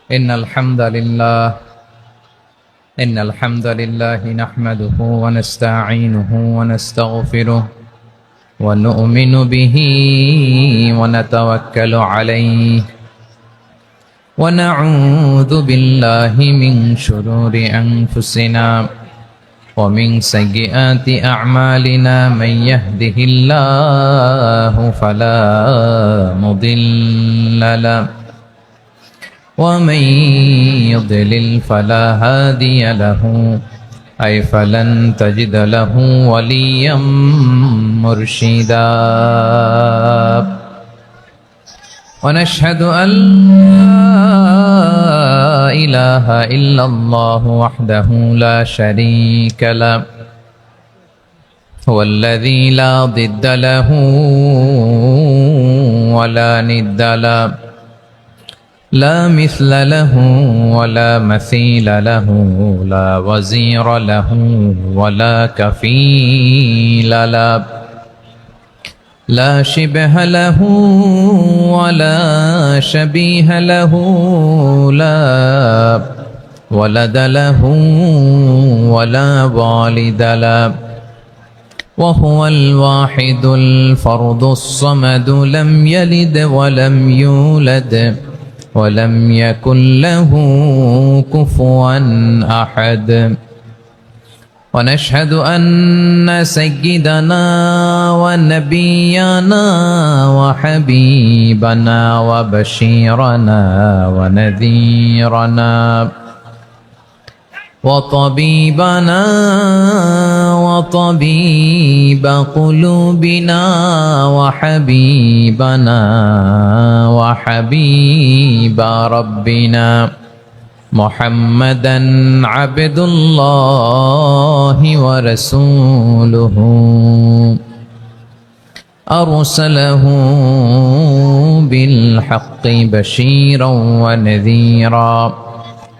إن الحمد لله نحمده ونستعينه ونستغفره ونؤمن به ونتوكل عليه ونعوذ بالله من شرور أنفسنا ومن سيئات أعمالنا من يهده الله فلا مضل له ومن يضلل فلا هادي له فلن تجد له وليا مرشدا ونشهد أن لا إله إلا الله وحده لا شريك له هو الذي لا ضد له ولا ند له لا مثل له ولا مثيل له لا وزير له ولا كفيل له لا شبه له ولا شبيه له لا ولد له ولا والد له وهو الواحد الفرد الصمد لم يلد ولم يولد ولم يكن له كفوا أحد ونشهد أن سيدنا ونبينا وحبيبنا وبشيرنا ونذيرنا وطبيبنا وطبيب قلوبنا وحبيبنا وحبيب ربنا محمدا عبد الله ورسوله أرسله بالحق بشيرا ونذيرا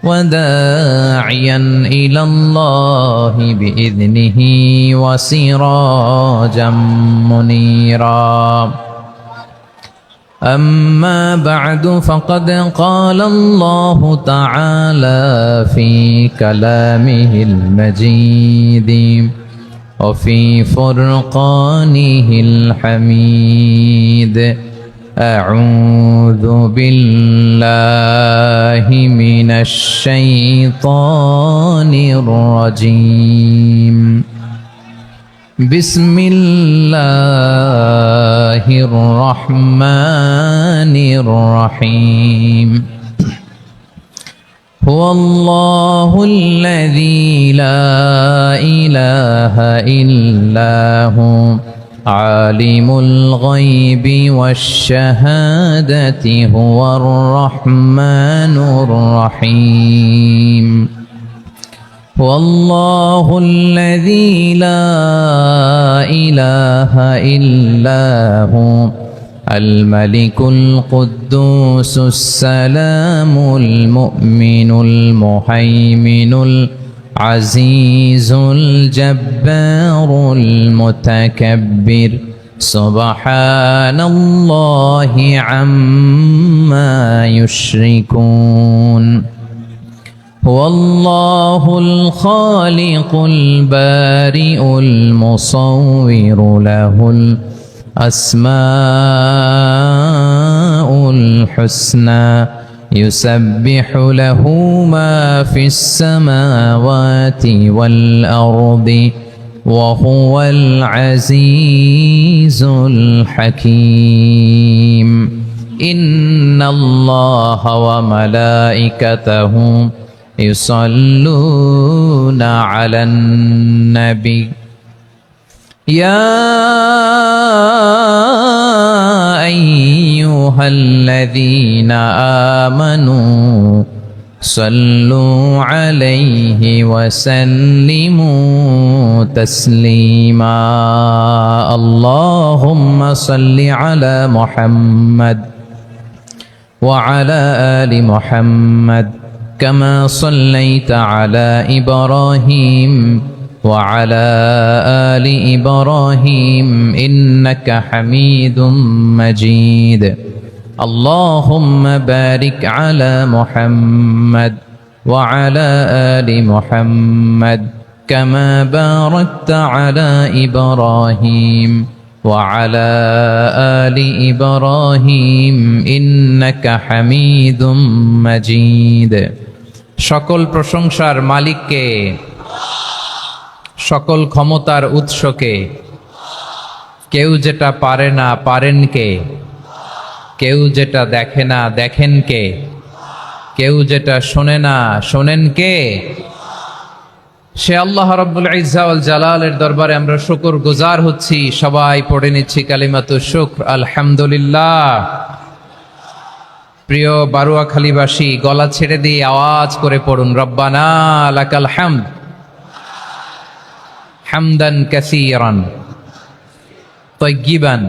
وداعيا إلى الله بإذنه وسراجا منيرا أما بعد فقد قال الله تعالى في كلامه المجيد وفي فرقانه الحميد أعوذ بالله من الشيطان الرجيم بسم الله الرحمن الرحيم هو الله الذي لا إله إلا هو عالم الغيب والشهادة هو الرحمن الرحيم والله الذي لا إله إلا هو الملك القدوس السلام المؤمن المهيمن العزيز الجبار المتكبر سبحان الله عما يشركون هو الله الخالق البارئ المصور له الأسماء الحسنى يسبح له ما في السماوات والأرض وهو العزيز الحكيم إن الله وملائكته يصلون على النبي يا أيها الذين آمنوا صلوا عليه وسلموا تسليما اللهم صل على محمد وعلى آل محمد كما صليت على إبراهيم وعلى آل إبراهيم إنك حميد مجيد اللهم بارك على محمد وعلى آل محمد كما باركت على إبراهيم وعلى آل إبراهيم إنك حميد مجيد সকল প্রশংসার মালিককে, সকল ক্ষমতার উৎসকে, কেউ যেটা পারে না পারেন কে, কেউ যেটা দেখে না দেখেন কে, কেউ যেটা শোনে না শোনেন কে? সে আল্লাহ রাব্বুল ইজ্জা ওয়াল জালালের দরবারে আমরা শুকর গুজার হচ্ছি। সবাই পড়ে নিচ্ছি কালিমাতু শুকর, আলহামদুলিল্লাহ। প্রিয় বারুয়াখালীবাসী, গলা ছেড়ে দিয়ে আওয়াজ করে পড়ুন, রব্বানা লাকাল হামদ হামদান কাসীরান তাইয়্যিবান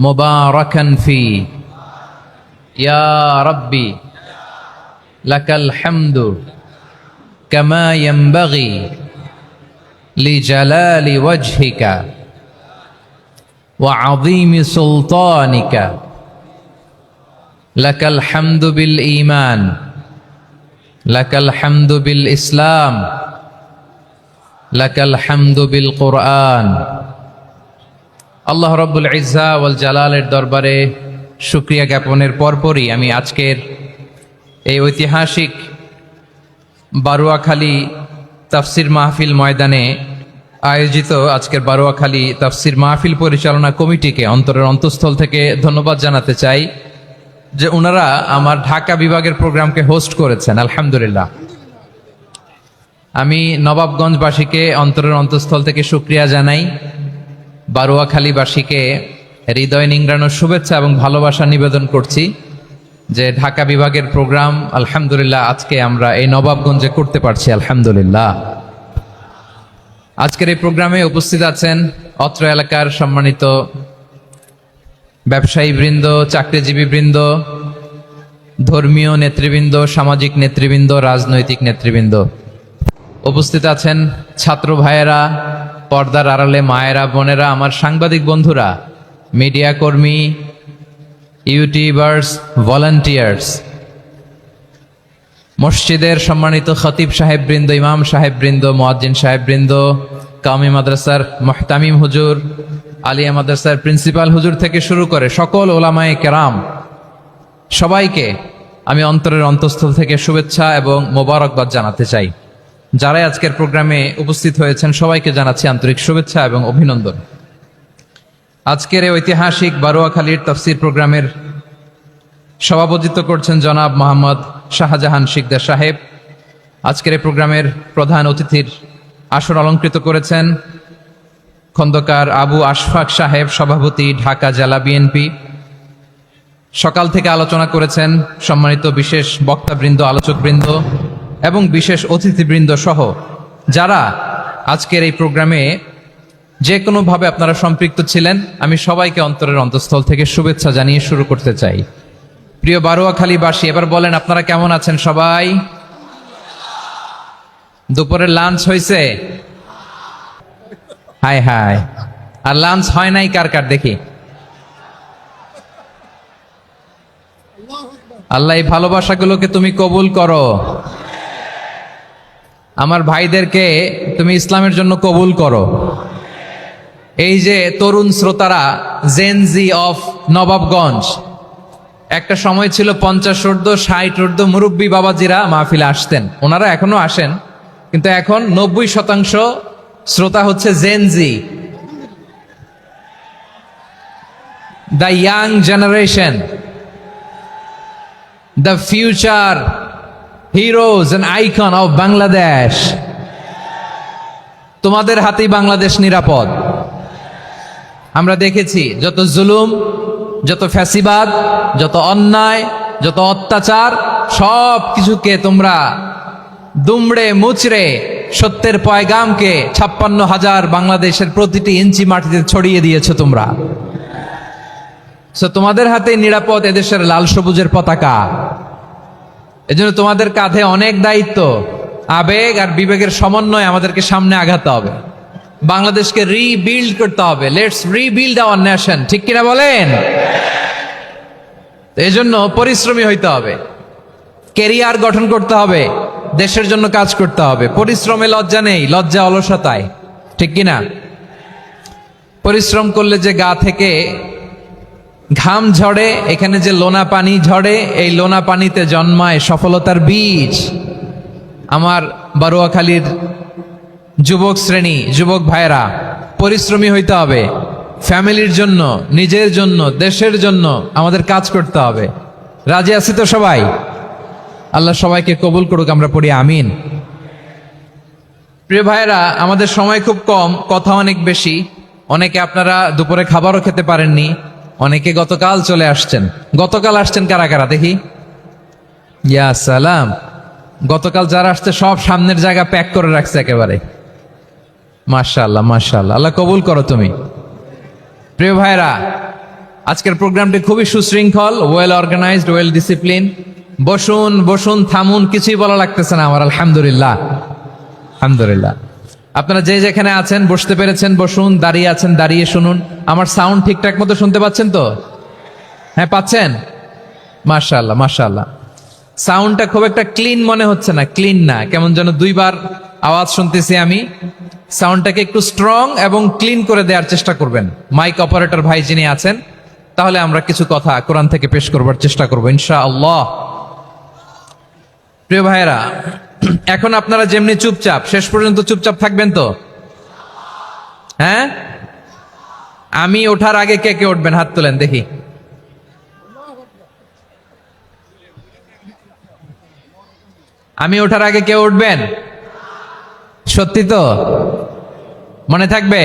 মুবারাকান ফি ইয়া রাব্বি লাকাল হামদু কামা ইয়ানবাগি লিজালালি ওয়াজহিকা ওয়া আযীমি সুলতানিকা লাকাল হামদু বিল ঈমান লাকাল হামদু বিল ইসলাম লাকাল হামদু বিল কুরআন। আল্লাহ রাব্বুল ইজ্জা ওয়াল জালালের দরবারে শুকরিয়া জ্ঞাপনের পরপরই আমি আজকের এই ঐতিহাসিক বারুয়াখালী তাফসির মাহফিল ময়দানে আয়োজিত আজকের বারুয়াখালী তাফসির মাহফিল পরিচালনা কমিটিকে অন্তরের অন্তঃস্থল থেকে ধন্যবাদ জানাতে চাই যে ওনারা আমার ঢাকা বিভাগের প্রোগ্রামকে হোস্ট করেছেন, আলহামদুলিল্লাহ। আমি নবাবগঞ্জবাসীকে অন্তরের অন্তঃস্থল থেকে শুকরিয়া জানাই, বারুয়াখালীবাসীকে হৃদয় নিংড়ানোর শুভেচ্ছা এবং ভালোবাসা নিবেদন করছি যে ঢাকা বিভাগের প্রোগ্রাম আলহামদুলিল্লাহ আজকে আমরা এই নবাবগঞ্জে করতে পারছি, আলহামদুলিল্লাহ। আজকের এই প্রোগ্রামে উপস্থিত আছেন অত্র এলাকার সম্মানিত ব্যবসায়ী বৃন্দ, চাকরিজীবী বৃন্দ, ধর্মীয় নেতৃবৃন্দ, সামাজিক নেতৃবৃন্দ, রাজনৈতিক নেতৃবৃন্দ। উপস্থিত আছেন ছাত্র ভাইয়েরা, পর্দার আড়ালে মায়েরা, বোনেরা, আমার সাংবাদিক বন্ধুরা, মিডিয়া কর্মী, ইউটিউবার্স, ভলান্টিয়ার্স, মসজিদের সম্মানিত খতিব সাহেব বৃন্দ, ইমাম সাহেব বৃন্দ, মুয়াজ্জিন সাহেব বৃন্দ, কাওমি মাদ্রাসার মুহতামিম হুজুর, আলিয়া মাদ্রাসার প্রিন্সিপাল হুজুর থেকে শুরু করে সকল ওলামায়ে কেরাম, সবাইকে আমি অন্তরের অন্তঃস্থল থেকে শুভেচ্ছা এবং মোবারকবাদ জানাতে চাই। যারাই আজকের প্রোগ্রামে উপস্থিত হয়েছেন সবাইকে জানাচ্ছি আন্তরিক শুভেচ্ছা এবং অভিনন্দন। আজকের এই ঐতিহাসিক বারুয়াখালীর তাফসির প্রোগ্রামের সভাপতিত্ব করছেন জনাব মোহাম্মদ শাহজাহান শিকদার সাহেব। আজকের এই প্রোগ্রামের প্রধান অতিথির আসন অলঙ্কৃত করেছেন খন্দকার আবু আশফাক সাহেব, সভাপতি, ঢাকা জেলা বিএনপি। সকাল থেকে আলোচনা করেছেন সম্মানিত বিশেষ বক্তাবৃন্দ, আলোচকবৃন্দ এবং বিশেষ অতিথিবৃন্দ সহ যারা আজকের এই প্রোগ্রামে যে কোনোভাবে আপনারা সম্পৃক্ত ছিলেন। আমি সবাইকে অন্তরের অন্তঃস্থল থেকে শুভেচ্ছা জানিয়ে শুরু করতে চাই। প্রিয় বারুয়াখালীবাসী, এবার বলেন আপনারা কেমন আছেন সবাই? দুপুরের লাঞ্চ হয়েছে? হায় হায়, আর লাঞ্চ হয় নাই কার কার দেখি? আল্লাহ এই ভালোবাসাগুলোকে তুমি কবুল করো। আমার ভাইদেরকে তুমি ইসলামের জন্য কবুল করো। এই যে তরুণ শ্রোতারা, জেনজি অফ নবাবগঞ্জ, একটা সময় ছিল 50 ঊর্ধ্ব 60 ঊর্ধ্ব মুরব্বী বাবাজিরা মাহফিলে আসতেন, ওনারা এখনো আসেন, কিন্তু এখন 90% শ্রোতা হচ্ছে Gen Z, the young generation, the future heroes and icon of Bangladesh. তোমাদের হাতেই বাংলাদেশ নিরাপদ। আমরা দেখেছি যত জুলুম, যত ফ্যাসিবাদ, যত অন্যায়, যত অত্যাচার, সব কিছুকে তোমরা দুমড়ে মুচড়ে সত্যের পয়গামকে 56,000 বাংলাদেশের প্রতিটি ইঞ্চি মাটিতে ছড়িয়ে দিয়েছো তোমরা। তোমাদের হাতে নিরাপদ এদেশের লাল সবুজের পতাকা। এজন্য তোমাদের কাঁধে অনেক দায়িত্ব, আবেগ আর বিবেকের সমন্বয়ে আমাদেরকে সামনে আগাতে হবে, বাংলাদেশকে রিবিল্ড করতে হবে। লেটস রিবিল্ড আওয়ার নেশন, ঠিক কিনা বলেন? এই জন্য পরিশ্রমী হইতে হবে, কেরিয়ার গঠন করতে হবে, দেশের জন্য কাজ করতে হবে। পরিশ্রমে লজ্জা নেই, লজ্জা অলসতায়, ঠিক কিনা? পরিশ্রম করলে যে গা থেকে ঘাম ঝরে, এখানে যে লোনা পানি ঝরে, এই লোনা পানিতে জন্মায় সফলতার বীজ। আমার বারুয়াখালীর যুবক শ্রেণী, যুবক ভাইরা, পরিশ্রমী হইতে হবে। ফ্যামিলির জন্য, নিজের জন্য, দেশের জন্য আমাদের কাজ করতে হবে। রাজি আছি তো সবাই? আল্লাহ সবাইকে কবুল করুক, আমরা পড়ি আমিন। প্রিয় ভাইরা, আমাদের সময় খুব কম, কথা অনেক বেশি। অনেকে আপনারা দুপুরে খাবারও খেতে পারেননি, অনেকে গতকাল চলে আসছেন। গতকাল আসছেন কারা কারা দেখি? ইয়া সালাম। গতকাল যারা আসছে সব সামনের জায়গা প্যাক করে রাখছে একেবারে। মাশাআল্লাহ, মাশাআল্লাহ, আল্লাহ কবুল করো তুমি। প্রিয় ভাইরা, আজকের প্রোগ্রামটি খুবই সুশৃঙ্খল, ওয়েল অর্গানাইজড, ওয়েল ডিসিপ্লিন। বসুন বসুন, থামুন, কিছুই বলা লাগতেছে না আমার। আলহামদুলিল্লাহ, আলহামদুলিল্লাহ। আপনারা যে যেখানে আছেন বসতে পেরেছেন বসুন, দাঁড়িয়ে আছেন দাঁড়িয়ে শুনুন। আমার সাউন্ড ঠিকঠাক মতো শুনতে পাচ্ছেন তো? হ্যাঁ, পাচ্ছেন? মাশাআল্লাহ, মাশাআল্লাহ। সাউন্ডটা খুব একটা ক্লিন মনে হচ্ছে না, ক্লিন না, কেমন যেন দুইবার আওয়াজ শুনতেছি আমি। সাউন্ডটাকে একটু স্ট্রং এবং ক্লিন করে দেওয়ার চেষ্টা করবেন মাইক অপারেটর ভাই যিনি আছেন। তাহলে আমরা কিছু কথা কোরআন থেকে পেশ করবার চেষ্টা করবো ইনশাআল্লাহ। প্রিয় ভাইয়েরা, এখন আপনারা যেমনি চুপচাপ, শেষ পর্যন্ত চুপচাপ থাকবেন তো? হ্যাঁ, আমি ওঠার আগে কে কে উঠবেন? হাত তোলেন দেখি। আমি ওঠার আগে কে উঠবেন? সত্যি তো? মনে থাকবে?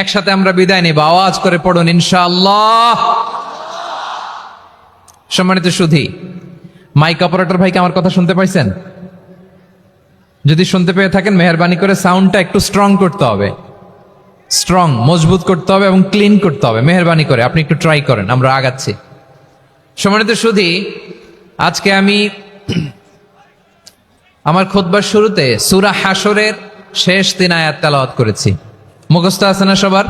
একসাথে আমরা বিদায় নিব, আওয়াজ করে পড়ুন ইনশাআল্লাহ। সম্মানিত সুধী, মাইক অপারেটর ভাইকে আমার কথা শুনতে পাইছেন? যদি শুনতে পেয়ে থাকেন, মেহেরবানি করে সাউন্ডটা একটু স্ট্রং করতে হবে, স্ট্রং, মজবুত করতে হবে এবং ক্লিন করতে হবে। মেহেরবানি করে আপনি একটু ট্রাই করেন, আমরা আগাচ্ছি। সম্মানিত সুধী, আজকে আমি আমার খুতবার শুরুতে সূরা হাশরের শেষ 3 আয়াত তেলাওয়াত করেছি। মুখস্থ আছে না সবার?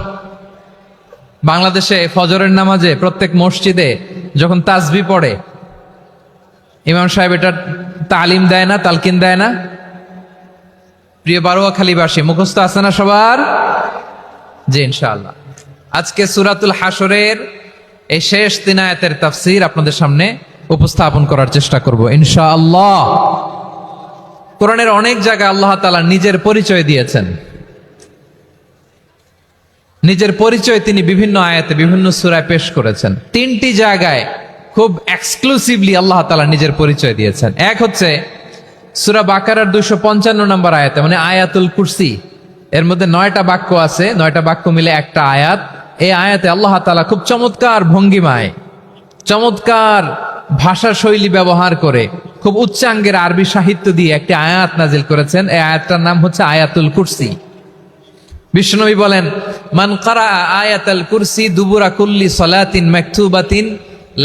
বাংলাদেশে ফজরের নামাজে প্রত্যেক মসজিদে যখন তাসবিহ পড়ে, ইমাম সাহেব এটা তালিম দেয় না, তালকিন দেয় না? প্রিয় বারুয়াখালীবাসী, মুখস্থ আছে না সবার? জি, ইনশাআল্লাহ। আজকে সূরাতুল হাশরের এই শেষ 3 আয়াতের তাফসীর আপনাদের সামনে উপস্থাপন করার চেষ্টা করব ইনশাআল্লাহ। কোরআনের অনেক জায়গায় আল্লাহ তাআলা নিজের পরিচয় দিয়েছেন। নিজের পরিচয় তিনি বিভিন্ন আয়াতে, বিভিন্ন সূরায় পেশ করেছেন। 3টি জায়গায় খুব এক্সক্লুসিভলি আল্লাহ তাআলা নিজের পরিচয় দিয়েছেন। এক হচ্ছে সূরা বাকারার 255 নম্বর আয়াতে, মানে আয়াতুল কুরসি। এর মধ্যে 9টা বাক্য আছে, 9টা বাক্য মিলে একটা আয়াত। এই আয়াতে আল্লাহ তাআলা খুব চমৎকার ভঙ্গিমায়, চমৎকার ভাষা শৈলী ব্যবহার করে, খুব উচ্চাঙ্গের আরবি সাহিত্য দিয়ে একটি আয়াত নাজিল করেছেন। এই আয়াতটার নাম হচ্ছে আয়াতুল কুরসি। বিশ্বনবী বলেন, মান কারা আয়াতুল কুরসি দুবুরা কুল্লি সালাতিন মাকতুবাতিন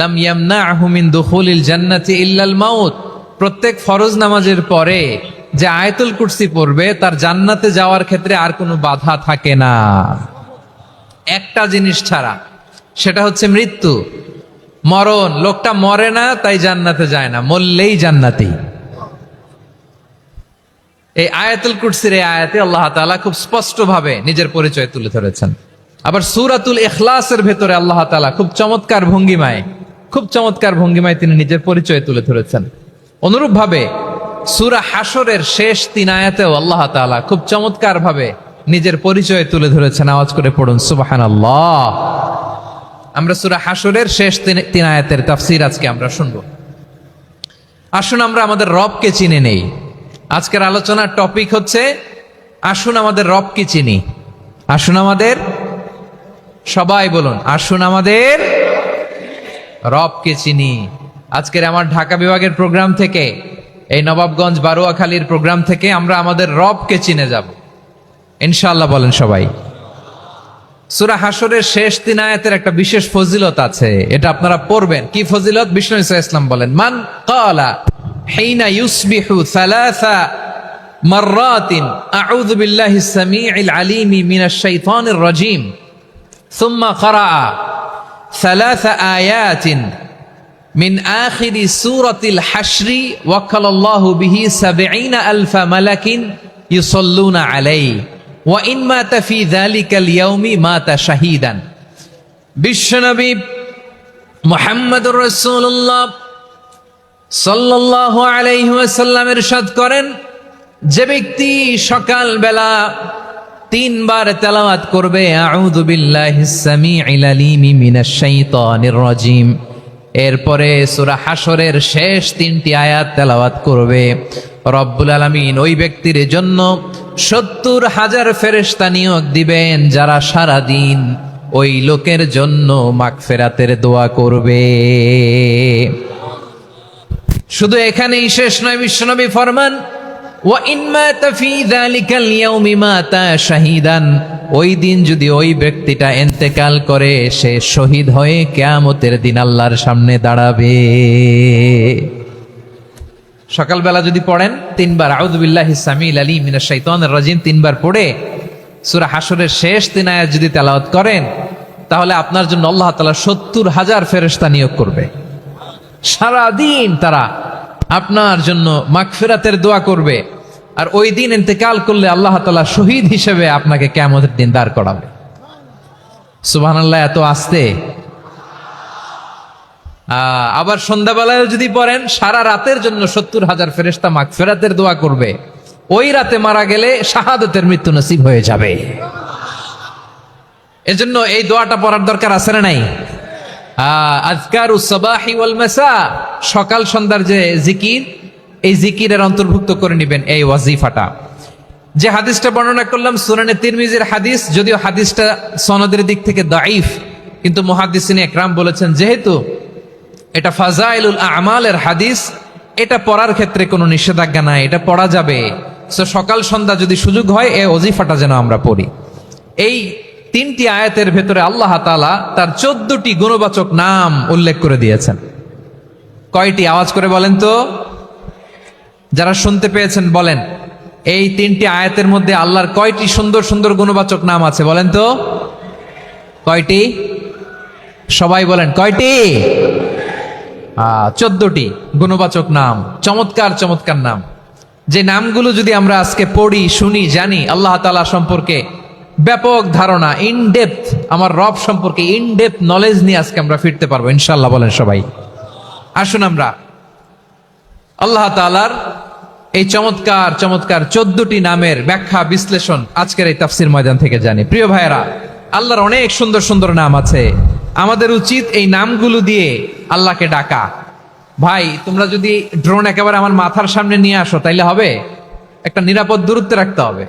লাম ইয়ামনাহু মিন দুখুলিল জান্নাতি ইল্লাল মাউত। প্রত্যেক ফরজ নামাজের পরে যে আয়াতুল কুরসি পড়বে তার জান্নাতে যাওয়ার ক্ষেত্রে আর কোনো বাধা থাকে না, একটা জিনিস ছাড়া, সেটা হচ্ছে মৃত্যু, মরণ। লোকটা মরে না তাই জান্নাতে যায় না, মরলেই জান্নাতি। এই আয়াতুল কুরসির এই আয়াতে আল্লাহ তাআলা খুব স্পষ্টভাবে নিজের পরিচয় তুলে ধরেছেন। আবার সূরাতুল ইখলাসের ভেতরে আল্লাহ তাআলা খুব চমৎকার ভঙ্গিমায়, খুব চমৎকার ভঙ্গিমায় তিনি নিজের পরিচয় তুলে ধরেছেন। অনুরূপভাবে সূরা হাশরের শেষ 3 আয়াতেও আল্লাহ তাআলা খুব চমৎকার ভাবে নিজের পরিচয় তুলে ধরেছেন। আওয়াজ করে পড়ুন সুবহানাল্লাহ। আমরা সূরা হাশরের শেষ 3 আয়াতের তাফসীর আজকে আমরা শুনব। আসুন আমরা আমাদের রবকে চিনে নেই। আজকের আলোচনার টপিক হচ্ছে আসুন আমাদের রবকে চিনি। আসুন আমাদের, সবাই বলুন, আসুন আমাদের রবকে চিনি। আজকের আমার ঢাকা বিভাগের প্রোগ্রাম থেকে, এই নবাবগঞ্জ বারুয়াখালীর প্রোগ্রাম থেকে আমরা আমাদের রবকে চিনে যাব ইনশাআল্লাহ। বলেন সবাই। সূরা হাশরের শেষ 3 আয়াতের একটা বিশেষ ফজিলত আছে, এটা আপনারা পড়বেন। কি ফজিলত? বিষ্ণু ইসা ইসলাম বলেন, মান ক্বালা হিনা ইউসবিহু সালাসা মাররাতিন আউযু বিল্লাহিস সামিউল আলীমি মিনাশ শাইতানির রাজীম সুম্মা ক্বারা সালাসা আয়াতিন মিন আখিরি সূরাতিল হাশরি ওয়াক্কালাল্লাহু বিহি ৭০ আলফা মালাকিন ইউসাল্লুনা আলাইহি ওয়া ইন মাতা ফি যালিকাল ইয়াউমি মাতা শাহীদান। বিশ্বনবী মুহাম্মদুর রাসূলুল্লাহ সাল্লাল্লাহু আলাইহি ওয়াসাল্লাম ইরশাদ করেন, যে ব্যক্তি সকাল বেলা ৩ বার তেলাওয়াত করবে আউযু বিল্লাহিস সামিউল আলিম মিনাশ শাইতানির রাজিম, এরপরে সূরা হাশরের শেষ ৩টি আয়াত তেলাওয়াত করবে, রব্বুল আলামিন ওই ব্যক্তির জন্য ৭০,০০০ ফেরেশতা নিয়োগ দিবেন যারা সারা দিন ওই লোকের জন্য মাগফিরাতের দোয়া করবে। শুধু এখানেই শেষ নয়, বিশ্বনবী ফরমান ওয়া ইন মাতা ফি যালিকাল ইয়াউমি মাতা শাহীদান, ওই দিন যদি ওই ব্যক্তিটা ইন্তেকাল করে সে শহীদ হয়ে কিয়ামতের দিন আল্লাহর সামনে দাঁড়াবে। সকালবেলা যদি পড়েন ৩ বার আউযু বিল্লাহিস সামিউল আলিম মিনাশ শাইতানির রাজিম ৩ বার পড়ে সূরা হাশরের শেষ ৩ আয়াত যদি তেলাওয়াত করেন, তাহলে আপনার জন্য আল্লাহ তাআলা ৭০,০০০ ফেরেশতা নিয়োগ করবে। সারা দিন তারা আপনার জন্য মাগফিরাতের দোয়া করবে, আর ওই দিন ইন্তেকাল করলে আল্লাহ তাআলা শহীদ হিসেবে আপনাকে কিয়ামতের দিন দাঁড় করাবে। সুবহানাল্লাহ, এত আস্তে। আবার সন্ধ্যাবেলায় যদি পড়েন, সারা রাতের জন্য ৭০,০০০ ফেরেশতা মাগফিরাতের দোয়া করবে। ওই রাতে মারা গেলে শাহাদাতের মৃত্যু নসিব হয়ে যাবে। এজন্য এই দোয়াটা পড়ার দরকার আছে না নাই? আযকারুস সাবাহি ওয়াল মাসা, সকাল সন্ধ্যার যে জিকির, এই জিকিরের অন্তর্ভুক্ত করে নেবেন এই ওয়াজিফাটা। যে হাদিসটা বর্ণনা করলাম সুনানে তিরমিজির হাদিস, যদিও হাদিসটা সনদের দিক থেকে দাঈফ, কিন্তু মুহাদ্দিসিন ইকরাম বলেছেন যেহেতু এটা ফাজাইলুল আমালের হাদিস, এটা পড়ার ক্ষেত্রে কোনো নিষেধাজ্ঞা নাই, এটা পড়া যাবে। সো সকাল সন্ধ্যা যদি সুযোগ হয় এই ওয়াজিফাটা যেন আমরা পড়ি। এই ৩টি আয়াতের ভেতরে আল্লাহ তাআলা তার ১৪টি গুণবাচক নাম উল্লেখ করে দিয়েছেন। কয়টি? আওয়াজ করে বলেন তো, যারা শুনতে পেয়েছেন বলেন। এই ৩টি আয়াতের মধ্যে আল্লাহর কয়টি সুন্দর সুন্দর গুণবাচক নাম আছে বলেন তো? কয়টি? সবাই বলেন কয়টি? ১৪টি গুণবাচক নাম, চমৎকার চমৎকার নাম। যে নামগুলো যদি আমরা আজকে পড়ি, শুনি, জানি, আল্লাহ তাআলা সম্পর্কে ব্যাপক ধারণা, ইনডেপথ, আমার রব সম্পর্কে ইনডেপথ নলেজ নিয়ে আজকে আমরা ফিরতে পারবো ইনশাআল্লাহ। বলেন সবাই। আসুন আমরা আল্লাহ তাআলার এই চমৎকার চমৎকার ১৪টি নামের ব্যাখ্যা বিশ্লেষণ আজকের এই তাফসীর ময়দান থেকে জানি। প্রিয় ভাইয়েরা, আল্লাহর অনেক সুন্দর সুন্দর নাম আছে। আমাদের উচিত এই নামগুলো দিয়ে আল্লাহকে ডাকা। ভাই, তোমরা যদি ড্রোন একেবারে আমার মাথার সামনে নিয়ে আসো তাইলে হবে? একটা নিরাপদ দূরত্বে রাখতে হবে,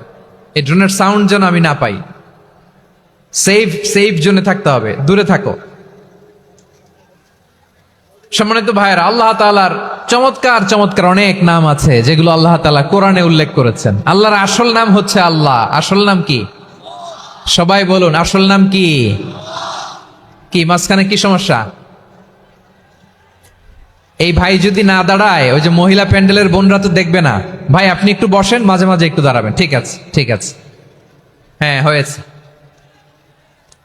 এই ড্রোনের সাউন্ড যেন আমি না পাই। সেফ জোনে থাকতে হবে, দূরে থাকো। সম্মানিত ভাইয়েরা, আল্লাহ তাআলার চমৎকার চমৎকার অনেক নাম আছে যেগুলো আল্লাহ তাআলা কোরআনে উল্লেখ করেছেন। আল্লাহর আসল নাম হচ্ছে আল্লাহ। আসল নাম কি? সবাই বলুন, আসল নাম কি? কি মাঝখানে কি সমস্যা? এই ভাই যদি না দাঁড়ায়, ওই যে মহিলা প্যান্ডেলের বোনরা তো দেখবে না। ভাই আপনি একটু বসেন, মাঝে মাঝে একটু দাঁড়াবেন। ঠিক আছে, ঠিক আছে, হ্যাঁ হয়েছে।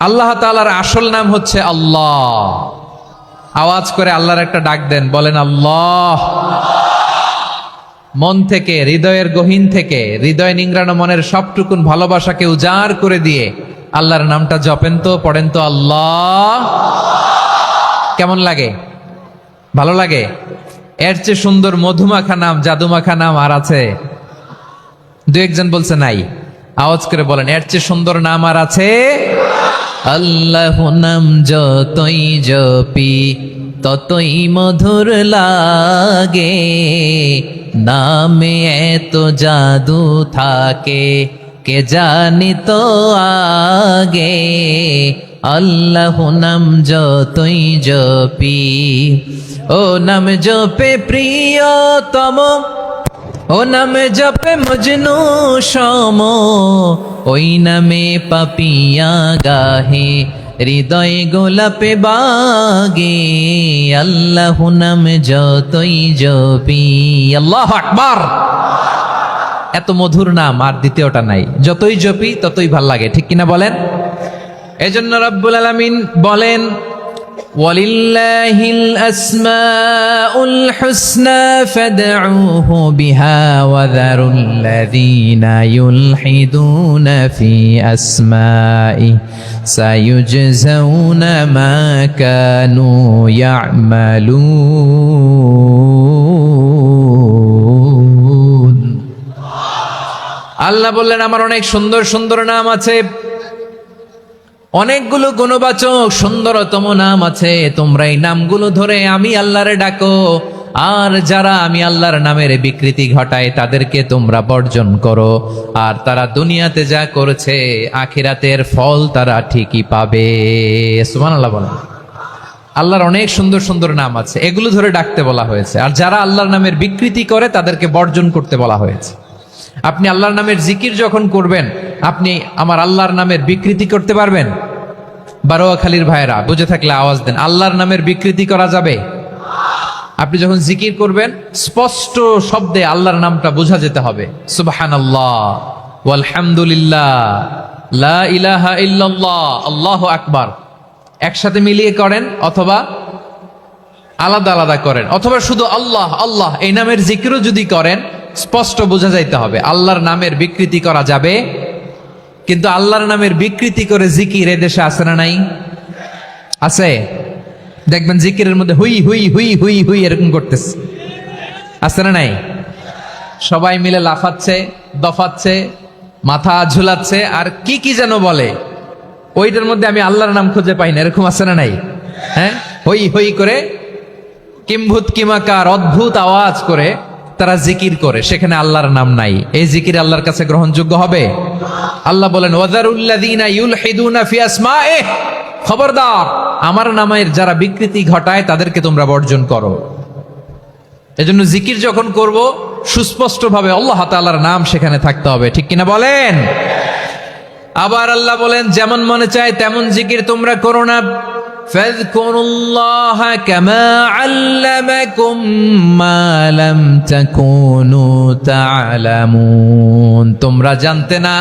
আল্লাহ তাআলার আসল নাম হচ্ছে আল্লাহ। আওয়াজ করে আল্লাহর একটা ডাক দেন, বলেন আল্লাহ। মন থেকে, হৃদয়ের গহীন থেকে, হৃদয় নিংড়ানো মনের সবটুকুন ভালোবাসাকে উজাড় করে দিয়ে আল্লাহর নামটা জপেন তো, পড়েন তো আল্লাহ। কেমন লাগে? ভালো লাগে? এর চেয়ে সুন্দর মধুমাখা নাম, জাদুমাখা নাম আর আছে? দু একজন বলছে নাই। আওয়াজ করে বলেন, এর চেয়ে সুন্দর নাম আর আছে? আল্লাহ নাম যতই জপি ততই মধুর লাগে, নামে এত জাদু থাকে কে জানি তো আগে। আল্লাহ নাম যতই জপি, ও নাম জপে প্রিয়তম, ও নামে জপে মজনু সম, ওই নামে পাপিয়া গাহে হৃদয় গোলাপে বাগে। আল্লাহ নাম যতই জপি। আল্লাহু আকবার। এত মধুর নাম আর দ্বিতীয়টা নাই। যতই জপি ততই ভাল লাগে, ঠিক কিনা বলেন? এজন্য রব্বুল আলামিন বলেন, ওয়ালিল্লাহিল আসমাউল হুসনা ফাদউহু বিহা ওয়া যারুল্লাযীনা ইউলহিদুনা ফি আসমাই সায়ুজজাউনা মা কানু ইয়া'মালুন। আল্লাহ বললেন আমার অনেক সুন্দর সুন্দর নাম আছে, অনেকগুলো গুণবাচক সুন্দরতম নাম আছে, তোমরা এই নামগুলো ধরে আমি আল্লাহরে ডাকো, আর যারা আমি আল্লাহর নামের বিকৃতি ঘটায় তাদেরকে তোমরা বর্জন করো, আর তারা দুনিয়াতে যা করেছে আখিরাতের ফল তারা ঠিকই পাবে। সুবহানাল্লাহ বলেন। আল্লাহর অনেক সুন্দর সুন্দর নাম আছে, এগুলো ধরে ডাকতে বলা হয়েছে, আর যারা আল্লাহর নামের বিকৃতি করে তাদেরকে বর্জন করতে বলা হয়েছে। আপনি আল্লাহর নামের জিকির যখন করবেন, আপনি আমার আল্লাহর নামের বিকৃতি করতে পারবেন? বারোয়াখালীর ভাইয়েরা বুঝে থাকলে আওয়াজ দেন, আল্লাহর নামের বিকৃতি করা যাবে? আপনি যখন জিকির করবেন স্পষ্ট শব্দে আল্লাহর নামটা বোঝা যেতে হবে। সুবহানাল্লাহ, ওয়ালহামদুলিল্লাহ, লা ইলাহা ইল্লাল্লাহ, আল্লাহু আকবার একসাথে মিলিয়ে করেন, অথবা আলাদা আলাদা করেন, অথবা শুধু আল্লাহ আল্লাহ এই নামের জিকিরও যদি করেন স্পষ্ট বোঝা যাইতে হবে। আল্লাহর নামের বিকৃতি করা যাবে, কিন্তু আল্লাহর নামের বিকৃতি করে জিকির এদেশে আছে না নাই? আছে। দেখবেন জিকিরের মধ্যে হুই হুই হুই হুই হুই এরকম করতেছে, আছে না নাই? সবাই মিলে লাফাচ্ছে, দফাচ্ছে, মাথা ঝুলাচ্ছে, আর কি কি যেন বলে, ওইটার মধ্যে আমি আল্লাহর নাম খুঁজে পাই না, এরকম আছে না নাই? হ্যাঁ, হই হই করে কিম্ভূত কিমাকার অদ্ভুত আওয়াজ করে তারা জিকির করে, সেখানে আল্লাহর নাম নাই। এই জিকির আল্লাহর কাছে গ্রহণযোগ্য হবে? আল্লাহ বলেন ওয়াযারুল্লাযীনা ইউলহিদুনা ফি আসমাইহি, খবরদার আমার নামের যারা বিকৃতি ঘটায় তাদেরকে তোমরা বর্জন করো। এজন্য জিকির যখন করব সুস্পষ্টভাবে আল্লাহ তাআলার নাম সেখানে থাকতে হবে, ঠিক কিনা বলেন? আবার আল্লাহ বলেন যেমন মনে চায় তেমন জিকির তোমরা করো না। ফাযকুরুল্লাহা কামা আল্লামাকুম মা লাম তাকুনু তা'লামুন, তোমরা জানতে না,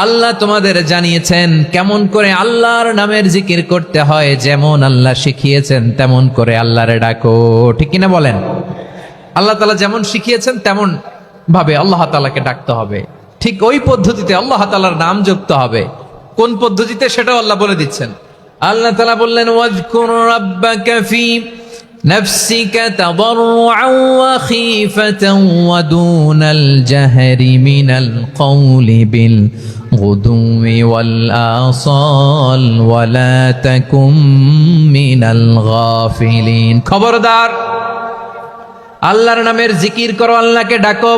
আল্লাহ তোমাদের জানিয়েছেন কেমন করে আল্লাহর নামের জিকির করতে হয়, যেমন আল্লাহ শিখিয়েছেন তেমন করে আল্লাহরে ডাকো, ঠিক কিনা বলেন? আল্লাহ তাআলা যেমন শিখিয়েছেন তেমন ভাবে আল্লাহ তাআলাকে ডাকতে হবে, ঠিক ওই পদ্ধতিতে আল্লাহ তাআলার নাম যুক্ত হবে। কোন পদ্ধতিতে সেটাও আল্লাহ বলে দিচ্ছেন। আল্লাহ তাআলা বললেন ওয়াজকুর রাব্বাকা ফি নাফসিকা তাদাররুআন ওয়া খীফাতান ওয়া দুনাল জাহরি মিনাল কওলি বিল গুদুওয়ি ওয়াল আসাল ওয়া লা তাকুম মিনাল গাফিলিন। খবরদার আল্লাহর নামের জিকির করো, আল্লাহকে ডাকো।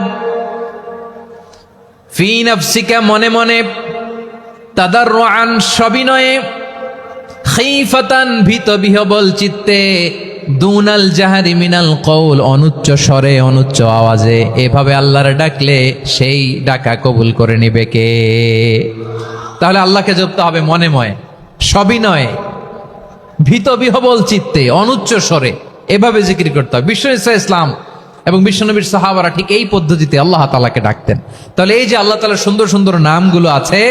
ফি নাফসিকা মনে মনে, তাদাররুআন সবিনয়ে, খীফাতান ভীত বিহবল চিত্তে, দুনাল জাহারি মিনাল কওল অনুচ্চ স্বরে অনুচ্চ আওয়াজে। এভাবে আল্লাহর ডাকলে সেই ডাকা কবুল করে নিবে কে? তাহলে আল্লাহকে জপতে হবে মনে মনে, সবিনয়ে, ভীত বিহবল চিত্তে, অনুচ্চ স্বরে, এভাবে জিকির করতে হবে। বিশ্ব ইসলাম এবং বিশ্বনবীর সাহাবারা ঠিক এই পদ্ধতিতে আল্লাহ তাআলাকে ডাকতেন। তাহলে এই যে আল্লাহ তাআলার সুন্দর সুন্দর নামগুলো আছে,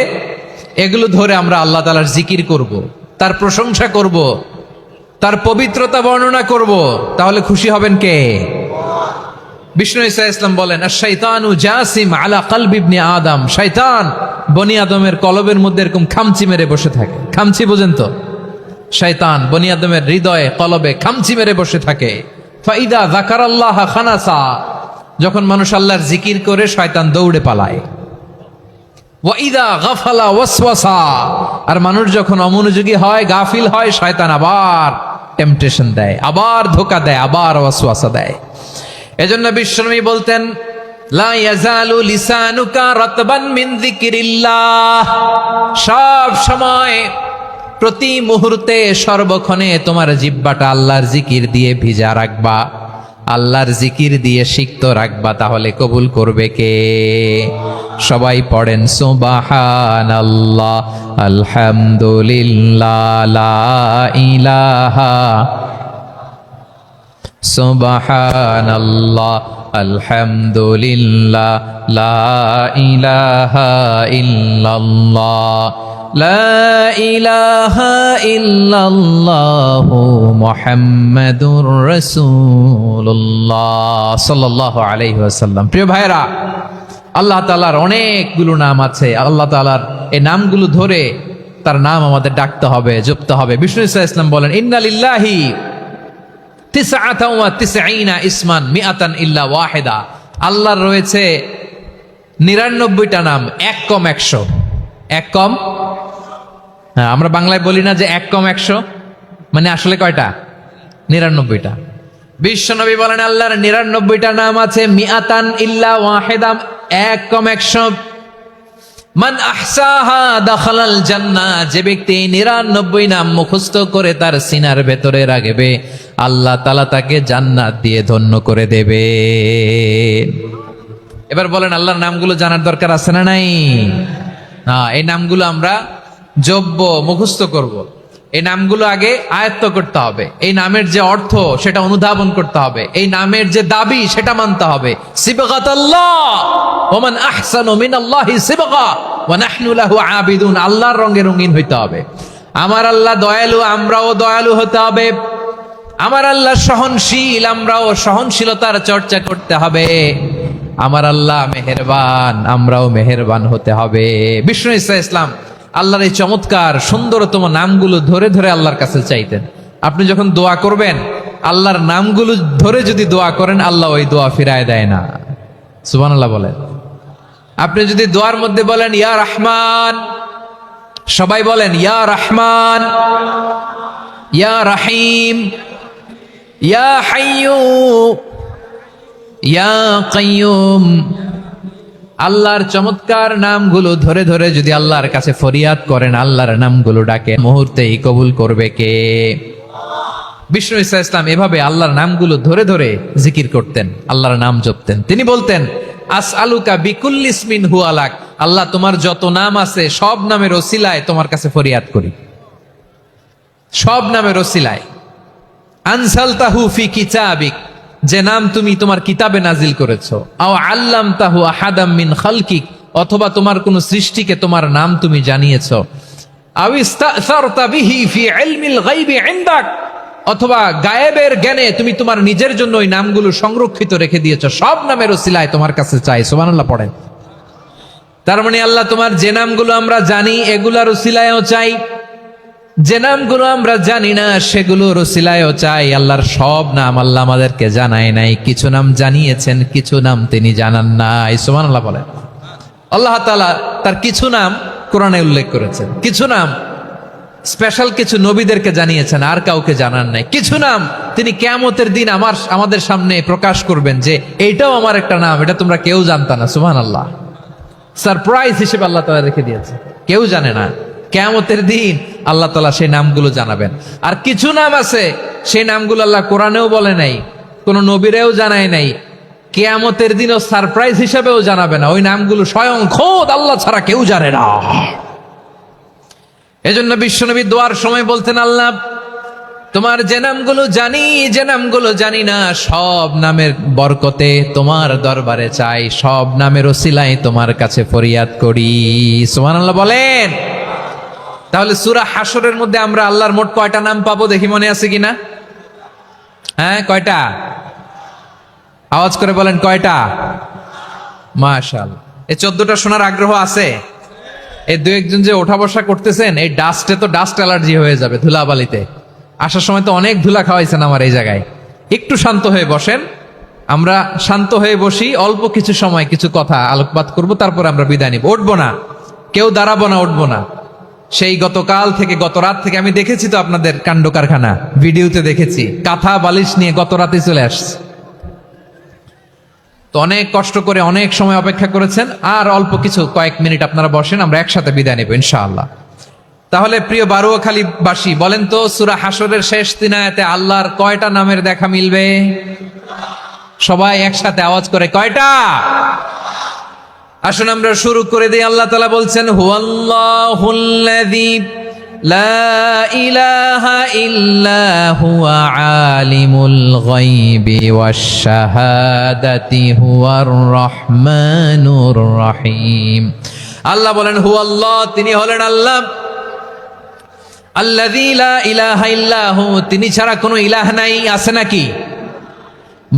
এগুলো ধরে আমরা আল্লাহ তাআলার জিকির করব, তার প্রশংসা করব, তার পবিত্রতা বর্ণনা করব, তাহলে খুশি হবেন কে? বিষ্ণু ঈসা ইসলাম বলেন আশ-শাইতানু জাসিম আলা কলবি ইবনে আদম, শয়তান বনি আদমের কলবের মধ্যে এরকম খামচি মেরে বসে থাকে। খামচি বোঝেন তো? শয়তান বনি আদমের হৃদয়ে কলবে খামচি মেরে বসে থাকে। ফাইদা যাকারাল্লাহ খানাসা, যখন মানুষ আল্লাহর জিকির করে শয়তান দৌড়ে পালায়। ওয়াইদা গাফালা ওয়াসওয়াসা, আর মানুষ যখন অমনোযোগী হয়, গাফিল হয়, শয়তান আবার টেম্পটেশন দেয়, আবার ধোঁকা দেয়, আবার ওয়াসওয়াসা দেয়। এজন্য বিশ্বনবী বলতেন লা ইয়াজালু লিসানুকা রাতবান মিন যিকরিল্লাহ, সব সময় প্রতি মুহূর্তে সর্বক্ষণে তোমার জিহ্বাটা আল্লাহর জিকির দিয়ে ভিজা রাখবা, আল্লাহর জিকির দিয়ে সিক্ত রাখবা, তাহলে কবুল করবে কে? সবাই পড়েন সুবহানাল্লাহ, আলহামদুলিল্লাহ, লা ইলাহা, সুবহানাল্লাহ, আলহামদুলিল্লাহ, লা ইলাহা ইল্লাল্লাহ, লা ইলাহা ইল্লাল্লাহু মুহাম্মাদুর রাসূলুল্লাহ সাল্লাল্লাহু আলাইহি ওয়াসাল্লাম। প্রিয় ভাইরা, আল্লাহ তাআলার অনেকগুলো নাম আছে। আল্লাহ তাআলার এই নামগুলো ধরে তার নাম আমাদের ডাকতে হবে, জপতে হবে। বিষ্ণু ইসলাম বলেন, ইন্না লিল্লাহি তিসআতাও ওয়া তিসঈনা ইসমান মিআতান ইল্লা ওয়াহিদা। আল্লাহর রয়েছে 99টা নাম, এক কম 100। এক কম, হ্যাঁ, আমরা বাংলায় বলি না যে এক কম 100, মানে আসলে কয়টা? 99টা। বিশ্বনবী বলেন আল্লাহর 99টা নাম আছে, মিআতান ইল্লা ওয়াহিদা, এক কম 100। মান আহসাহা দাখালাল জান্নাহ, যে ব্যক্তি 99 নাম মুখস্থ করে তার সিনার ভেতরে রাখবে, আল্লাহ তাআলা তাকে জান্নাত দিয়ে ধন্য করে দেবে। এবার বলেন, আল্লাহর নামগুলো জানার দরকার আছে না নাই? হ্যাঁ, এই নামগুলো আমরা জপব, মুখস্থ করব। এই নামগুলো আগে আয়ত্ত করতে হবে। এই নামের যে অর্থ সেটা অনুধাবন করতে হবে। এই নামের যে দাবি সেটা মানতে হবে। সিবগাতাল্লাহ ওয়া মান আহসানু মিনাল্লাহি সিবগা ওয়া নাহনু লাহু আবিদুন। আল্লাহর রঙে রঙিন হইতে হবে। আমার আল্লাহ দয়ালু, আমরাও দয়ালু হতে হবে। আমার আল্লাহ সহনশীল, আমরাও সহনশীলতার চর্চা করতে হবে। আমার আল্লাহ মেহেরবান, আমরাও মেহেরবান হতে হবে। বিষ্ণু ইসলাম আল্লাহর এই চমৎকার সুন্দরতম নামগুলো ধরে ধরে আল্লাহর কাছে চাইতেন। আপনি যখন দোয়া করবেন, আল্লাহর নামগুলো ধরে যদি দোয়া করেন, আল্লাহ ওই দোয়া ফিরায় দেয় না। সুবহানাল্লাহ বলেন। আপনি যদি দোয়ার মধ্যে বলেন ইয়া রহমান, সবাই বলেন ইয়া রহমান, ইয়া রহিম, ইয়া হাইয়্যু, ইয়া কাইয়্যুম। আল্লাহর চমৎকার নামগুলো ধরে ধরে যদি আল্লাহর কাছে ফরিয়াদ করেন, আল্লাহর নামগুলো ডাকে, মুহূর্তেই কবুল করবে কে? বিষ্ণু ইসলাম এভাবে আল্লাহর নামগুলো ধরে ধরে জিকির করতেন, আল্লাহর নাম জপতেন। তিনি বলতেন, আসআলুকা বিকুল্লি ইসমিন হুয়া লাক, আল্লাহ তোমার যত নাম আছে সব নামের ওসিলায় তোমার কাছে ফরিয়াদ করি, সব নামের ওসিলায়। আনসালতাহু ফি কিতাবিক, যে নাম তুমি তোমার কিতাবে নাজিল করেছো। আও আল্লামতাহু আহাদাম মিন খালকিক, অথবা তোমার কোন সৃষ্টিকে তোমার নাম তুমি জানিয়েছো। আও ইস্তাসারতা বিহি ফি ইলমিল গায়বি ইনদাক, অথবা গায়েবের জ্ঞানে তুমি তোমার নিজের জন্য ওই নামগুলো সংরক্ষিত রেখে দিয়েছো। সব নামের ওসিলায় তোমার কাছে চাই। সুবহানাল্লাহ পড়েন। তার মানে আল্লাহ তোমার যে নামগুলো আমরা জানি এগুলার ওসিলায়ও চাই, যে নামগুলো আমরা জানি না সেগুলোর ওসিলায়ও চাই। আল্লাহর সব নাম আল্লাহ আমাদেরকে জানায় নাই, কিছু নাম জানিয়েছেন, কিছু নাম তিনি জানান নাই। সুবহানাল্লাহ বলেন। আল্লাহ তাআলা তার কিছু নাম কোরআনে উল্লেখ করেছেন, কিছু নাম স্পেশাল কিছু নবীদেরকে জানিয়েছেন, আর কাউকে জানান নাই। কিছু নাম তিনি কিয়ামতের দিন আমাদের সামনে প্রকাশ করবেন যে এইটাও আমার একটা নাম, এটা তোমরা কেউ জানতা না। সুবহানাল্লাহ, সারপ্রাইজ হিসেবে আল্লাহ তাআলা রেখে দিয়েছে, কেউ জানে না। কিয়ামতের দিন আল্লাহ তাআলা সেই নামগুলো জানাবেন। আর কিছু নাম আছে সেই নামগুলো আল্লাহ কোরআনেও বলে নাই, কোন নবীরেও জানায় নাই, কিয়ামতের দিনও সারপ্রাইজ হিসেবেও জানাবে না। ওই নামগুলো স্বয়ং খোদ আল্লাহ ছাড়া কেউ জানে না। এজন্য বিশ্বনবী দোয়ার সময় বলতেন, আল্লাহ তোমার যে নামগুলো জানি, যে নামগুলো জানি না, সব নামের বরকতে তোমার দরবারে চাই, সব নামের ওসিলায় তোমার কাছে ফরিয়াদ করি। সুবহানাল্লাহ বলেন। তাহলে সূরা হাশরের মধ্যে আমরা আল্লাহর মোট কয়টা নাম পাবো দেখি, মনে আছে কিনা? হ্যাঁ, কয়টা? আওয়াজ করে বলেন কয়টা? মাশাআল্লাহ। এই 14টা শোনার আগ্রহ আছে? এই দু একজন যে ওঠা বসা করতেছেন, এই ডাস্টে তো ডাস্ট অ্যালার্জি হয়ে যাবে, ধুলাবালিতে আসার সময় তো অনেক ধুলা খাওয়াইছেন আমার এই জায়গায়। একটু শান্ত হয়ে বসেন, আমরা শান্ত হয়ে বসি, অল্প কিছু সময় কিছু কথা আলোকপাত করব, তারপর আমরা বিদায় নিব। উঠবো না, কেউ দাঁড়াবো না, উঠবো না। সেই গতকাল থেকে, গত রাত থেকে আমি দেখেছি তো আপনাদের কাণ্ড কারখানা, ভিডিওতে দেখেছি, কাঁথা বালিশ নিয়ে গত রাতে চলে আসছে। তো অনেক কষ্ট করে অনেক সময় অপেক্ষা করেছেন, আর অল্প কিছু কয়েক মিনিট আপনারা বসেন, আমরা একসাথে বিদায় নেব ইনশাআল্লাহ। তাহলে প্রিয় বারুয়াখালীবাসী বলেন তো, সূরা হাশরের শেষ 3 আয়াতে আল্লাহর কয়টা নামের দেখা মিলবে? সবাই একসাথে আওয়াজ করে কয়টা? আসুন আমরা শুরু করে দিই। আল্লাহ তাআলা বলছেন, হুয়াল্লাহুল্লাযী লা ইলাহা ইল্লা হুয়া আলিমুল গায়বি ওয়াশ শাহাদাতি হুয়ার রহমানুর রহিম। আল্লাহ বলেন হু আল্লাহ, তিনি হলেন আল্লাহ। আল্লাযী লা ইলাহা ইল্লা হু, তিনি ছাড়া কোনো ইলাহ নাই। আছে নাকি?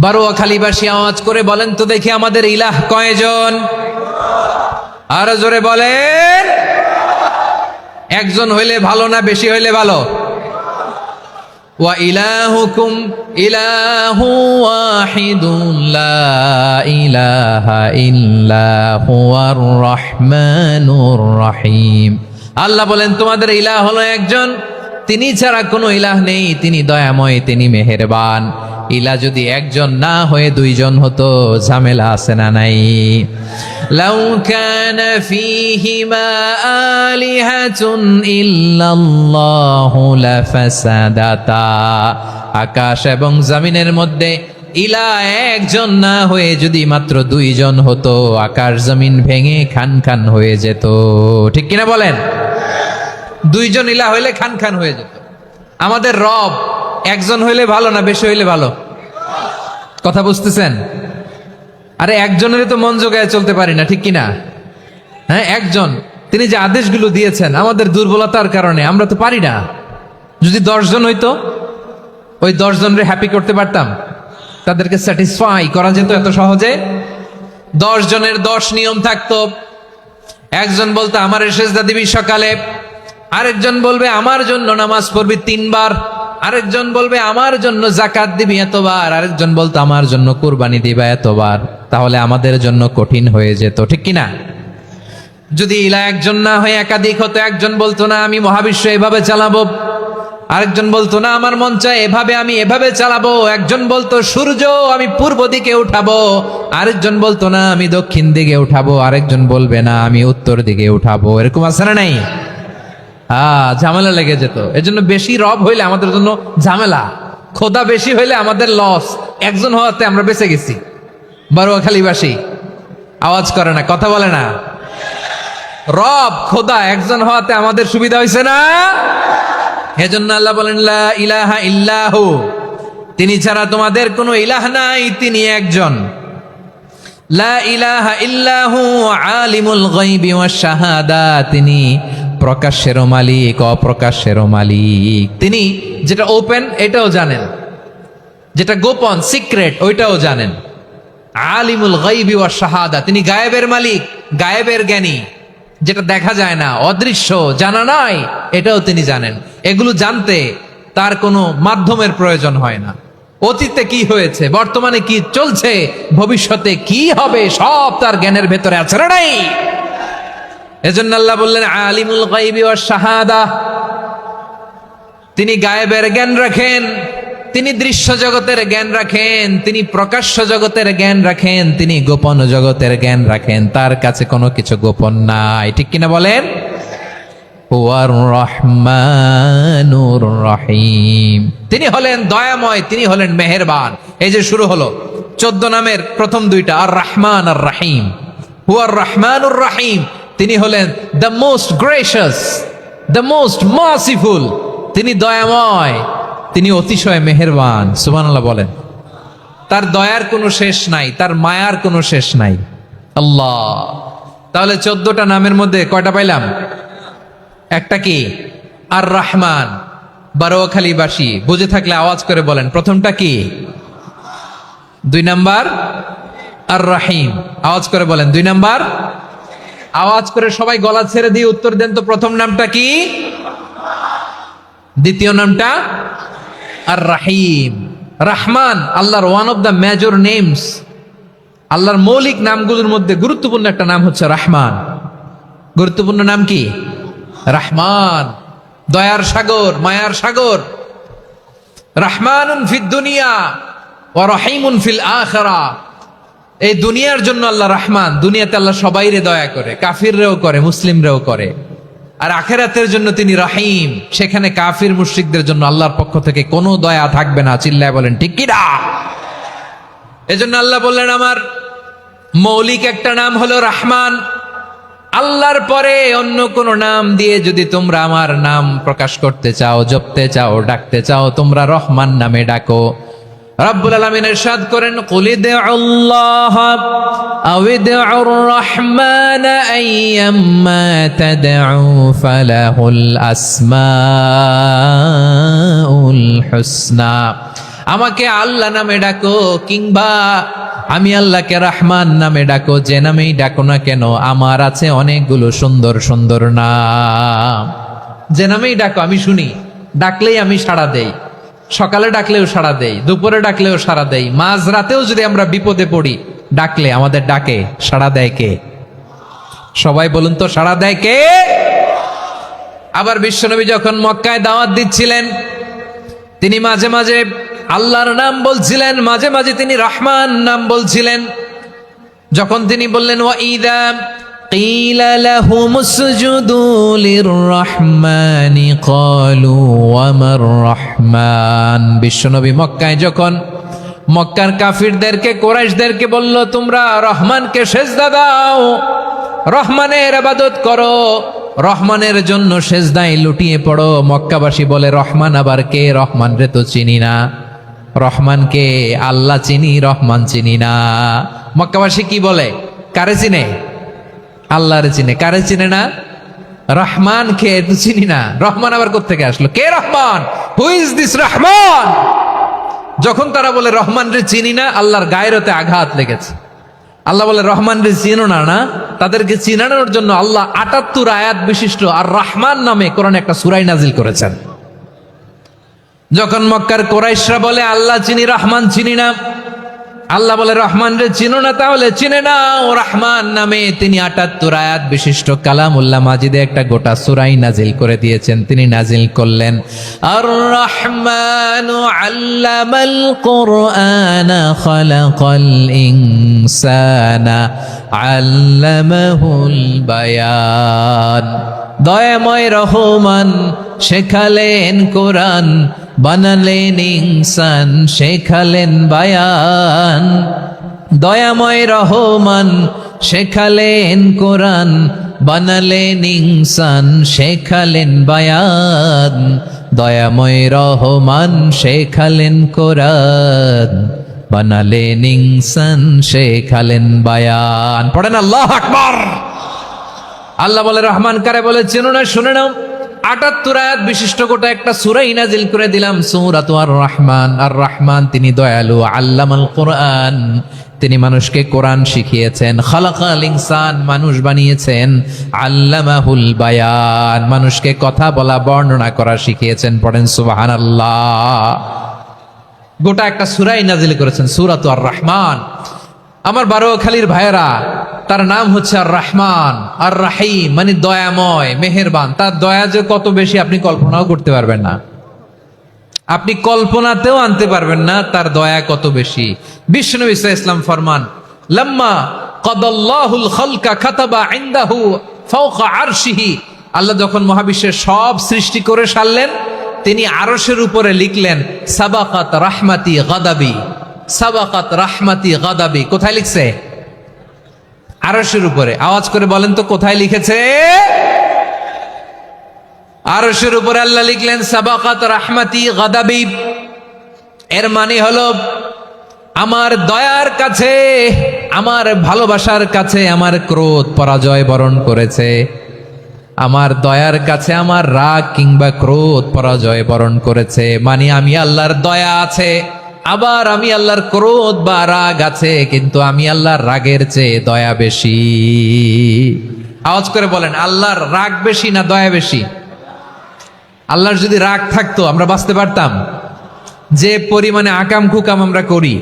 বারোয়াখালীবাসী আওয়াজ করে বলেন তো দেখি আমাদের ইলাহ কয়জন? আরো জোরে বলেন। একজন হইলে ভালো না বেশি হইলে ভালো? ওয়া ইলাহুকুম ইলাহু ওয়াহিদুন লা ইলাহা ইল্লা হুয়ার রহমানুর রহিম। আল্লাহ বলেন তোমাদের ইলাহ হলো একজন, তিনি ছাড়া কোনো ইলাহ নেই, তিনি দয়াময়, তিনি মেহেরবান। ইলাহ যদি একজন না হয়ে দুইজন হতো, ঝামেলা আছে না নাই? লাউ কানা ফীহিমা আলিহাতুন ইল্লাল্লাহু লাফাসাদাতা, আকাশ এবং জমিনের মধ্যে ইলাহ একজন না হয়ে যদি মাত্র দুইজন হতো, আকাশ জমিন ভেঙে খান খান হয়ে যেত। ঠিক কিনা বলেন? দুইজন ইলাহ হইলে খান খান হয়ে যেত। আমাদের রব একজন হইলে ভালো না বেশি হইলে ভালো? কথা বুঝতেছেন? আরে একজনের তো মন জোগায় চলতে পারি না, ঠিক কিনা? হ্যাঁ, একজন, তিনি যে আদেশগুলো দিয়েছেন আমাদের দুর্বলতার কারণে আমরা তো পারি না। যদি 10 জন হইতো, ওই 10 জনের হ্যাপি করতে পারতাম, তাদেরকে স্যাটিসফাই করা যেত এত সহজে। 10 জনের 10 নিয়ম থাকতো। একজন বলতো আমার সেজদা দিবি সকালে, আরেকজন বলবে আমার জন্য নামাজ পড়বি 3 বার, আরেকজন বলবে আমার জন্য যাকাত দিবি এতবার, আরেকজন বলতো আমার জন্য কুরবানি দিবা এতবার। তাহলে আমাদের জন্য কঠিন হয়ে যেত, ঠিক কিনা? যদি ইলা একজন না হয়ে একাধিক হতো, একজন বলতো না আমি মহাবিশ্ব এভাবে চালাবো, আরেকজন বলতো না আমার মন চায় এভাবে, আমি এভাবে চালাবো, একজন বলতো সূর্য আমি পূর্ব দিকে উঠাবো, আরেকজন বলতো না আমি দক্ষিণ দিকে উঠাবো, আরেকজন বলবে না আমি উত্তর দিকে উঠাবো। এরকম আছে না নাই? ঝামেলা লেগে যেত। এজন্য বেশি রব হইলে আমাদের জন্য ঝামেলা, খোদা বেশি হইলে আমাদের লস। একজন হওয়াতে আমরা বেঁচে গেছি। বারোয়াখালীবাসী আওয়াজ করে না, কথা বলে না। রব খোদা একজন হওয়াতে আমাদের সুবিধা হয়েছে না? এজন্য আল্লাহ বলেন লা ইলাহা ইল্লাহু, তিনি ছাড়া তোমাদের কোনো ইলাহ নাই, তিনি একজন। লা ইলাহা ইল্লাহু আলিমুল গায়বি ওয়াশ শাহাদা, তিনি প্রকাশ্যেরও মালিক অপ্রকাশ্যেরও মালিক। তিনি যেটা ওপেন এটাও জানেন, যেটা গোপন সিক্রেট ওইটাও জানেন। আলিমুল গায়বি ওয়াশ শাহাদা, তিনি গায়েবের মালিক, গায়েবের জ্ঞানী, যেটা দেখা যায় না, অদৃশ্য, জানা নাই, এটাও তিনি জানেন। এগুলো জানতে তার কোনো মাধ্যমের প্রয়োজন হয় না। অতীতে কি হয়েছে, বর্তমানে কি চলছে, ভবিষ্যতে কি হবে, সব তার জ্ঞানের ভেতরে আছে না নাই? এজন্য আল্লাহ বললেন আলিমুল গায়বি ওয়াশ শাহাদা, তিনি গায়েবের জ্ঞান রাখেন, তিনি দৃশ্য জগতের জ্ঞান রাখেন, তিনি প্রকাশ্য জগতের জ্ঞান রাখেন, তিনি গোপন জগতের জ্ঞান রাখেন। তার কাছে কোনো কিছু গোপন নাই, ঠিক কিনা বলেন? হুয়ার রহমানুর রহিম, তিনি হলেন দয়াময়, তিনি হলেন মেহেরবান। এই যে শুরু হলো 14 নামের প্রথম দুইটা, আর রহমান আর রাহিম। হুয়ার রহমানুর রাহিম, তিনি হলেন the most gracious, the most merciful, তিনি দয়াময়, তিনি অতিশয় মেহেরবান। সুবহানাল্লাহ বলেন। তার দয়ার কোনো শেষ নাই, তার মায়ার কোনো শেষ নাই। আল্লাহ, তাহলে 14টা নামের মধ্যে কয়টা পাইলাম? একটা কি? আর রহমান। বারোয়াখালীবাসী বুঝে থাকলে আওয়াজ করে বলেন প্রথমটা কি? 2 নাম্বার আর রাহিম। আওয়াজ করে বলেন 2 নাম্বার। আওয়াজ করে সবাই গলা ছেড়ে দিয়ে উত্তর দেন তো, প্রথম নামটা কি? দ্বিতীয় নামটা? আর রাহিম। রহমান আল্লাহর one of the major names. আল্লাহর মৌলিক নামগুলোর মধ্যে গুরুত্বপূর্ণ একটা নাম হচ্ছে রহমান। গুরুত্বপূর্ণ নাম কি? রহমান, দয়ার সাগর, মায়ার সাগর। রহমানুন ফিদ দুনিয়া ওয়া রহিমুন ফিল আখিরা। এই দুনিয়ার জন্য আল্লাহ রহমান, দুনিয়াতে আল্লাহ সবাইরে দয়া করে, কাফিররেও করে, মুসলিমরেও করে। আর আখিরাতের জন্য তিনি রহিম, সেখানে কাফির মুশরিকদের জন্য আল্লাহর পক্ষ থেকে কোনো দয়া থাকবে না। চিল্লায় বলেন ঠিক কি না? এজন্য আল্লাহ বললেন আমার মৌলিক একটা নাম হলো রহমান। আল্লাহর পরে অন্য কোন নাম দিয়ে যদি তোমরা আমার নাম প্রকাশ করতে চাও, জপতে চাও, ডাকতে চাও, তোমরা রহমান নামে ডাকো। রব্বুল আলামিন ইরশাদ করেন, কুলিদুল্লাহ আউইদুর রহমান আইয়াম্মা তাদউ ফালাহুল আসমাউল হুসনা। আমাকে আল্লাহ নামে ডাকো কিংবা আমি আল্লাহকে রহমান নামে ডাকো, যে নামেই ডাকো না কেন আমার আছে অনেকগুলো সুন্দর সুন্দর নাম। যে নামেই ডাকো আমি শুনি, ডাকলেই আমি সাড়া দেই। সকালে ডাকলেও সাড়া দেই, দুপুরে ডাকলেও সাড়া দেই, মাঝ রাতেও যদি আমরা বিপদে পড়ি ডাকলে আমাদের ডাকে সাড়া দেয় কে? সবাই বলুন তো, সাড়া দেয় কে? আবার বিশ্বনবী যখন মক্কায় দাওয়াত দিচ্ছিলেন তিনি মাঝে মাঝে আল্লাহর নাম বলছিলেন, মাঝে মাঝে তিনি রহমান নাম বলছিলেন। যখন তিনি বললেন ওয়াইদা কিলা লাহুম উসজুদু লিররহমানি ক্বালু ওয়ামার রহমান। বিশ্বনবী মক্কায় যখন মক্কার কাফিরদেরকে, কুরাইশদেরকে বলল তোমরা রহমানকে সেজদা দাও, রহমানের ইবাদত করো, রহমানের জন্য সেজদায় লুটিয়ে পড়ো, মক্কাবাসী বলে রহমান আবার কে? রহমান রে তো চিনি না। রহমানকে আল্লাহ চিনি, রহমান চিনি না। মক্কাবাসী কি বলে? কারে চিনে? আল্লাহরে চিনে। কারে চিনে না? রহমান কে তো চিনি না। রহমান আবার কোত্থেকে আসলো? কে Rahman? Who is this Rahman? যখন তারা বলে রহমান রে চিনি না, আল্লাহর গায়রতে আঘাত লেগেছে। আল্লাহ বলে রহমান রে চিনো না, না? তাদেরকে চিনানোর জন্য আল্লাহ ৭৮ আয়াত বিশিষ্ট আর রহমান নামে কোরআনে একটা সূরা নাজিল করেছেন। যখন মক্কার কুরাইশরা বলে আল্লাহ চিনি, রহমান চিনি না, আল্লাহ বলে রহমান রে চিনো না, তাহলে চিনে নাও রহমান নামে তিনি ৭৮ আয়াত বিশিষ্ট কালামুল্লাহ মাজিদে একটা গোটা সূরাই নাজিল করে দিয়েছেন। তিনি নাজিল করলেন আর রহমানু আল্লামাল কুরআনা খালাকাল ইনসানা আল্লামাহুল বায়ান। দয়াময় রহমান শেখালেন কোরআন, বানালেন ইনসান, শেখালেন বায়ান। দয়াময় রহমান শেখালেন কোরআন, বানালেন ইনসান, শেখালেন বায়ান। দয়াময় রহমান শেখালেন কোরআন, বানালেন ইনসান, শেখালেন বায়ান। পড়েন আল্লাহু আকবার। আল্লাহ বলে রহমান কারে বলে চেনো না? শুনে নাও, ৭৮ আয়াত বিশিষ্ট গোটা একটা সূরাই নাজিল করে দিলাম, সূরাতু আর রহমান। আর রহমান তিনি দয়ালু, আল্লামাল কোরআন তিনি মানুষকে কোরআন শিখিয়েছেন, খালাকাল ইনসান মানুষ বানিয়েছেন, আল্লামাহুল বায়ান মানুষকে কথা বলা, বর্ণনা করা শিখিয়েছেন। পড়েন সুবহানাল্লাহ। গোটা একটা সূরাই নাজিল করেছেন, সূরাতু আর রহমান। আমার বারোয়াখালীর ভাইয়েরা, তার নাম হচ্ছে আর রহমান, আর রাহিম মানে দয়াময়, মেহেরবান। তার দয়া যে কত বেশি আপনি কল্পনাও করতে পারবেন না, আপনি কল্পনাতেও আনতে পারবেন না তার দয়া কত বেশি। বিশ্বনবী সাল্লাল্লাহু আলাইহি ওয়াসাল্লাম ফরমান, লাম্মা কাদাল্লাহুল খালকা কাতাবা ইনদাহু ফাওকা আরশিহি। আল্লাহ যখন মহাবিশ্বের সব সৃষ্টি করে সারলেন, তিনি আরশের উপরে লিখলেন সাবাকাত রাহমাতি গাদাবি, সাবাকাত রাহমাতি গাদাবি। কোথায় লিখছে? আরশের উপরে। আওয়াজ করে বলেন তো কোথায় লিখেছে? আরশের উপরে আল্লাহ লিখলেন সাবাকাত রাহমাতি গাদাবি। এর মানে হলো আমার দয়ার কাছে, আমার ভালোবাসার কাছে আমার ক্রোধ পরাজয় বরণ করেছে, আমার দয়ার কাছে আমার রাগ কিংবা ক্রোধ পরাজয় বরণ করেছে। মানে আমি আল্লাহর দয়া আছে, আবার আমি আল্লাহর ক্রোধ বা রাগ আছে, কিন্তু আমি আল্লাহর রাগের চেয়ে দয়া বেশি। আওয়াজ করে বলেন, আল্লাহর রাগ বেশি না দয়া বেশি? আল্লাহর যদি রাগ থাকতো আমরা বাঁচতে পারতাম? যে পরিমাণে আকাম কুকাম আমরা করি,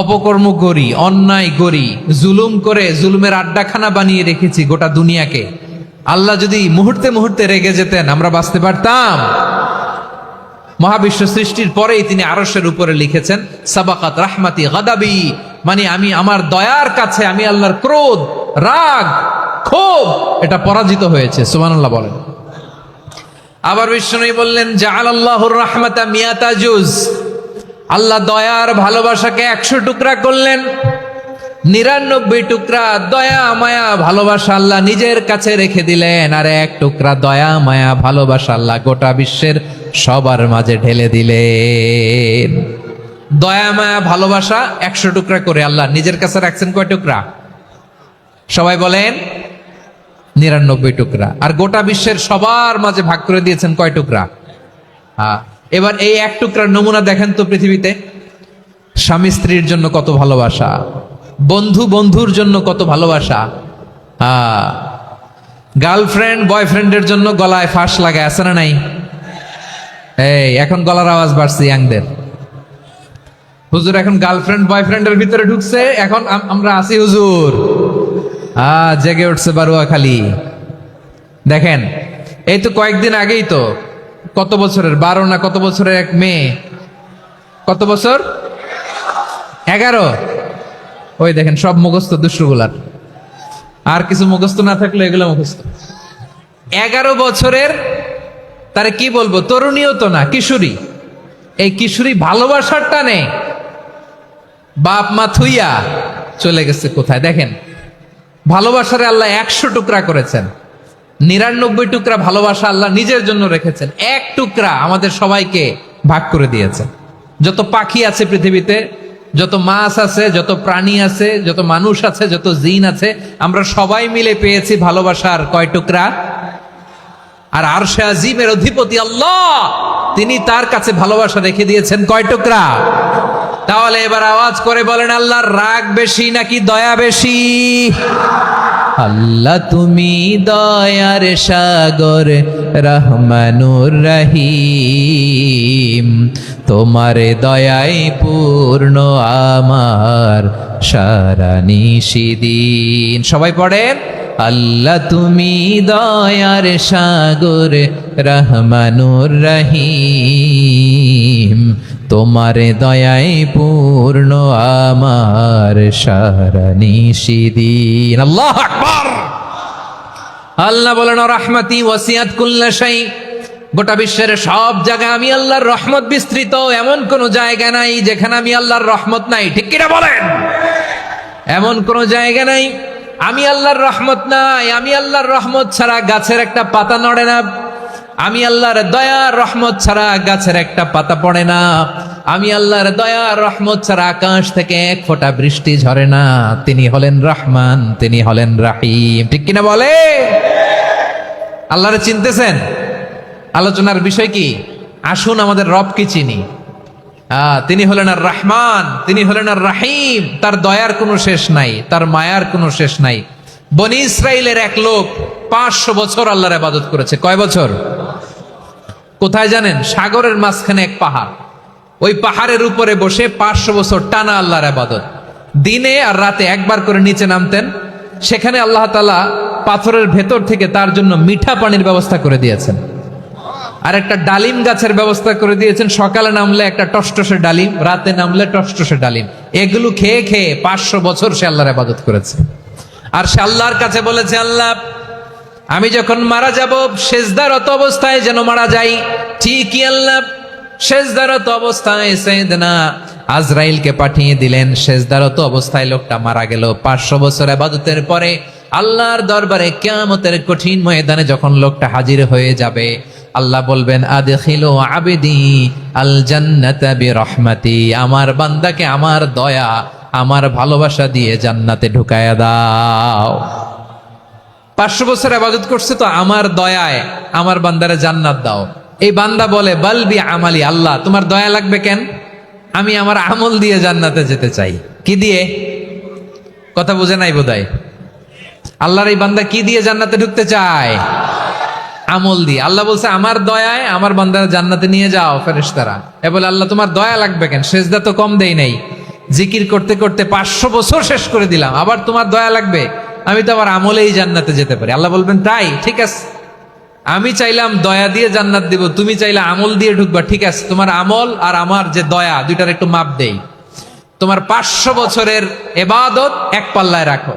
অপকর্ম করি, অন্যায় করি, জুলুম করে জুলুমের আড্ডাখানা বানিয়ে রেখেছি গোটা দুনিয়াকে, আল্লাহ যদি মুহূর্তে মুহূর্তে রেগে যেতেন আমরা বাঁচতে পারতাম? মহাবিশ্ব সৃষ্টির পরেই তিনি আরশের উপরে লিখেছেন সাবাকাত রাহমাতি গাদাবি, মানে আমি আমার দয়ার কাছে আমি আল্লাহর ক্রোধ, রাগ, ক্ষোভ এটা পরাজিত হয়েছে। সুবহানাল্লাহ বলেন। আবার বিষ্ণু বললেন জাআলাল্লাহুর রাহমাতা মিয়াতা জুজ, আল্লাহ দয়ার ভালোবাসাকে ১০০ টুকরা করলেন। 99 টুকরা দয়া মায়া ভালোবাসা আল্লাহ নিজের কাছে রেখে দিলেন, আর 1 টুকরা দয়া মায়া ভালোবাসা আল্লাহ গোটা বিশ্বের সবার মাঝে ঢেলে দিলেন। দয়া মায়া ভালোবাসা 100 টুকরা করে আল্লাহ নিজের কাছে রাখছেন কয় টুকরা? সবাই বলেন 99 টুকরা। আর গোটা বিশ্বের সবার মাঝে ভাগ করে দিয়েছেন কয় টুকরা? এবার এই 1 টুকরার নমুনা দেখেন তো পৃথিবীতে। স্বামী স্ত্রীর জন্য কত ভালোবাসা, বন্ধু বন্ধুর জন্য কত ভালোবাসা, গার্লফ্রেন্ড বয়ফ্রেন্ডের জন্য গলায় ফাঁস লাগায়, আছে না নাই? এই এখন গলার আওয়াজ বাড়ছে ইয়াংদের। হুজুর এখন গার্লফ্রেন্ড বয়ফ্রেন্ডের ভিতরে ঢুকছে, এখন আমরা আছি হুজুর। জেগে উঠছে বারুয়াখালী। দেখেন এই তো কয়েকদিন আগেই তো, কত বছরের 12 না কত বছরের এক মেয়ে, কত বছর? 11। ওই দেখেন সব মুখস্থ দুষ্টগুলার, আর কিছু মুখস্থ না থাকলে এগুলো মুখস্থ। 11 বছরের, তারে কি বলবো, তরুণীও তো না, কিশোরী। এই কিশোরী ভালোবাসার টানে বাপ মা থুইয়া চলে গেছে কোথায়? দেখেন ভালোবাসারে আল্লাহ 100 টুকরা করেছেন, 99 টুকরা ভালোবাসা আল্লাহ নিজের জন্য রেখেছেন, 1 টুকরা আমাদের সবাইকে ভাগ করে দিয়েছেন। যত পাখি আছে পৃথিবীতে, যত মাছ আছে, যত প্রাণী আছে, যত মানুষ আছে, যত জিন আছে, আমরা সবাই মিলে পেয়েছি ভালোবাসার কয় টুকরা? আর আরশে আজিমের অধিপতি আল্লাহ, তিনি তার কাছে ভালোবাসা রেখে দিয়েছেন কয় টুকরা? তাহলে এবার আওয়াজ করে বলেন, আল্লাহর রাগ বেশি নাকি দয়া বেশি? আল্লাহ তুমি দয়ার সাগর রহমানুর রহিম, তোমার দয়ায় পূর্ণ আমার সারা নিশিদিন। সবাই পড়েন, আল্লাহ তুমি দয়ার সাগর রহমানুর রহিম, তোমার দয়ায় পূর্ণ আমার সারা নিশিদিন। আল্লাহু আকবার। আল্লাহ বলেন, রাহমাতি ওয়াসিআত কুল্লা শাই, গোটা বিশ্বের সব জায়গায় আমি আল্লাহর রহমত বিস্তৃত, এমন কোন জায়গা নাই যেখানে আমি আল্লাহর রহমত নাই। ঠিক কিনা বলেন? এমন কোন জায়গা নাই আমি আল্লাহর রহমত নাই। আমি আল্লাহর রহমত ছাড়া গাছের একটা পাতা নড়ে না, আমি আল্লাহর দয়া রহমত ছাড়া গাছের একটা পাতা পড়ে না, আমি আল্লাহর দয়া রহমত ছাড়া আকাশ থেকে 1 ফোঁটা বৃষ্টি ঝরে না। তিনি হলেন রহমান, তিনি হলেন রাহিম। ঠিক কিনা বলে? আল্লাহরে চিনতেছেন? আলোচনার বিষয় কি? আসুন আমাদের রব কি চিনি। তিনি হলেন আর রহমান, তিনি হলেন আর রাহিম। তার দয়ার কোনো শেষ নাই, তার মায়ার কোনো শেষ নাই। বনি ইসরাইলের এক লোক 500 বছর আল্লাহর ইবাদত করেছে। কয় বছর? কোথায় জানেন? সাগরের মাঝখানে এক পাহাড়, ওই পাহাড়ের উপরে বসে 500 বছর টানা আল্লাহর ইবাদত। দিনে আর রাতে একবার করে নিচে নামতেন। সেখানে আল্লাহ তাআলা পাথরের ভেতর থেকে তার জন্য মিঠা পানির ব্যবস্থা করে দিয়েছেন, আর একটা ডালিম গাছের ব্যবস্থা করে দিয়েছেন। সকালে নামলে একটা টসটসে ডালিম, রাতে নামলে টসটসে ডালিম। এগুলো খেয়ে খেয়ে 500 বছর সে আল্লাহর ইবাদত করেছে। আর সে আল্লাহর কাছে বলেছে, আল্লাহ আমি যখন মারা যাব সেজদারত অবস্থায় যেন মারা যাই। ঠিকই আল্লাহ সেজদারত অবস্থায় সাইয়েদনা আজরাইলকে পাঠিয়ে দিলেন। সেজদারত অবস্থায় লোকটা মারা গেল। 500 বছর ইবাদতের পরে আল্লাহর দরবারে কিয়ামতের কঠিন ময়দানে যখন লোকটা হাজির হয়ে যাবে, আল্লাহ বলবেন, আদখিলু আবদি আল জান্নাতা বিরহমাতি, আমার বান্দাকে আমার দয়া আমার ভালোবাসা দিয়ে জান্নাতে ঢুকায়া দাও। 500 বছর ইবাদত করছে তো আমার দয়ায় আমার বান্দারে জান্নাত দাও। এই বান্দা বলে, বালবি আমালি, আল্লাহ তোমার দয়া লাগবে কেন? আমি আমার আমল দিয়ে জান্নাতে যেতে চাই। কি দিয়ে? কথা বুঝে নাই বোধহয়। আল্লাহর এই বান্দা কি দিয়ে জান্নাতে ঢুকতে চায়? আমল দিয়ে। আল্লাহ বলছে, আমার দয়ায় আমার বান্দারা জান্নাতে নিয়ে যাও ফেরেশতারা। এ বলে, আল্লাহ তোমার দয়া লাগবে কেন? সেজদা তো কম দেই নাই, জিকির করতে করতে 500 বছর শেষ করে দিলাম, আবার তোমার দয়া লাগবে? আমি তো আমার আমলেই জান্নাতে যেতে পারি। আল্লাহ বলবেন, তাই ঠিক আছে, আমি চাইলাম দয়া দিয়ে জান্নাত দিব, তুমি চাইলে আমল দিয়ে ঢুকবা। ঠিক আছে, তোমার আমল আর আমার যে দয়া, দুইটার একটু মাপ দেই। তোমার 500 বছরের ইবাদত এক পাল্লায় রাখো।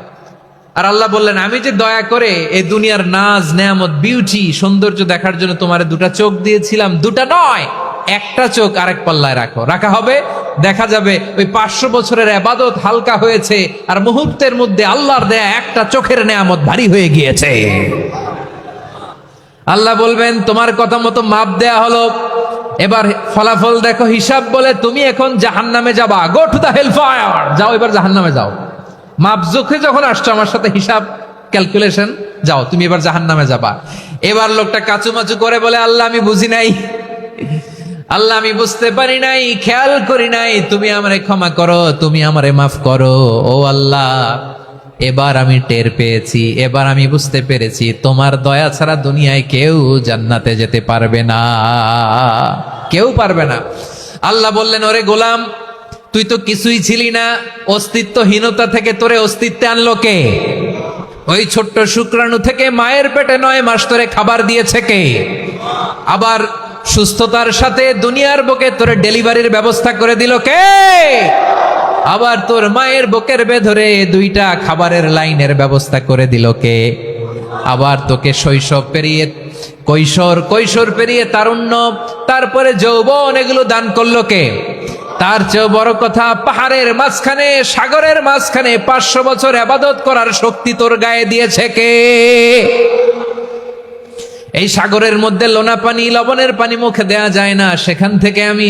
আর আল্লাহ বললেন, আমি যে দয়া করে এই দুনিয়ার নাজ নেয়ামত বিউটি সৌন্দর্য দেখার জন্য তোমার 2টা চোখ দিয়েছিলাম, 2টা নয় 1টা চোখ আরেক পাল্লায় রাখো। রাখা হবে দেখা যাবে ওই 500 বছরের ইবাদত হালকা হয়েছে আর মুহূর্তের মধ্যে আল্লাহর দেয়া একটা চোখের নেয়ামত ভারী হয়ে গিয়েছে। আল্লাহ বলবেন তোমার কথা মতো মাপ দেয়া হলো, এবার ফলাফল দেখো, হিসাব বলে তুমি এখন জাহান্নামে যাবা, go to the hell fire, যাও এবার জাহান্নামে যাও। মাপ চোখে যখন আসছো আমার সাথে হিসাব ক্যালকুলেশন, যাও তুমি এবার জাহান্নামে যাবা। এবার লোকটা কাচুমাচু করে বলে আল্লাহ আমি বুঝি নাই, আল্লাহ আমি বুঝতে পারি নাই, খেয়াল করি নাই, তুমি আমারে ক্ষমা করো, তুমি আমারে মাফ করো। ও আল্লাহ এবার আমি টের পেয়েছি, এবার আমি বুঝতে পেরেছি তোমার দয়া ছাড়া দুনিয়ায় কেউ জান্নাতে যেতে পারবে না, কেউ পারবে না। আল্লাহ বললেন ওরে গোলাম তুই তো কিছুই ছিলি না, অস্তিত্বহীনতা থেকে তোরে অস্তিত্বে আনলো কে? ওই ছোট্ট শুক্রাণু থেকে মায়ের পেটে 9 মাস ধরে খাবার দিয়েছে কে? আবার সুস্থতার সাথে দুনিয়ার বুকে তোরে ডেলিভারির ব্যবস্থা করে দিল কে? আবার তোর মায়ের বুকের ভেতরে 2টা খাবারের লাইনের ব্যবস্থা করে দিল কে? আবার তোকে শৈশব পেরিয়ে কৈশোর পেরিয়ে তারুণ্য, তারপরে যৌবন, এগুলো দান করলো কে? তার চেয়ে বড় কথা, পাহাড়ের মাঝখানে সাগরের মাঝখানে 500 বছর ইবাদত করার শক্তি তোর গায়ে দিয়েছে কে? এই সাগরের মধ্যে লোনা পানি, লবণের পানি মুখে দেয়া যায় না, সেখান থেকে আমি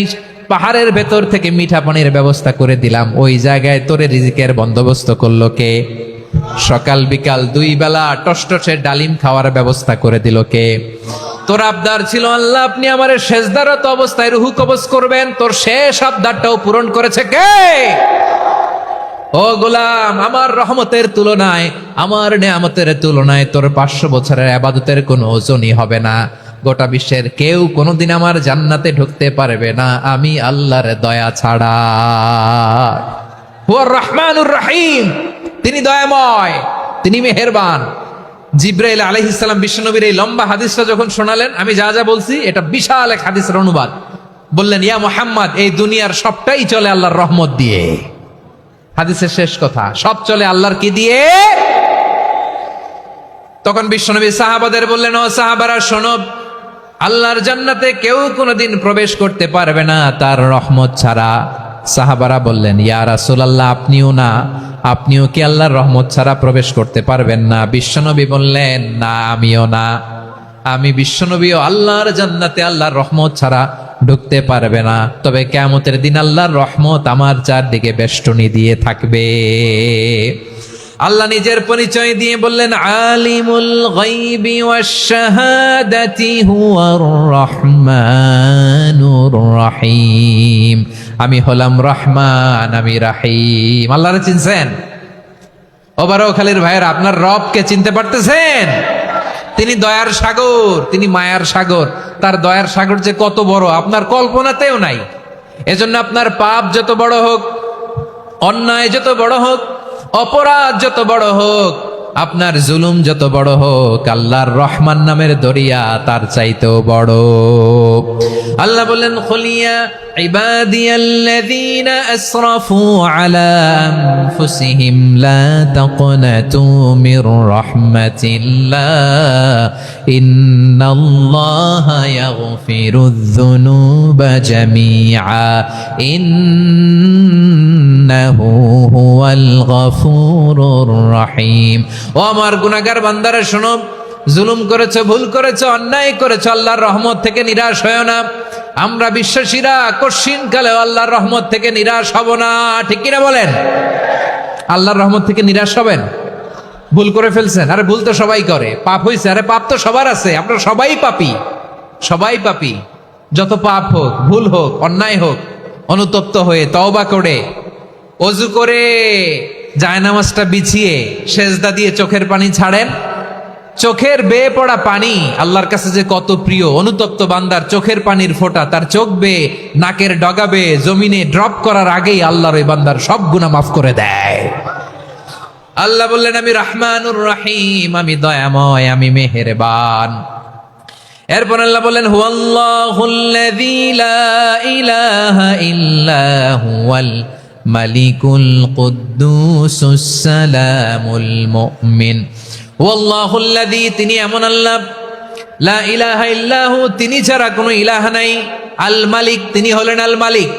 পাহাড়ের ভেতর থেকে মিঠা পানির ব্যবস্থা করে দিলাম, ওই জায়গায় তোরে রিজিকের বন্দোবস্ত করলো কে? সকাল বিকাল 2 বেলা টসটসে ডালিম খাওয়ার ব্যবস্থা করে দিল কে? তোর আবদার ছিল আল্লাহ আপনি আমারে সেজদারত অবস্থায় রুহু কবজ করবেন, তোর শেষ আবদারটাও পূরণ করেছে কে? ও গোলাম আমার রহমতের তুলনায়, আমার নেয়ামতের তুলনায় তোর 500 বছরের ইবাদতের কোনো ওজনই হবে না। গোটা বিশ্বের কেউ কোনোদিন আমার জান্নাতে ঢুকতে পারবে না আমি আল্লাহর দয়া ছাড়া। হুয়ার রহমানুর রহিম, তিনি দয়াময়, তিনি মেহেরবান। জিব্রাইল আলাইহিস সালাম বিশ্বনবীর এই লম্বা হাদিসটা যখন শোনালেন, আমি যা যা বলছি এটা বিশাল এক হাদিসের অনুবাদ, বললেন ইয়া মুহাম্মদ এই দুনিয়ার সবটাই চলে আল্লাহর রহমত দিয়ে। হাদিসের শেষ কথা, সব চলে আল্লাহর কি দিয়ে? তখন বিশ্বনবী সাহাবাদের বললেন ও সাহাবারা শোনো, আল্লাহর জান্নাতে কেউ কোনোদিন প্রবেশ করতে পারবে না তার রহমত ছাড়া। সাহাবারা বললেন ইয়া রাসূলুল্লাহ আপনিও না, আপনিও কি আল্লাহর রহমত ছাড়া প্রবেশ করতে পারবেন না? বিশ্বনবী বললেন না আমিও না, আমি বিশ্বনবীও আল্লাহর জান্নাতে আল্লাহর রহমত ছাড়া ঢুকতে পারবে না, তবে কিয়ামতের দিন আল্লাহর রহমত আমার চারদিকে বেষ্টনী দিয়ে থাকবে। আল্লাহ নিজের পরিচয় দিয়ে বললেন আলিমুল গায়বি ওয়াশ শাহাদাতি হুয়ার রহমানুর রহিম, আমি হলাম রহমান, আমি রাহিম। আল্লাহরে চিনছেন? ওবারও খালির ভাইয়ের আপনার রবকে চিনতে পারতেছেন? তিনি দয়ার সাগর, তিনি মায়ার সাগর। তার দয়ার সাগর যে কত বড় আপনার কল্পনাতেও নাই। এজন্য আপনার পাপ যত বড় হোক, অন্যায় যত বড় হোক, অপরাধ যত বড় হোক, আপনার জুলুম যত বড় হোক, আল্লাহর রহমান নামের দরিয়া তার চাইতেও বড়। আল্লাহ বললেন খুলিয়া ইবাদিয়াল্লাযীনা আসরাফু আলা আনফুসিহিম লা তাকনাতু মির রাহমাতিল্লাহ ইন্নাল্লাহা ইয়াগফিরুয যুনুবা জামিআ ইন্নাহু হুয়াল গফুরুর রহিম। ও আমার গুনাহগার বান্দারা শোনো, জুলুম করেছো, ভুল করেছো, অন্যায় করেছো, আল্লাহর রহমত থেকে নিরাশ হয়ো না। আমরা বিশ্বাসীরা কঠিন কালেও আল্লাহর রহমত থেকে নিরাশ হব না, ঠিক কিনা বলেন? আল্লাহর রহমত থেকে নিরাশ হবেন? ভুল করে ফেলছেন, আরে ভুল তো সবাই করে, পাপ হয়েছে, আরে পাপ তো সবার আছে, আপনারা সবাই পাপী, সবাই পাপী। যত পাপ হোক, ভুল হোক, অন্যায় হোক, অনুতপ্ত হয়ে তওবা করে ওযু করে জায়নামাজটা বিছিয়ে সেজদা দিয়ে চোখের পানি ছাড়েন। চোখের বেয়ে পড়া পানি আল্লাহর কাছে যে কত প্রিয়। অনুতপ্ত বান্দার চোখের পানির ফোঁটা তার চোখ বেয়ে নাকের ডগা বেয়ে জমিনে ড্রপ করার আগেই আল্লাহর ওই বান্দার সব গুনাহ মাফ করে দেয়। আল্লাহ বললেন আমি রহমানুর রহিম, আমি দয়াময়, আমি মেহেরবান। এরপর আল্লাহ বললেন হুয়াল্লাহুল্লাযী লা ইলাহা ইল্লা হুয়াল মালিকুল কুদ্দুসুস সালামুল মুমিন। ওয়াল্লাহুল্লাযী, তিনি এমন আল্লাহ, লা ইলাহা ইল্লাহু, তিনি ছাড়া কোনো ইলাহ নাই, আল মালিক, তিনি হলেন আল মালিক।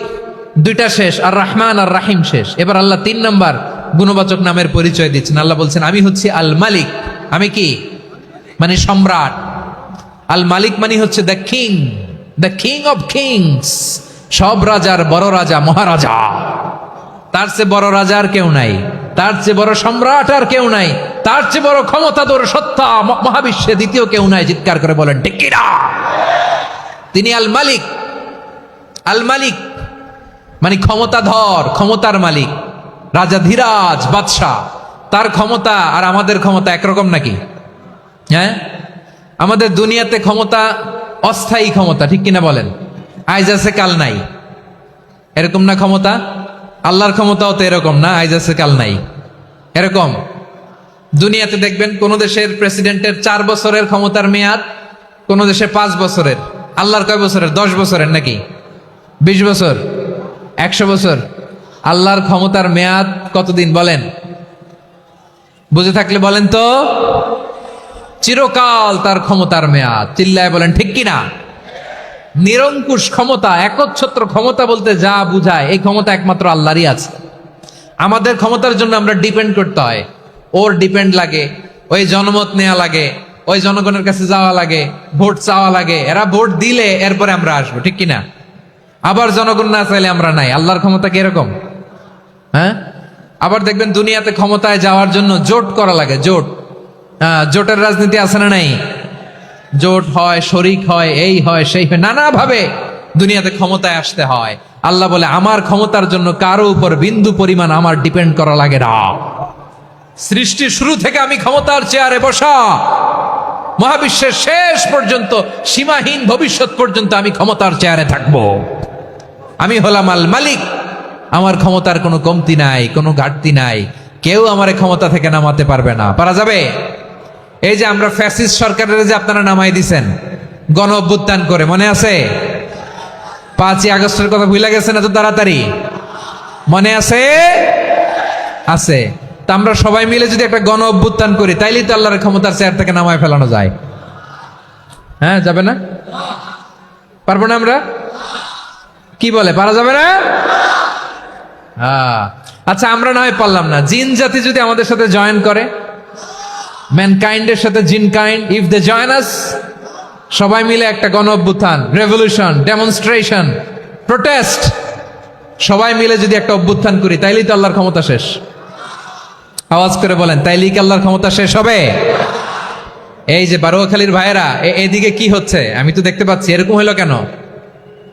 দুইটা শেষ, আর রহমান আর রাহিম শেষ। এবার আল্লাহ 3 নাম্বার গুণবাচক নামের পরিচয় দিচ্ছেন। আল্লাহ বলছেন আমি হচ্ছি আল মালিক। আমি কি? মানে সম্রাট। আল মালিক মানে হচ্ছে দ্য কিং অফ কিংস, সব রাজার বড় রাজা, মহারাজা। তার চেয়ে বড় রাজা আর কেউ নাই, তার চেয়ে বড় সম্রাট আর কেউ নাই, তার চেয়ে বড় ক্ষমতাধর সত্তা মহাবিশ্বে দ্বিতীয় কেউ নাই। চিৎকার করে বলেন ঠিক কি না? তিনি আল মালিক। আল মালিক মানে ক্ষমতাধর, ক্ষমতার মালিক, রাজা ধীরাজ বাদশাহ। তার ক্ষমতা আর আমাদের ক্ষমতা একরকম নাকি? হ্যাঁ, আমাদের দুনিয়াতে ক্ষমতা অস্থায়ী ক্ষমতা, ঠিক কিনা বলেন? আইজ আছে কাল নাই, এরকম না ক্ষমতা? আল্লাহর ক্ষমতাও তো এরকম না, আইজ আছে কাল নাই এরকম। দুনিয়াতে দেখবেন কোন দেশের প্রেসিডেন্টের 4 বছরের ক্ষমতার মেয়াদ, কোন দেশে 5 বছরের। আল্লাহর কয় বছরের? 10 বছরের নাকি 20 বছর, 100 বছর। আল্লাহর ক্ষমতার মেয়াদ কতদিন বলেন? বুঝে থাকলে বলেন তো। চিরকাল তার ক্ষমতার মেয়াদ। চিল্লায় বলেন ঠিক কিনা? নিরঙ্কুশ ক্ষমতা, একচ্ছত্র ক্ষমতা বলতে যা বুঝায়, এই ক্ষমতা একমাত্র আল্লাহরই আছে। আমাদের ক্ষমতার জন্য আমরা ডিপেন্ড করতে হয়, ওর ডিপেন্ড লাগে, ওই জনমত নেওয়া লাগে, ওই জনগণের কাছে যাওয়া লাগে, ভোট চাওয়া লাগে, এরা ভোট দিলে এরপরে আমরা আসবো, ঠিক কিনা? আবার জনগণ না চাইলে আমরা নাই। আল্লাহর ক্ষমতা কি এরকম? হ্যাঁ, আবার দেখবেন দুনিয়াতে ক্ষমতায় যাওয়ার জন্য জোট করা লাগে, জোট। জোটের রাজনীতি আছে না নাই? জোট হয়, শরিক হয়, এই হয় সেই হয়, নানাভাবে দুনিয়াতে ক্ষমতায় আসতে হয়। আল্লাহ বলে আমার ক্ষমতার জন্য কারো উপর বিন্দু পরিমাণ আমার ডিপেন্ড করা লাগে না। সৃষ্টির শুরু থেকে আমি ক্ষমতার চেয়ারে বসা, মহাবিশ্বের শেষ পর্যন্ত, সীমাহীন ভবিষ্যৎ পর্যন্ত আমি ক্ষমতার চেয়ারে থাকবো। আমি হলাম আল মালিক। আমার ক্ষমতার কোনো কমতি নাই, কোনো ঘাটতি নাই। কেউ আমার ক্ষমতা থেকে নামাতে পারবে না। পারা যাবে? এই যে আমরা ফ্যাসিস্ট সরকারের যে আপনারা নামাই দিছেন গণ অভ্যুত্থান করে, মনে আছে? 5ই আগস্টের কথা ভুলে গেছেন এত তাড়াতাড়ি? মনে আছে? আছে। তা আমরা সবাই মিলে যদি একটা গণ অভ্যুত্থান করি, তাইলেই তো আল্লাহর ক্ষমতার চেয়ার থেকে নামায় ফেলানো যায়। হ্যাঁ, যাবে না? পারবো না আমরা? কি বলে, পারা যাবে না? আচ্ছা, আমরা না হয় পারলাম না, জিন জাতি যদি আমাদের সাথে জয়েন করে, ম্যানকাইন্ডের সাথে জিনকাইন্ড, ইফ দে জয়েন আস, সবাই মিলে একটা গণ অভ্যুত্থান, রেভলিউশন, ডেমনস্ট্রেশন, প্রোটেস্ট, সবাই মিলে যদি একটা অভ্যুত্থান করি, তাইলেই তো আল্লাহর ক্ষমতা শেষ। আওয়াজ করে বলেন, তাইলেই কি আল্লাহর ক্ষমতা শেষ হবে? এই যে বারোয়াখালীর ভাইয়েরা, এদিকে কি হচ্ছে আমি তো দেখতে পাচ্ছি, এরকম হলো কেন?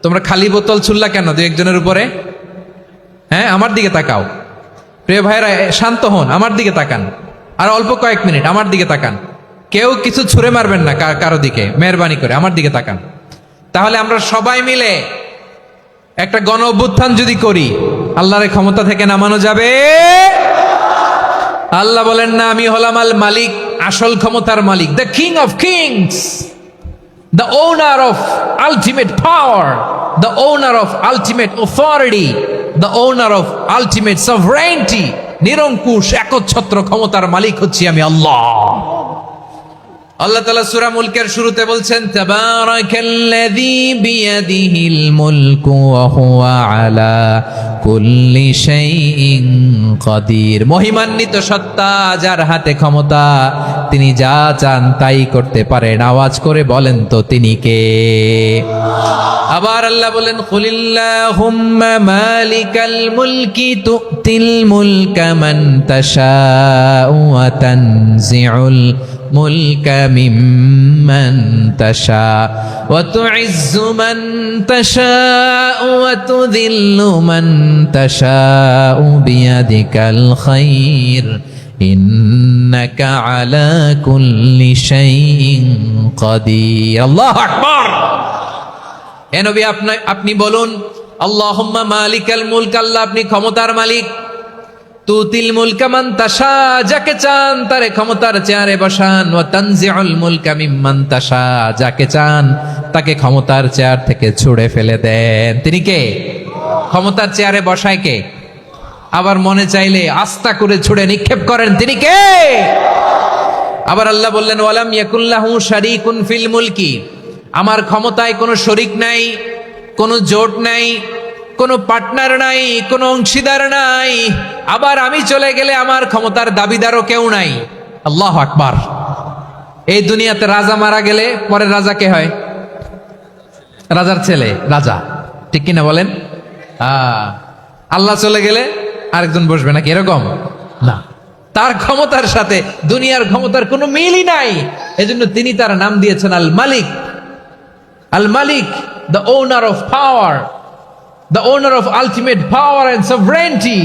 তোমরা খালি বোতল ছুড়লা কেন 2-1 জনের উপরে? হ্যাঁ, আমার দিকে তাকাও। প্রিয় ভাইয়েরা, শান্ত হন, আমার দিকে তাকান, আর অল্প কয়েক মিনিট আমার দিকে তাকান। কেউ কিছু ছুঁড়ে মারবেন না কারো দিকে, মেহরবানি করে আমার দিকে তাকান। তাহলে আমরা সবাই মিলে একটা গণ অভ্যুত্থান যদি করি, আল্লাহর ক্ষমতা থেকে নামানো যাবে? আল্লাহ বলেন না, আমি হলাম আল মালিক, আসল ক্ষমতার মালিক, the king of kings, the owner of ultimate power, the owner of ultimate authority, the owner of ultimate sovereignty, নিরঙ্কুশ একচ্ছত্র ক্ষমতার মালিক হচ্ছি আমি আল্লাহ। আল্লাহ তাআলা সূরা মুলকের শুরুতে বলছেন, তাবারাকাল্লাযী বিয়াদিহিল মুলকু ওয়া হুয়া আলা কুল্লি শাইইন কাদির। মহিমান্বিত সত্তা, যার হাতে ক্ষমতা, তিনি যা চান তাই করতে পারেন। আওয়াজ করে বলেন তো তিনি কে? আবার আল্লাহ বলেন, কুলিল্লাহুম্মা মালিকাল মুলকি তুতিল মুলকা মান তাশাউ ওয়া তানজিউল মুলকা মিম্মান তাশা ওয়া তুইজ্জু মান তাশাউ ওয়া তুযিল্লু মান তাশাউ বিয়াদিকাল খায়র ইন্নাকা আলা কুল্লি শাইইন কাদির। আল্লাহু আকবার। এ নবী, আপনি বলুন, আল্লাহুম্মা মালিকাল মুলক, আল্লাহ আপনি ক্ষমতার মালিক। তুতিল মুলকা মান তাশা, যাকে চান তারে ক্ষমতার চেয়ারে বসান। ওয়া তানজিউল মুলকা মিম্মান তাশা, যাকে চান তাকে ক্ষমতার চেয়ার থেকে ছুঁড়ে ফেলে দেন। তিনি কে? ক্ষমতার চেয়ারে বসায় কে? আবার মনে চাইলে আস্থা করে ছুঁড়ে নিক্ষেপ করেন, তিনি কে? আবার আল্লাহ বললেন, ওয়ালাম ইয়াকুল্লাহু শারীকুন ফিল মুলকি, আমার ক্ষমতায় কোনো শরিক নাই, কোনো জোট নাই, কোনো পার্টনার নাই, কোনো অংশীদার নাই, আবার আমি চলে গেলে আমার ক্ষমতার দাবিদারও কেউ নাই। আল্লাহু আকবার। এই দুনিয়াতে রাজা মারা গেলে পরের রাজা কে হয়? রাজার ছেলে রাজা, ঠিক কিনা বলেন? আল্লাহ চলে গেলে আরেকজন বসবে নাকি এরকম না। তার ক্ষমতার সাথে দুনিয়ার ক্ষমতার কোনো মিলই নাই। এজন্য তিনি তার নাম দিয়েছেন আল মালিক। আল মালিক, the owner of power, the owner of ultimate power and sovereignty,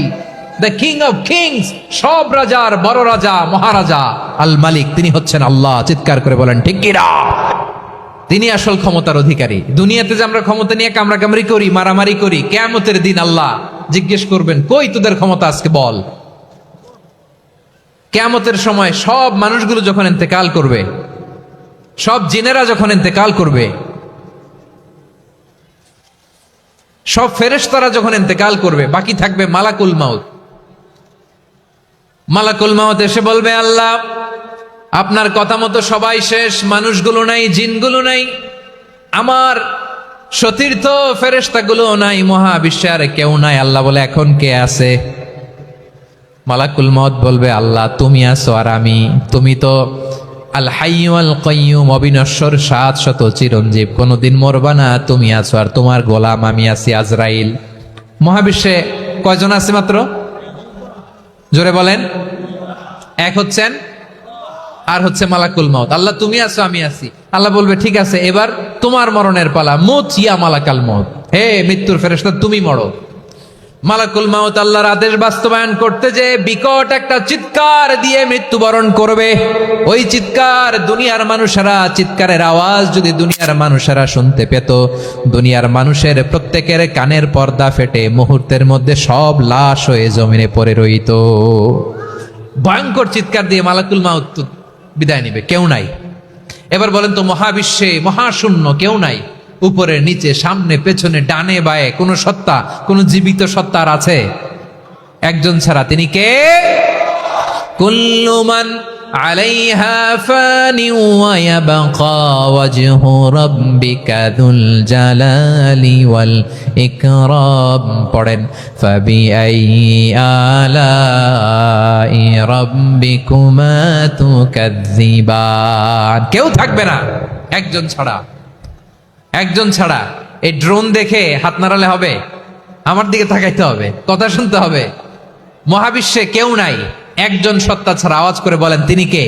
the king of kings, সব রাজার বড় রাজা, মহারাজা আল মালিক। তিনি হচ্ছেন আল্লাহ। চিৎকার করে বলেন ঠিক কিনা? তিনি আসল ক্ষমতার অধিকারী। দুনিয়াতে যে আমরা ক্ষমতা নিয়ে কামড়াকামড়ি করি, মারামারি করি, কিয়ামতের দিন আল্লাহ জিজ্ঞেস করবেন, কই তোদের ক্ষমতা আজকে বল। কিয়ামতের সময় সব মানুষগুলো যখন ইন্তেকাল করবে, সব জিনেরা যখন ইন্তেকাল করবে, সব ফেরেশতারা যখন ইন্তেকাল করবে, বাকি থাকবে মালাকুল মাউত। মালাকুল মাউত এসে বলবে, আল্লাহ আপনার কথা মতো সবাই শেষ, মানুষগুলো নাই, জিনগুলো নাই, আমার সতীর্থ ফেরেশতাগুলো নাই, মহাবিশ্বে আর কেউ নাই। আল্লাহ বলে, এখন কে আছে? মালাকুল মউত বলবে, আল্লাহ তুমি আছো আর আমি। তুমি তো আল হাইয়্যু আল কাইয়্যুম, অবিনশ্বর, শাশ্বত, চিরঞ্জীব, কোনোদিন মরবা না, তুমি আছো আর তোমার গোলাম আমি আছি আজরাইল। মহাবিশ্বে কয়জন আছে মাত্র? জোরে বলেন। এক হচ্ছেন আর হচ্ছে মালাকুল মউত। আল্লাহ তুমি আছো আমি আছি। আল্লাহ বলবে, ঠিক আছে, এবার তোমার মরণের পালা। মুত ইয়া মালাকাল মউত, হে মৃত্যুর ফেরেশতা তুমি মরো। মালাকুল মাউত আল্লাহর আদেশ বাস্তবায়ন করতে যে বিকট একটা চিৎকার দিয়ে মৃত্যুবরণ করবে। ওই চিৎকার দুনিয়ার মানুষেরা, চিৎকারের আওয়াজ যদি দুনিয়ার মানুষেরা শুনতে পেত, দুনিয়ার মানুষের প্রত্যেকের কানের পর্দা ফেটে মুহূর্তের মধ্যে সব লাশ হয়ে জমিনে পড়ে রইত। ভয়ঙ্কর চিৎকার দিয়ে মালাকুল মাউত বিদায় নিবে, কেউ নাই। এবার বলেন তো, মহাবিশ্বে মহাশূন্য, কেউ নাই, উপরে নিচে সামনে পেছনে ডানে বায়ে কোন সত্তা, কোন জীবিত সত্তা আর আছে? একজন ছাড়া, তিনি কে? কুল্লু মান আলাইহা ফানি ওয়া ইয়াবকা ওয়াজহু রাব্বিকা যুল জালালি ওয়াল ইকরাম। পড়েন, ফাবিআইয়ি আলাই রাব্বিকুমা তুকাযযিবান। কেউ থাকবে না একজন ছাড়া। একজন ছাড়া। এই ড্রোন দেখে হাত নাড়ালে হবে? আমার দিকে তাকাইতে হবে, কথা শুনতে হবে। মহাবিশ্বে কেউ নাই, একজন সত্তা ছাড়া। আওয়াজ করে বলেন, তিনি কে?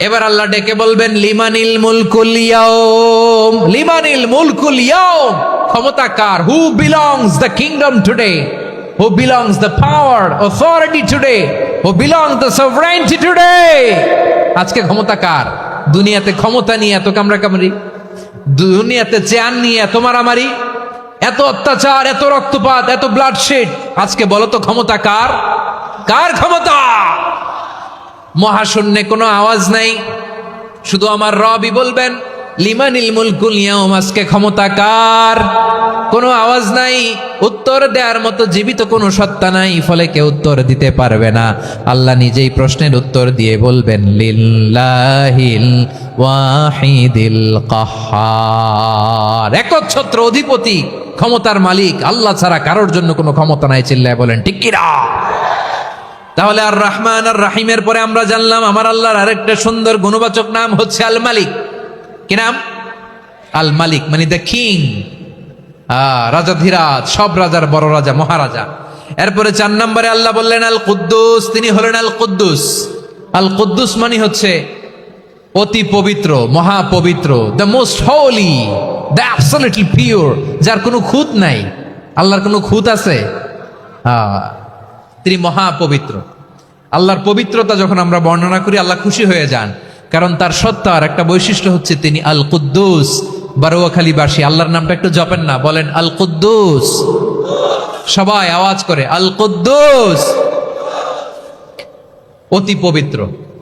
এবার আল্লাহ ডেকে বলবেন, লিমানিল মুলকুল ইয়াউম, লিমানিল মুলকুল ইয়াউম। ক্ষমতা কার? Who belongs the kingdom today, who belongs the power authority today, who belongs the sovereignty today. আজকে ক্ষমতা কার? দুনিয়াতে ক্ষমতা নিয়ে এত কামড়াকামড়ি, দুনিয়াতে চেয়ার নিয়ে এত মারামারি, এত অত্যাচার, এত রক্তপাত, এত ব্লাডশেড, আজকে বলো তো ক্ষমতা কার? কার ক্ষমতা? মহাশূন্যে কোনো আওয়াজ নাই, শুধু আমার রবই বলবেন, লিমানিল মুলকুল ইয়াউম। আজকে ক্ষমতা কার? কোনো আওয়াজ নাই, উত্তর দেওয়ার মতো জীবিত কোনো সত্তা নাই, ফলে কেউ উত্তর দিতে পারবে না। আল্লাহ নিজেই প্রশ্নের উত্তর দিয়ে বলবেন, লিল্লাহিল ওয়াহিদিল কাহ্হার। একচ্ছত্র অধিপতি, ক্ষমতার মালিক আল্লাহ ছাড়া কারোর জন্য কোনো ক্ষমতা নাই। চিল্লায় বলেন ঠিক কিনা? তাহলে আর রহমান আর রাহিমের পরে আমরা জানলাম আমার আল্লাহর আরেকটা সুন্দর গুণবাচক নাম হচ্ছে আল মালিক। কি নাম? আল মালিক, মানে দ্য কিং, রাজাধিরাজ, সব রাজার বড় রাজা, মহারাজা। এরপরে 4 নম্বরে আল্লাহ বললেন আল কুদ্দুস, তিনি হলেন আল কুদ্দুস। আল কুদ্দুস মানে হচ্ছে অতি পবিত্র, মহাপবিত্র, the most holy, the absolutely pure, যার কোনো খুঁত নাই। আল্লাহর কোনো খুঁত আছে? তিনি মহাপবিত্র। আল্লাহর পবিত্রতা যখন আমরা বর্ণনা করি, আল্লাহ খুশি হয়ে যান, কারণ তার সত্তার একটা বৈশিষ্ট্য হচ্ছে তিনি আল কুদ্দুস। বারোয়াখালীবাসী আল্লাহর নামটা একটু জপেন না, বলেন আল কুদ্দুস। সবাই আওয়াজ করে আল কুদ্দুস। অতি পবিত্র,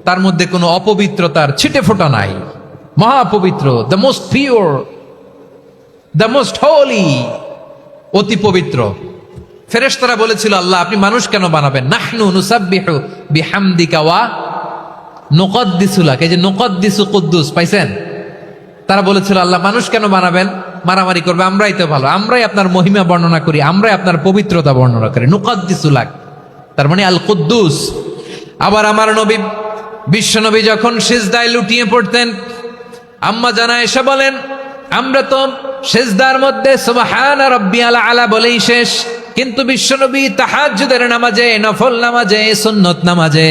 তার মধ্যে কোনো অপবিত্রতার ছিটে ফোঁটা নাই, মহাপবিত্র, the most pure, the most holy, অতি পবিত্র। ফেরেশতারা বলেছিল, আল্লাহ আপনি মানুষ কেন বানাবেন? নাহনু নুসাব্বিহু বিহামদিকা ওয়া নুকদ্দিসু লাক। এই যে নুকদ্দিসু কুদ্দুস পাইছেন? তারা বলেছিল আল্লাহ মানুষ কেন বানাবেন, মারামারি করবে, আমরাই তো ভালো, আমরাই আপনার মহিমা বর্ণনা করি, আমরাই আপনার পবিত্রতা বর্ণনা করি, নুকাদ্দিসুলাক, তার মানে আল কুদ্দুস। আবার আমার নবী বিশ্ব নবী যখন সিজদায় লুটিয়ে পড়তেন, আম্মা জানা এসে বলেন আমরা তো সিজদার মধ্যে সুবহানা রাব্বিয়াল আলা বলেই শেষ, কিন্তু বিশ্বনবী তাহাজ্জুদের নামাজে, নফল নামাজে, সুন্নত নামাজে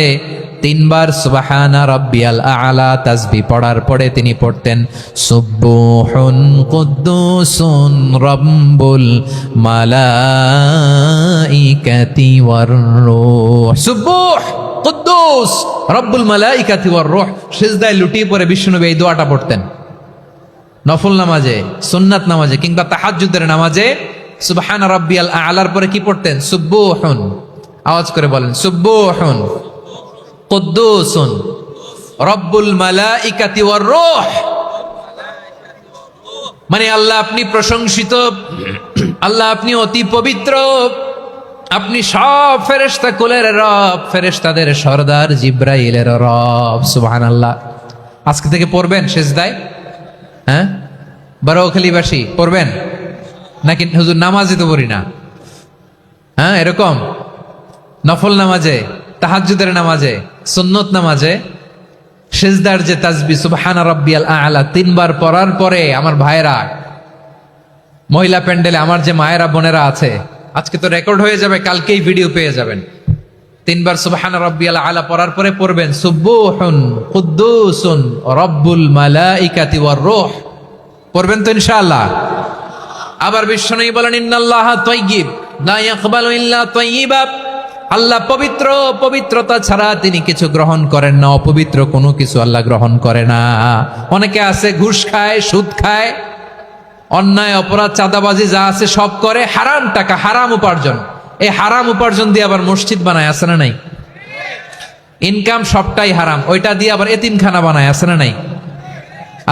3 বার সুবহানা রাব্বিয়াল আলা তাসবিহ পড়ার পরে তিনি পড়তেন সুবহুন কুদ্দুসুন রাব্বুল মালাইকাতি ওয়ার রূহ। সুবহ কুদ্দুস রব্বুল মালাইকাতি ওয়ার রূহ। সিজদায় লুটিয়ে পড়ে বিশ্বনবী এই দোয়াটা পড়তেন। নফল নামাজে, সুন্নাত নামাজে কিংবা তাহাজ্জুদের নামাজে সুবহানা রাব্বিয়াল আলার পরে কি পড়তেন? সুবহুন। আওয়াজ করে বলেন সুবহুন কুদ্দুসুন রব্বুল মালাইকাতি ওয়ার রূহ। মানে আল্লাহ আপনি প্রশংসিত, আল্লাহ আপনি অতি পবিত্র, আপনি সব ফেরেশতা কুলের রব, ফেরেশতাদের সরদার জিব্রাইলের রব। সুবহানাল্লাহ। আজকে থেকে পড়বেন সিজদায়? হ্যাঁ, বারোখালীবাসী পড়বেন নাকি? হুজুর নামাজে তো পড়ি না। হ্যাঁ, এরকম নফল নামাজে, তাহাজ্জুদের নামাজে, সুন্নত নামাজে সিজদার যে তাসবিহ সুবহানা রাব্বিয়াল আলা 3 বার পড়ার পরে আমার ভাইরা, মহিলা প্যান্ডেলে আমার যে মায়েরা বোনেরা আছে, আজকে তো রেকর্ড হয়ে যাবে, কালকেই ভিডিও পেয়ে যাবেন। 3 বার সুবহানা রাব্বিয়াল আলা পড়ার পরে পড়বেন সুবহুন কুদ্দুসুন রব্বুল মালাইকাতি ওয়ার রূহ। পড়বেন তো ইনশাআল্লাহ? আবার বিশ্বনবী বলেন ইন্নাল্লাহা তাইয়্যিব লা ইয়াকবালু ইল্লা তাইয়্যিবা। আল্লাহ পবিত্র, পবিত্রতা ছাড়া তিনি কিছু গ্রহণ করেন না, অপবিত্র কোনো কিছু আল্লাহ গ্রহণ করে না। অনেকে আছে ঘুষ খায়, সুদ খায়, অন্যায় অপরাধ চাঁদাবাজি যা আছে সব করে, হারাম টাকা, হারাম উপার্জন। এই হারাম উপার্জন দিয়ে আবার মসজিদ বানায়, আছে না নাই? ইনকাম সবটাই হারাম, ওইটা দিয়ে আবার এতিমখানা বানায়, আছে না নাই?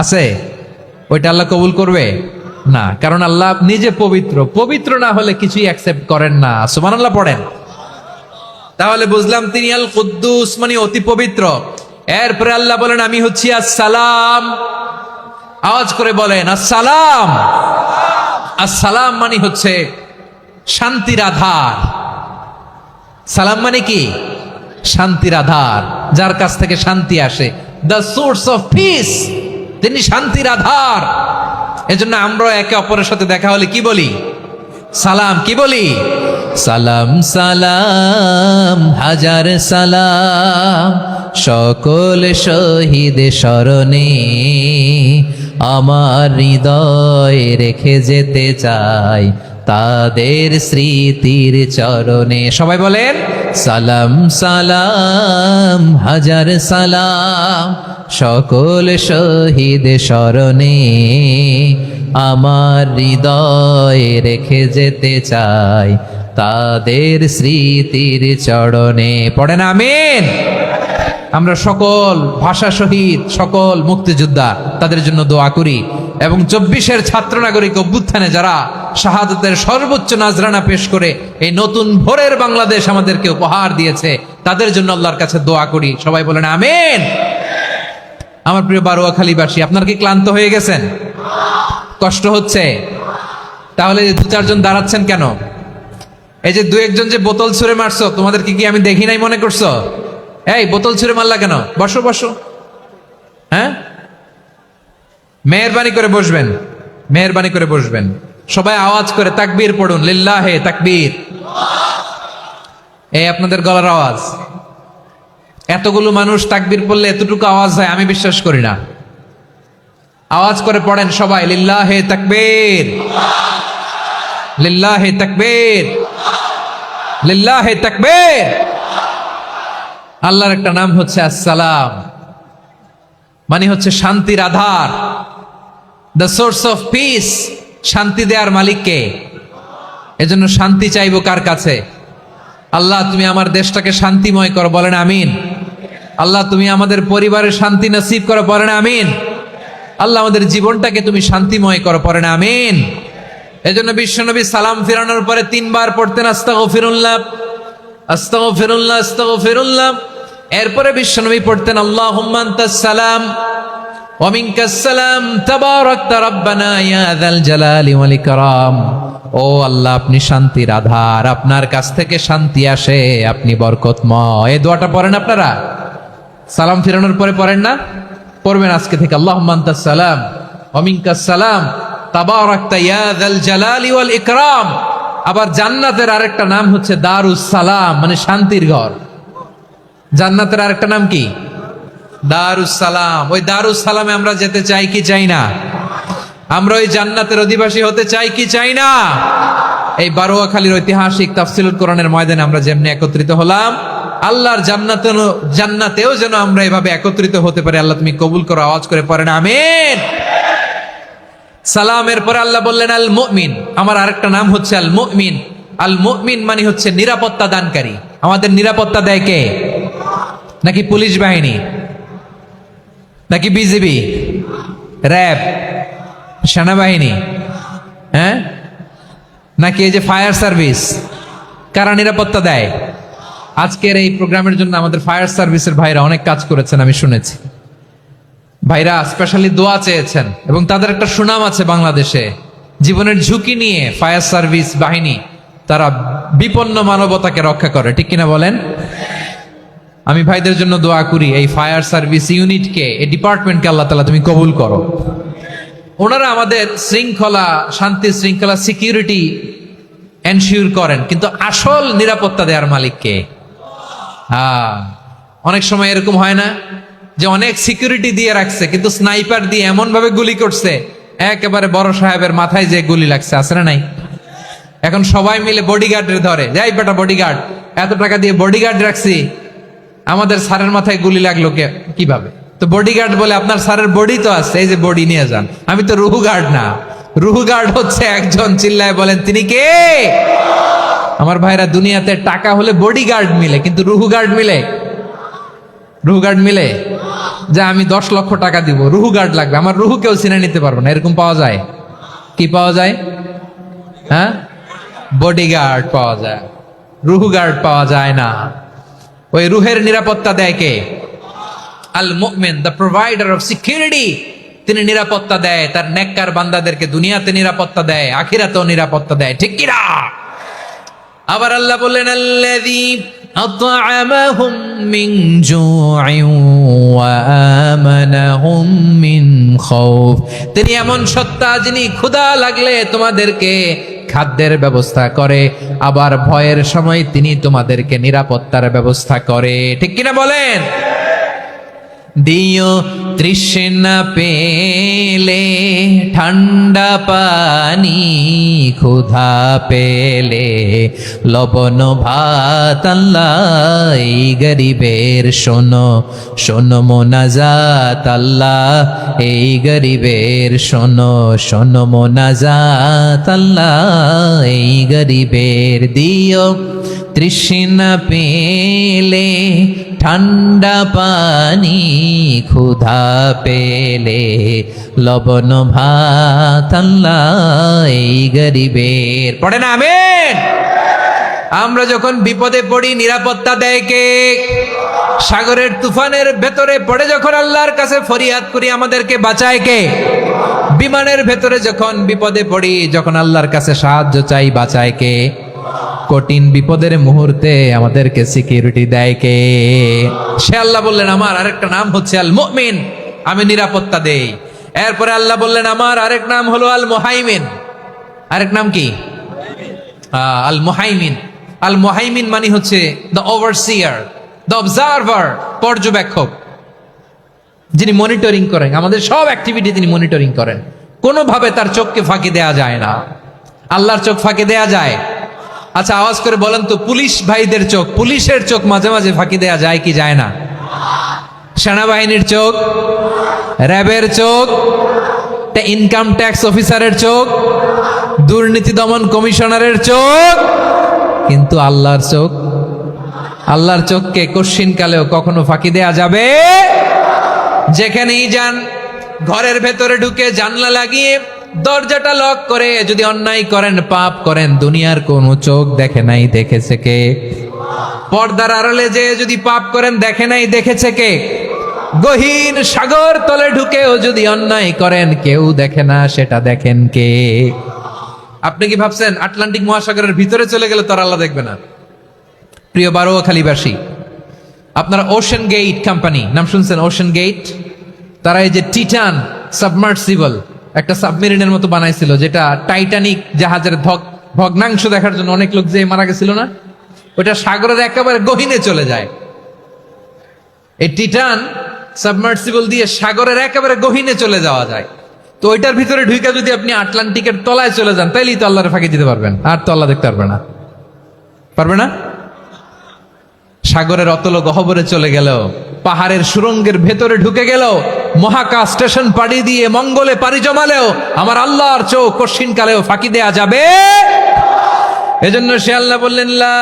আছে। ওইটা আল্লাহ কবুল করবে না, কারণ আল্লাহ নিজে পবিত্র, পবিত্র না হলে কিছুই অ্যাকসেপ্ট করেন না। সুবহানাল্লাহ পড়েন। তাহলে বুঝলাম তিনি আল কুদ্দুস মানে অতি পবিত্র। এরপরে আল্লাহ বলেন আমি হচ্ছি আসসালাম। আওয়াজ করে বলেন আসসালাম। আসসালাম মানে হচ্ছে শান্তির আধার। সালাম মানে কি? শান্তির আধার, যার কাছ থেকে শান্তি আসে। দ্য সোর্স অফ পিস, তিনি শান্তির আধার। এজন্য আমরা একে অপরের সাথে দেখা হলে কি বলি? সালাম। কি বলি? সালাম সালাম হাজার সালাম সকল শহীদ স্মরণে আমার হৃদয় রেখে যেতে চাই তাদের স্মৃতির চরণে। সবাই বলেন সালাম সালাম হাজার সালাম সকল শহীদ স্মরণে আমার হৃদয় রেখে যেতে চাই তাদের স্মৃতির চরণে। পড়েন আমিন। আমরা সকল ভাষা শহীদ, সকল মুক্তিযোদ্ধা, তাদের জন্য দোয়া করি এবং 24-এর ছাত্র নাগরিক অভ্যুত্থানে যারা শাহাদাতের সর্বোচ্চ নাজরানা পেশ করে এই নতুন ভোরের বাংলাদেশ আমাদেরকে উপহার দিয়েছে, তাদের জন্য আল্লাহর কাছে দোয়া করি। সবাই বলেন আমিন। আমার প্রিয় বারোয়াখালীবাসী, আপনারা কি ক্লান্ত হয়ে গেছেন? কষ্ট হচ্ছে? তাহলে 2-4 জন দাঁড়াচ্ছেন কেন? এই যে 2-1 জন যে বোতল ছুঁড়ে মারছো, তোমাদেরকে কি আমি দেখি নাই মনে করছো? এই বোতল ছুঁড়ে মারলা কেন? বসো বসো। হ্যাঁ, মেহেরবানি করে বসবেন, মেহেরবানি করে বসবেন। সবাই আওয়াজ করে তাকবীর পড়ুন, লিল্লাহে তাকবীর। এই আপনাদের গলার আওয়াজ। এতগুলো মানুষ তাকবীর পড়লে এতটুকু আওয়াজ হয় আমি বিশ্বাস করি না। আওয়াজ করে পড়েন সবাই, লিল্লাহে তাকবীর, লিল্লাহে তাকবীর, লিল্লাহে তাকবীর। আল্লাহর একটা নাম হচ্ছে আসসালাম, মানে হচ্ছে শান্তির আধার, দ্য সোর্স অফ পিস। শান্তি দেওয়ার মালিককে। এজন্য শান্তি চাইবো কার কাছে? আল্লাহ তুমি আমার দেশটাকে শান্তিময় করো, বলেন আমিন। আল্লাহ তুমি আমাদের পরিবারের শান্তি নসিব করো, বলেন আমিন। আল্লাহ আমাদের জীবনটাকে তুমি শান্তিময় করো, পড়েন আমিন। এজন্য বিশ্বনবী সালাম ফিরানোর পরে 3 বার পড়তেন আস্তাগফিরুল্লাহ, আস্তাগফিরুল্লাহ, আস্তাগফিরুল্লাহ। এরপরে বিশ্বনবী পড়তেন আল্লাহুম্মা আনতাস সালাম ওয়া মিনকাস সালাম তাবারাকতা রাব্বানা ইয়া যাল জালালি ওয়াল ইকরাম। ও আল্লাহ, আপনি শান্তির আধার, আপনার কাছ থেকে শান্তি আসে, আপনি বরকতময়। এই দোয়াটা পড়েন আপনারা? সালাম ফিরানোর পরে পড়েন না? পড়বেন আজকে থেকে। আল্লাহুম্মা আনতাস সালাম ওয়া মিনকাস সালাম তাবারাকতা ইয়া যাল জালালি ওয়াল ইকরাম। আবার জান্নাতের আরেকটা নাম হচ্ছে দারুস সালাম, মানে শান্তির ঘর। জান্নাতের আরেকটা নাম কি? দারুস সালাম। ওই দারুস সালামে আমরা যেতে চাই কি চাই না? আমরা ওই জান্নাতের অধিবাসী হতে চাই কি চাই না? এই বারোয়াখালীর ঐতিহাসিক তাফসীরুল কোরআনের ময়দানে আমরা যেমনি একত্রিত হলাম, আল্লাহর জান্নাতেও যেন আমরা এভাবে একত্রিত হতে পারি। আল্লাহ তুমি কবুল করো। আওয়াজ করে পড়েন আমিন। সালামের পরে আল্লাহ বললেন আল মুমিন। আমার আরেকটা নাম হচ্ছে আল মুমিন। আল মুমিন মানে হচ্ছে নিরাপত্তা দানকারী। আমাদের নিরাপত্তা দেয় কে? নাকি পুলিশ বাহিনী, নাকি বিজিবি, র্যাব, সেনাবাহিনী, হ্যাঁ, নাকি এই যে ফায়ার সার্ভিস? কারা নিরাপত্তা দেয়? আজকের এই প্রোগ্রামের জন্য আমাদের ফায়ার সার্ভিসের ভাইরা অনেক কাজ করেছেন, আমি শুনেছি। ভাইরা স্পেশালি দোয়া চেয়েছেন এবং তাদের একটা সুনাম আছে বাংলাদেশে। জীবনের ঝুঁকি নিয়ে ফায়ার সার্ভিস বাহিনী তারা বিপন্ন মানবতাকে রক্ষা করে, ঠিক কিনা বলেন? আমি ভাইদের জন্য দোয়া করি, এই ফায়ার সার্ভিস ইউনিটকে, এই ডিপার্টমেন্টকে আল্লাহ তাআলা তুমি কবুল করো। ওনারা আমাদের শৃঙ্খলা, শান্তি শৃঙ্খলা, সিকিউরিটি এনশিওর করেন, কিন্তু আসল নিরাপত্তা দেওয়ার মালিক কে? অনেক সময় এরকম হয় না যে অনেক সিকিউরিটি দিয়ে রাখছে, কিন্তু স্নাইপার দিয়ে এমন ভাবে গুলি করছে একেবারে বড় সাহেবের মাথায় যে গুলি লাগছে, আছে না নাই? এখন সবাই মিলে বডিগার্ডের ধরে, যাই বেটা বডিগার্ড, এত টাকা দিয়ে বডিগার্ড রাখছি, আমাদের স্যারের মাথায় গুলি লাগলো কিভাবে? তো বডিগার্ড বলে আপনার স্যারের বডি তো আছে, এই যে বডি নিয়ে যান। আমি তো রুহু গার্ড না। রুহু গার্ড হচ্ছে একজন, চিল্লায় বলেন তিনি কে? আমার ভাইরা, দুনিয়াতে টাকা হলে বডিগার্ড মিলে, কিন্তু রুহু গার্ড মিলে? রুহু গার্ড মিলে? যে আমি 10 লক্ষ টাকা দিব, রুহু গার্ড লাগবে, আমার রুহু কেউ চিনে নিতে পারবো না, এরকম পাওয়া যায়? কি পাওয়া যায়? হ্যাঁ, বডিগার্ড পাওয়া যায়, রুহু গার্ড পাওয়া যায় না। ওই রুহের নিরাপত্তা দেয় কে? আল মুমিন, দ্য প্রোভাইডার অফ সিকিউরিটি। তিনি নিরাপত্তা দেয় তার নেককার বান্দাদেরকে, দুনিয়াতে নিরাপত্তা দেয়, আখিরাতেও নিরাপত্তা দেয়, ঠিক কি না? আবার আল্লাহ বললেন আল্লাযী আত'আমাহুম মিন জু'ইন ওয়া আমানাহুম মিন খাউফ। তিনি এমন সত্তা যিনি ক্ষুধা লাগলে তোমাদেরকে খাদ্যের ব্যবস্থা করে, আবার ভয়ের সময় তিনি তোমাদেরকে নিরাপত্তার ব্যবস্থা করে, ঠিক কিনা বলেন? দিও তৃষ্ণা পেলে ঠান্ডা পানি, ক্ষুধা পেলে লবণ ভাত। আল্লাহ এই গরিবের শোনো শোনো মোনাজাত। আল্লাহ এই গরিবের শোনো শোনো মোনাজাত। আল্লাহ এই গরিবের দিও তৃষ্ণা পেলে ঠান্ডা পানি, ক্ষুধা পেলে লবণ ভাত। আল্লাহ এই গরিবের। পড়ে না আমিন? আমরা যখন বিপদে পড়ি নিরাপত্তা দেয় কে? সাগরের তুফানের ভেতরে পড়ে যখন আল্লাহর কাছে ফরিয়াদ করি আমাদেরকে বাঁচায় কে? বিমানের ভেতরে যখন বিপদে পড়ি, যখন আল্লাহর কাছে সাহায্য চাই, বাঁচায় কে? কঠিন বিপদের মুহূর্তে আমাদেরকে সিকিউরিটি দেয় কে? সে আল্লাহ বললেন আমার আরেকটা নাম হচ্ছে আল মুমিন, আমি নিরাপত্তা দেই। এরপরে আল্লাহ বললেন আমার আরেক নাম হলো আল মুহাইমিন। আরেক নাম কি? আল মুহাইমিন। আল মুহাইমিন মানে হচ্ছে দ্য ওভারসিয়ার, দ্য অবজারভার, পর্যবেক্ষক, যিনি মনিটরিং করেন আমাদের সব অ্যাক্টিভিটি, তিনি মনিটরিং করেন। কোনোভাবে তার চোখকে ফাঁকি দেয়া যায় না। আল্লাহর চোখ ফাঁকি দেয়া যায়? আচ্ছা আওয়াজ করে বলেন তো, পুলিশ ভাইদের চোখ, পুলিশের চোখ মাঝে মাঝে ফাঁকি দেয়া যায় কি যায় না? সেনাবাহিনীর চোখ, র্যাবের চোখ, ইনকাম ট্যাক্স অফিসারের চোখ, দুর্নীতি দমন কমিশনারের চোখ, কিন্তু আল্লাহর চোখ? আল্লাহর চোখকে কশ্চিনকালেও কখনো ফাঁকি দেয়া যাবে? যেখানেই যান, ঘরের ভেতরে ঢুকে জানলা লাগিয়ে দরজাটা লক করে যদি অন্যায় করেন, পাপ করেন, দুনিয়ার কোন চোখ দেখে নাই, দেখেছে কে? পর্দার আড়ালে যে যদি পাপ করেন, দেখে নাই, দেখেছে কে? গহীন সাগর তলে ঢুকেও যদি অন্যায় করেন কেউ দেখে না, সেটা দেখেন কে? আপনি কি ভাবছেন আটলান্টিক মহাসাগরের ভিতরে চলে গেলে তার আল্লাহ দেখবে না? প্রিয় বারোয়াখালীবাসী, আপনারা ওশেন গেট কোম্পানি নাম শুনছেন? ওশেন গেট, তারা এই যে টিটান সাবমার্সিবল একটা সাবমেরিনের মতো বানাইছিল, যেটা টাইটানিক জাহাজের ভগ্নাংশ দেখার জন্য অনেক লোক যে মারা গেছিল না, ওটা সাগরের একেবারে গহীনে চলে যায়। এই টিটান সাবমার্সিবল দিয়ে সাগরের একেবারে গহীনে চলে যাওয়া যায়। তো ওইটার ভিতরে ঢুইকা যদি আপনি আটলান্টিকের তলায় চলে যান, তাইলেই তো আল্লাহর ফাঁকি দিতে পারবেন, আর তো আল্লাহ দেখতে পারবে না। পারবে না? সাগরের অতল গহ্বরে চলে গেল, পাহাড়ের সুরঙ্গের ভেতরে ঢুকে গেল, মহাকাশ স্টেশন পাড়ি দিয়ে মঙ্গলে পাড়ি জমালেও আমার আল্লাহর চোখ কশিন কালেও ফাঁকি দেয়া যাবে। এজন্য সে আল্লাহ বললেন, লা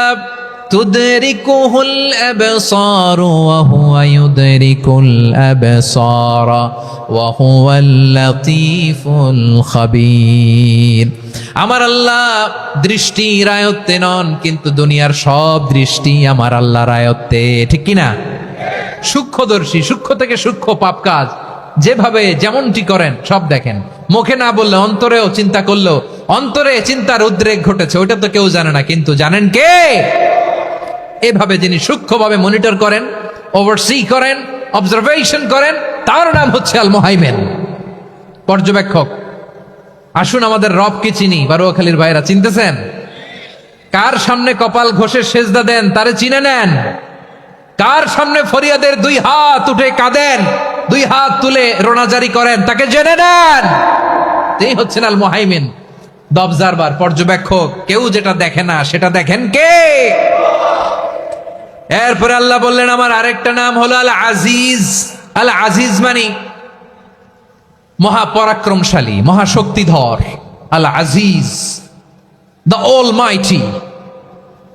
তুদরিকুহুল আবসার ওয়া হুয়া ইউদরিকুল আবসার ওয়া হুয়াল লাতীফুল খাবীর। আমার আল্লাহ দৃষ্টির আয়ত্তে নন, কিন্তু দুনিয়ার সব দৃষ্টি আমার আল্লাহর আয়ত্তে, ঠিক কিনা? সূক্ষ্মদর্শী, সূক্ষ্ম থেকে সূক্ষ্ম পাপ কাজ যেভাবে যেমনটি করেন সব দেখেন। মুখে না বললে অন্তরেও চিন্তা করলো, অন্তরে চিন্তার উদ্রেক ঘটেছে, ওইটা তো কেউ জানে না, কিন্তু জানেন কে? এভাবে যিনি সূক্ষ্মভাবে মনিটর করেন, ওভারসি করেন, অবজারভেশন করেন, তার নাম হচ্ছে আল মুহাইমিন, পর্যবেক্ষক। আসুন আমাদের রবকে চিনি। বারোয়াখালীর ভাইরা চিনতেছেন? কার সামনে কপাল ঘষে সেজদা দেন তারে চিনে নেন। কার সামনে ফরিয়াদের দুই হাত উঠে কাঁদেন, দুই হাত তুলে রোনাজারি করেন, তাকে জেনে নেন। তিনি হচ্ছেন আল মুহাইমিন, দ্য অবজারভার, পর্যবেক্ষক। কেউ যেটা দেখে না সেটা দেখেন কে? এরপরে আল্লাহ বললেন আমার আরেকটা নাম হলো আল আজিজ। আল আজিজ মানে মহাপরাক্রমশালী, মহাশক্তিধর। আল আজিজ, দ্য অলমাইটি,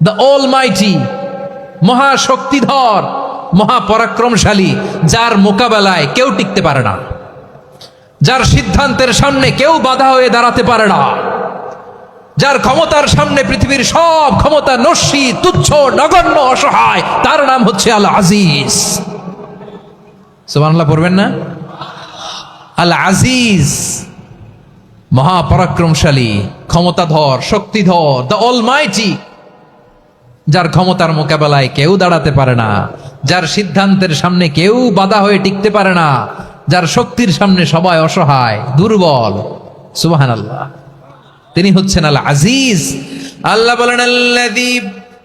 দ্য অলমাইটি, মহাশক্তিধর, মহাপরাক্রমশালী, যার মোকাবেলায় কেউ টিকতে পারে না, যার সিদ্ধান্তের সামনে কেউ বাধা হয়ে দাঁড়াতে পারে না, যার ক্ষমতার সামনে পৃথিবীর সব ক্ষমতা নস্যি, তুচ্ছ, নগণ্য, অসহায়, তার নাম হচ্ছে আল আজিজ। সুবহানাল্লাহ পড়বেন না? আল আজিজ, মহাপরাক্রমশালী, ক্ষমতাধর, শক্তিধর, দ্য অলমাইটি, যার ক্ষমতার মোকাবেলায় কেউ দাঁড়াতে পারে না, যার সিদ্ধান্তের সামনে কেউ বাধা হয়ে টিকতে পারে না, যার শক্তির সামনে সবাই অসহায়, দুর্বল। সুবহানাল্লাহ, তিনি হচ্ছেন আল আজিজ। আল্লাহ বলেন আল্লাযী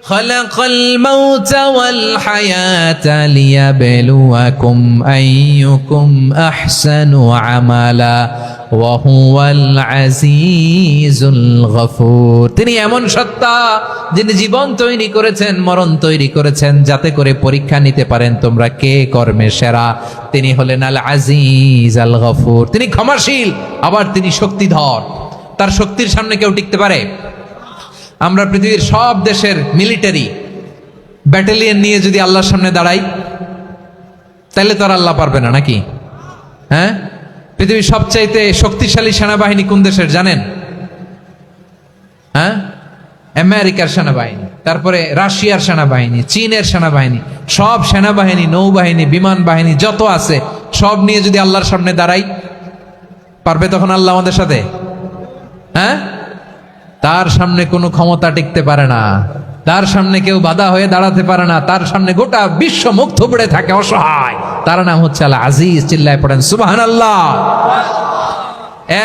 খালাকাল মাউতা ওয়াল হায়াতা লিয়াবলুয়াকুম আইয়ুকুম আহসানু আমালা ওয়া হুয়াল আজিজুল গফুর। তিনি এমন সত্তা যিনি জীবন তৈরি করেছেন, মরণ তৈরি করেছেন, যাতে করে পরীক্ষা নিতে পারেন তোমরা কে কর্মে সেরা। তিনি হলেন আল আজিজ আল গফুর। তিনি ক্ষমাশীল, আবার তিনি শক্তিধর। তার শক্তির সামনে কেউ টিকতে পারে? আমরা পৃথিবীর সব দেশের মিলিটারি ব্যাটালিয়ন নিয়ে যদি আল্লাহর সামনে দাঁড়াই, তাহলে তো আর আল্লাহ পারবে না, নাকি? হ্যাঁ, পৃথিবীর সবচাইতে শক্তিশালী সেনাবাহিনী কোন দেশের জানেন? হ্যাঁ, আমেরিকার সেনাবাহিনী, তারপরে রাশিয়ার সেনাবাহিনী, চীনের সেনাবাহিনী, সব সেনাবাহিনী, নৌবাহিনী, বিমান বাহিনী যত আছে সব নিয়ে যদি আল্লাহর সামনে দাঁড়াই, পারবে তখন আল্লাহ আমাদের সাথে? হ্যাঁ, তার সামনে কোনো ক্ষমতা টিকতে পারে না, তার সামনে কেউ বাধা হয়ে দাঁড়াতে পারে না, তার সামনে গোটা বিশ্ব মুখ থুবড়ে থাকে, অসহায়। তার নাম হচ্ছে আল আজিজ। চিল্লায় পড়েন সুবহানাল্লাহ।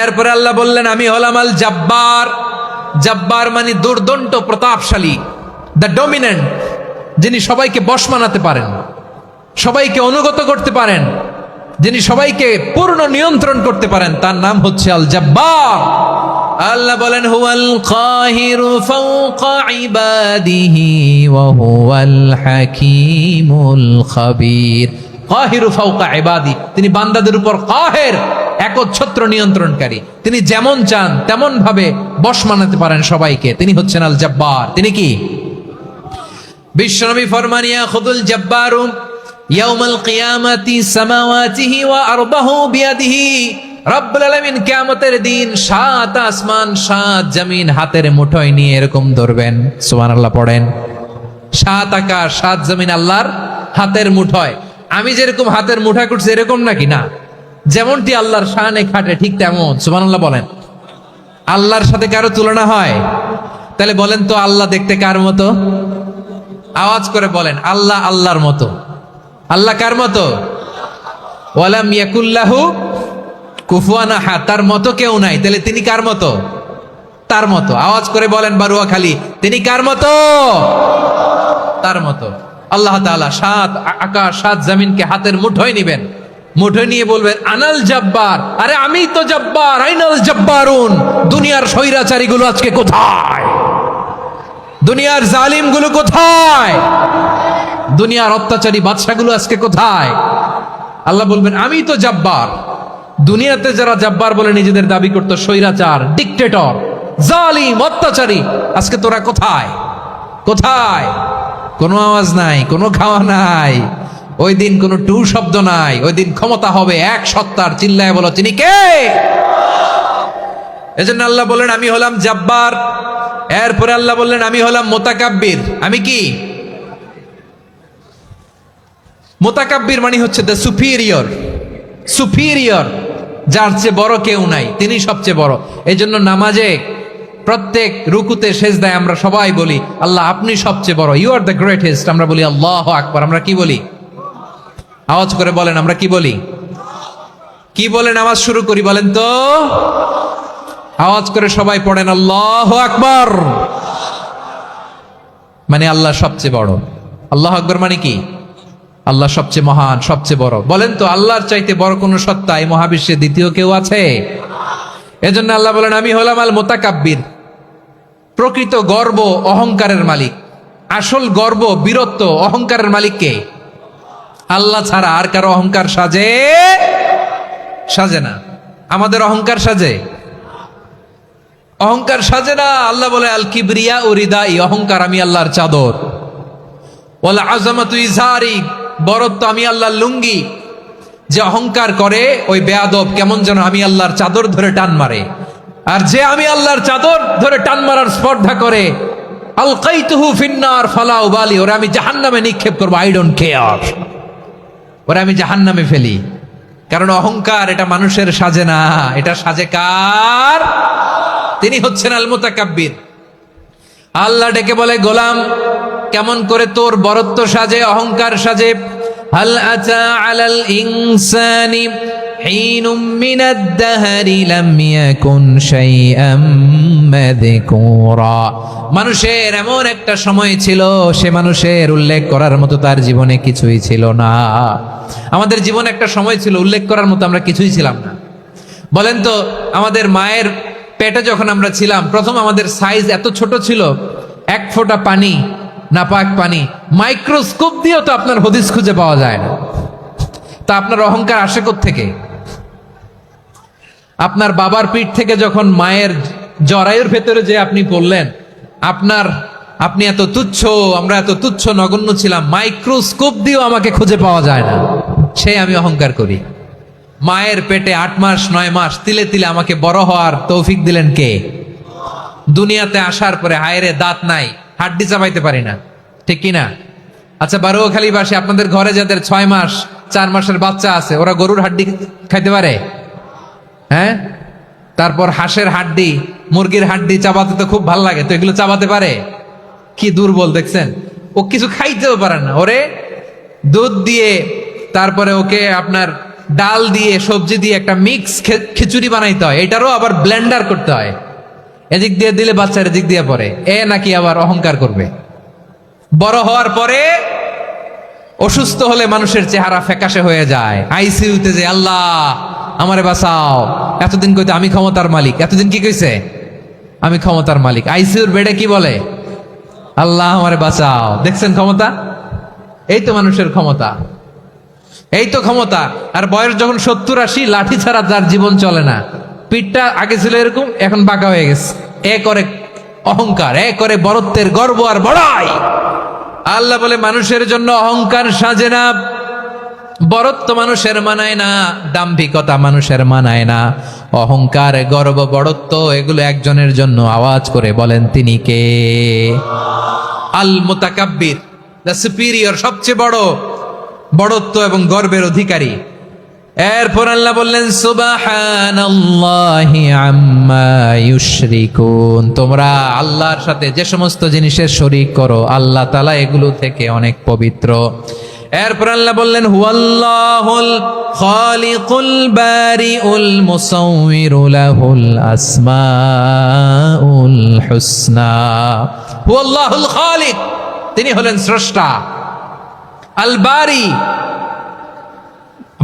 এরপরে আল্লাহ বললেন আমি হলাম আল জব্বার। জব্বার মানে দুর্দণ্ড, প্রতাপশালী, দ্য ডমিনেন্ট, যিনি সবাইকে বশ মানাতে পারেন, সবাইকে অনুগত করতে পারেন, যিনি সবাইকে পূর্ণ নিয়ন্ত্রণ করতে পারেন, তার নাম হচ্ছে আল জব্বার। আল্লাহ বলেন হুয়াল কাহিরু ফাওকা ইবাদিহি ওয়া হুয়াল হাকীমুল খাবীর। কাহিরু ফাওকা ইবাদি, তিনি বান্দাদের উপর কাহের, একচ্ছত্র নিয়ন্ত্রণকারী। তিনি যেমন চান তেমন ভাবে বশ মানাতে পারেন সবাইকে। তিনি হচ্ছেন আল জব্বার। তিনি কি? বিশ্বনবী ফরমান ইয়াখুদুল জব্বারু ইয়াউমাল কিয়ামাতি সামাওয়াতিহি ওয়া আরদাহু বিয়াদিহি। রব্বুল আলামিন কিয়ামতের দিন 7 আসমান 7 জমিন হাতের মুঠোয় নিয়ে এরকম ধরবেন। সুবহানাল্লাহ পড়েন। 7 আকাশ 7 জমিন আল্লাহর হাতের মুঠোয়। আমি যেরকম হাতের মুঠা করছি এরকম নাকি? না, যেমনটি আল্লাহর শানে খাটে ঠিক তেমন। সুবহানাল্লাহ বলেন। আল্লাহর সাথে কারো তুলনা হয়? তাহলে বলেন তো আল্লাহ দেখতে কার মতো? আওয়াজ করে বলেন, আল্লাহ আল্লাহর মতো। আল্লাহ কার মতো? ওয়ালাম ইয়াকুল্লাহু কুফুয়ান আহাদ, তার মতো কেউ নাই। তাহলে তিনি কার মতো? তার মতো। আওয়াজ করে বলেন বারুয়াখালী, তিনি কার মতো? তার মতো। আল্লাহ তাআলা সাত আকাশ সাত জমিনকে হাতের মুঠোয় নিবেন, মুঠোয় নিয়ে বলবেন আনাল জব্বার। আরে আমি তো জব্বার, আইনাল জব্বারুন। দুনিয়ার স্বৈরাচারী গুলো আজকে কোথায়? দুনিয়ার জালিম গুলো কোথায়? দুনিয়ার অত্যাচারী বাদশাগুলো আজকে কোথায়? আল্লাহ বলবেন আমি তো জব্বার। দুনিয়াতে যারা জব্বার বলে নিজেদের দাবি করতো, স্বৈরাচার, ডিক্টেটর, জালিম, অত্যাচারী, আজকে তোরা কোথায়? কোথায়? কোনো আওয়াজ নাই, কোনো খাওয়া নাই, ওই দিন কোনো টু শব্দ নাই। ওই দিন ক্ষমতা হবে এক সত্তার। চিল্লায় বলো তিনি কে? এজন্য আল্লাহ বললেন আমি হলাম জব্বার। এরপরে আল্লাহ বললেন আমি হলাম মুতাকাব্বির। আমি কি? মুতাকাব্বির মানে হচ্ছে দ্য সুপিরিয়র। সুপিরিয়র, যার চেয়ে বড় কেউ নাই, তিনি সবচেয়ে বড়। এই জন্য নামাজে প্রত্যেক রুকুতে সেজদায় আমরা সবাই বলি আল্লাহ আপনি সবচেয়ে বড়, ইউ আর দ্য গ্রেটেস্ট। আমরা বলি আল্লাহু আকবার। আমরা কি বলি? আওয়াজ করে বলেন, আমরা কি বলি? কি বলে নামাজ শুরু করি বলেন তো? আওয়াজ করে সবাই পড়েন আল্লাহু আকবার। মানে আল্লাহ সবচেয়ে বড়। আল্লাহু আকবার মানে কি? আল্লাহ সবচেয়ে মহান, সবচেয়ে বড়। বলেন তো আল্লাহর চাইতে বড় কোন সত্তা এই মহাবিশ্বে দ্বিতীয় কেউ আছে? এজন্য আল্লাহ বলেন আমি হলাম আল মুতাকাব্বির। প্রকৃত গর্ব অহংকারের মালিক। আসল গর্ব, বীরত্ব, অহংকারের মালিক কে? আল্লাহ ছাড়া আর কারো অহংকার সাজে? সাজে না। আমাদের অহংকার সাজে? অহংকার সাজে না। আল্লাহ বলে আল কিবরিয়া ও রিদাই, অহংকার আমি আল্লাহর চাদর। ওয়াল আযামাতু ইজারি, বরত্ব আমি আল্লাহর লুঙ্গি। যে অহংকার করে ওই বেয়াদব কেমন যেন আমি আল্লাহর চাদর ধরে টান মারে। আর যে আমি আল্লাহর চাদর ধরে টান মারার স্পর্ধা করে, আলকাইতুহু ফিন্নার ফালা উবালি, ওরা আমি জাহান্নামে নিক্ষেপ করব, আই ডোন্ট কেয়ার। ওরা আমি জাহান্নামে ফেলি। কারণ অহংকার এটা মানুষের সাজে না, এটা সাজে কার? তিনি হচ্ছেন আল মুতাকাব্বির। আল্লাহ ডেকে বলে গোলাম কেমন করে তোর বরত্ব সাজে, অহংকার সাজে? হাল আতা আলাল ইনসানি হিনুম মিনাদ দাহরি লাম ইয়াকুন শাইআম মাযকুরা। মানুষের এমন একটা সময় ছিল, সে মানুষের উল্লেখ করার মতো তার জীবনে কিছুই ছিল না। আমাদের জীবনে একটা সময় ছিল উল্লেখ করার মতো আমরা কিছুই ছিলাম না। বলেন তো আমাদের মায়ের পেটে যখন আমরা ছিলাম, প্রথম আমাদের সাইজ এত ছোট ছিল, এক ফোঁটা পানি, নাপাক পানি, মাইক্রোস্কোপ দিয়েও তো আপনার হদিস খুঁজে পাওয়া যায় না। তা আপনার অহংকার আসে কোত্থেকে? আপনার বাবার পিঠ থেকে যখন মায়ের জরায়ুর ভেতরে যে আপনি পড়লেন, আপনি এত তুচ্ছ, আমরা এত তুচ্ছ নগণ্য ছিলাম, মাইক্রোস্কোপ দিয়েও আমাকে খুঁজে পাওয়া যায় না, সে আমি অহংকার করি। মায়ের পেটে 8 মাস 9 মাস তিলে তিলে আমাকে বড় হওয়ার তৌফিক দিলেন কে? দুনিয়াতে আসার পরে হায়রে দাঁত নাই, হাড্ডি চাবাইতে পারি না, ঠিক কিনা? আচ্ছা বারুয়াখালীবাসী, আপনাদের ঘরে যাদের 6 মাস 4 মাসের বাচ্চা আছে, ওরা গরুর হাড্ডি খাইতে পারে? হ্যাঁ। তারপর হাঁসের হাড্ডি, মুরগির হাড্ডি চাবাতে তো খুব ভাল লাগে, তো এগুলো চাবাতে পারে? কি দুর্বল দেখছেন, ও কিছু খাইতেও পারে না। ওরে দুধ দিয়ে, তারপরে ওকে আপনার ডাল দিয়ে, সবজি দিয়ে একটা মিক্স খিচুড়ি বানাইতে হয়, এটারও আবার ব্লেন্ডার করতে হয়। এদিক দিয়ে দিলে বাচ্চার এদিক দিয়ে পড়ে, এ নাকি আবার অহংকার করবে। বড় হওয়ার পরে অসুস্থ হলে মানুষের চেহারা ফ্যাকাশে হয়ে যায়, আইসিইউতে যে আল্লাহ আমারে বাঁচাও। এতদিন কইতে আমি ক্ষমতার মালিক, এতদিন কি কইছে? আমি ক্ষমতার মালিক। আইসিইউর বেডে কি বলে? আল্লাহ আমারে বাঁচাও। দেখছেন ক্ষমতা? এই তো মানুষের ক্ষমতা, এই তো ক্ষমতা। আর বয়স যখন 70-80, লাঠি ছাড়া তার জীবন চলে না। পিঠটা আগে ছিল এরকম, এখন বাঁকা হয়ে গেছে। এ করে অহংকার, এ করে বরত্বের গর্ব আর বড়াই। আল্লাহ বলে মানুষের জন্য অহংকার সাজে না, বরত্ব মানুষের মানায় না, দাম্ভিকতা মানুষের মানায় না, অহংকার, গর্ব, বড়ত্ব এগুলো একজনের জন্য। আওয়াজ করে বলেন তিনি কে? আল মুতাকাব্বির, দ্য সুপিরিয়র, সবচেয়ে বড়। বড়ত্ব এবং গর্বের অধিকারী। এরপর আল্লাহ বললেন সুবহানাল্লাহি আম্মা ইউশরিকুন, তোমরা আল্লাহর সাথে যে সমস্ত জিনিসের শরীক করো আল্লাহ তাআলা এগুলো থেকে অনেক পবিত্র। এরপর আল্লাহ বললেন হুয়াল্লাহুল খালিকুল বারিউল মুসাউবিরু লাহুল আসমাউল হুসনা। হুয়াল্লাহুল খালিক, তিনি হলেন স্রষ্টা। আল বারি,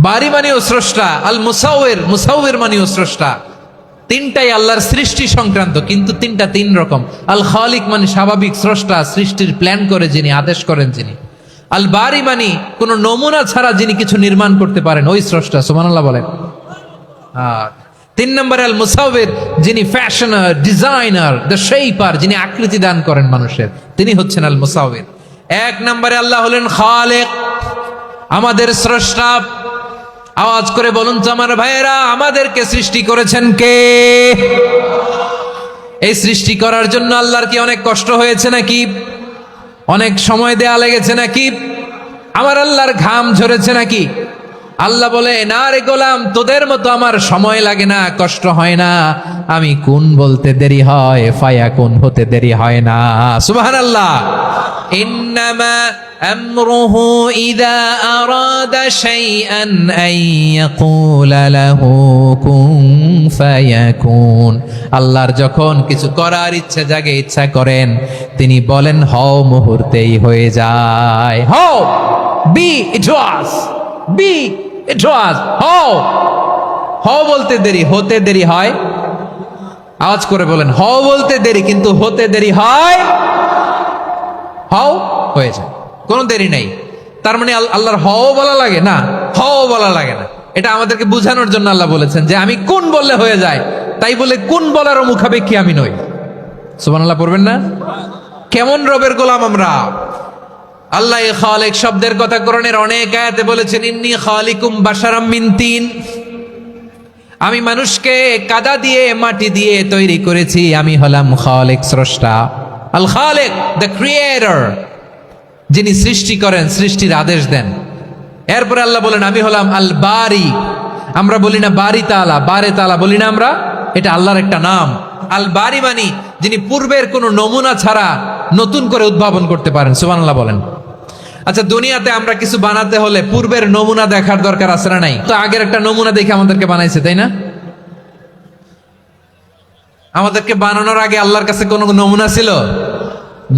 বারি মানেও স্রষ্টা। আল মুসাউবির, মুসাউবির মানেও স্রষ্টা। তিনটাই আল্লাহর সৃষ্টি সংক্রান্ত, কিন্তু তিনটা তিন রকম। আল খালিক মানে স্বাভাবিক স্রষ্টা, সৃষ্টির প্ল্যান করে যিনি, আদেশ করেন যিনি। আল বারি মানে কোন নমুনা ছাড়া যিনি কিছু নির্মাণ করতে পারেন, ওই স্রষ্টা। সুবহানাল্লাহ বলেন। তিন নম্বরে আল মুসাউবির, যিনি ফ্যাশনার, ডিজাইনার, দ্য শেপার, যিনি আকৃতি দান করেন মানুষের, তিনি হচ্ছেন আল মুসাউবির। এক নম্বরে আল্লাহ হলেন খালেক, আমাদের স্রষ্টা। আওয়াজ করে বলুন তো আমার ভাইয়েরা, আমাদেরকে সৃষ্টি করেছেন কে? এই সৃষ্টি করার জন্য আল্লাহর কি অনেক কষ্ট হয়েছে নাকি? অনেক সময় দেয়া লেগেছে নাকি? আমার আল্লাহর ঘাম ঝরেছে নাকি? আল্লাহ বলে, না রে গোলাম, তোদের মতো আমার সময় লাগে না, কষ্ট হয় না। আমি কোন বলতে দেরি হয়, ফায়াকুন হতে দেরি হয় না। সুবহানাল্লাহ। ইন্নামা আমরুহু ইযা আরাদা শাইআন আন ইয়াকুলা লাহু কুন ফায়াকুন। আল্লাহর যখন কিছু করার ইচ্ছা জাগে, ইচ্ছা করেন, তিনি বলেন হও, মুহূর্তেই হয়ে যায়। হও, বি ইট ওয়াজ, বি ইট ওয়াজ। হও, হও বলতে দেরি, হতে দেরি হয়। আওয়াজ করে বলেন, হও বলতে দেরি কিন্তু হতে দেরি হয়। হও হয়ে যায়, কোনো দেরি নাই। তার মানে আল্লাহর হও বলা লাগে না, হও বলা লাগে না। এটা আমাদেরকে বোঝানোর জন্য আল্লাহ বলেছেন যে আমি কোন বললে হয়ে যায়, তাই বলে কোন বলারও মুখাপেক্ষী আমি নই। সুবহানাল্লাহ পড়বেন না? কেমন রবের গোলাম আমরা! আল্লাহ খালিক শব্দের কথা কোরআনের অনেক আয়াতে বলেছেন, ইন্নী খালিকুম বাশারাম মিন তিন, আমি মানুষকে কাদা দিয়ে, মাটি দিয়ে তৈরি করেছি। আমি হলাম খালিক, স্রষ্টা। আল খালিক, দ্য ক্রিয়েটর, যিনি সৃষ্টি করেন, সৃষ্টির আদেশ দেন। এরপরে আল্লাহ বলেন আমি হলাম আল বারি। আমরা বলি না বারি তাআলা, বারে তাআলা বলি না আমরা, এটা আল্লাহর একটা নাম। আল বারি মানি যিনি পূর্বের কোনো নমুনা ছাড়া নতুন করে উদ্ভাবন করতে পারেন। সুবহানাল্লাহ বলেন। আচ্ছা, দুনিয়াতে আমরা কিছু বানাতে হলে পূর্বের নমুনা দেখার দরকার আছে না নাই? তো আগের একটা নমুনা দেখে আমাদেরকে বানাইছে, তাই না? আমাদেরকে বানানোর আগে আল্লাহর কাছে কোনো নমুনা ছিল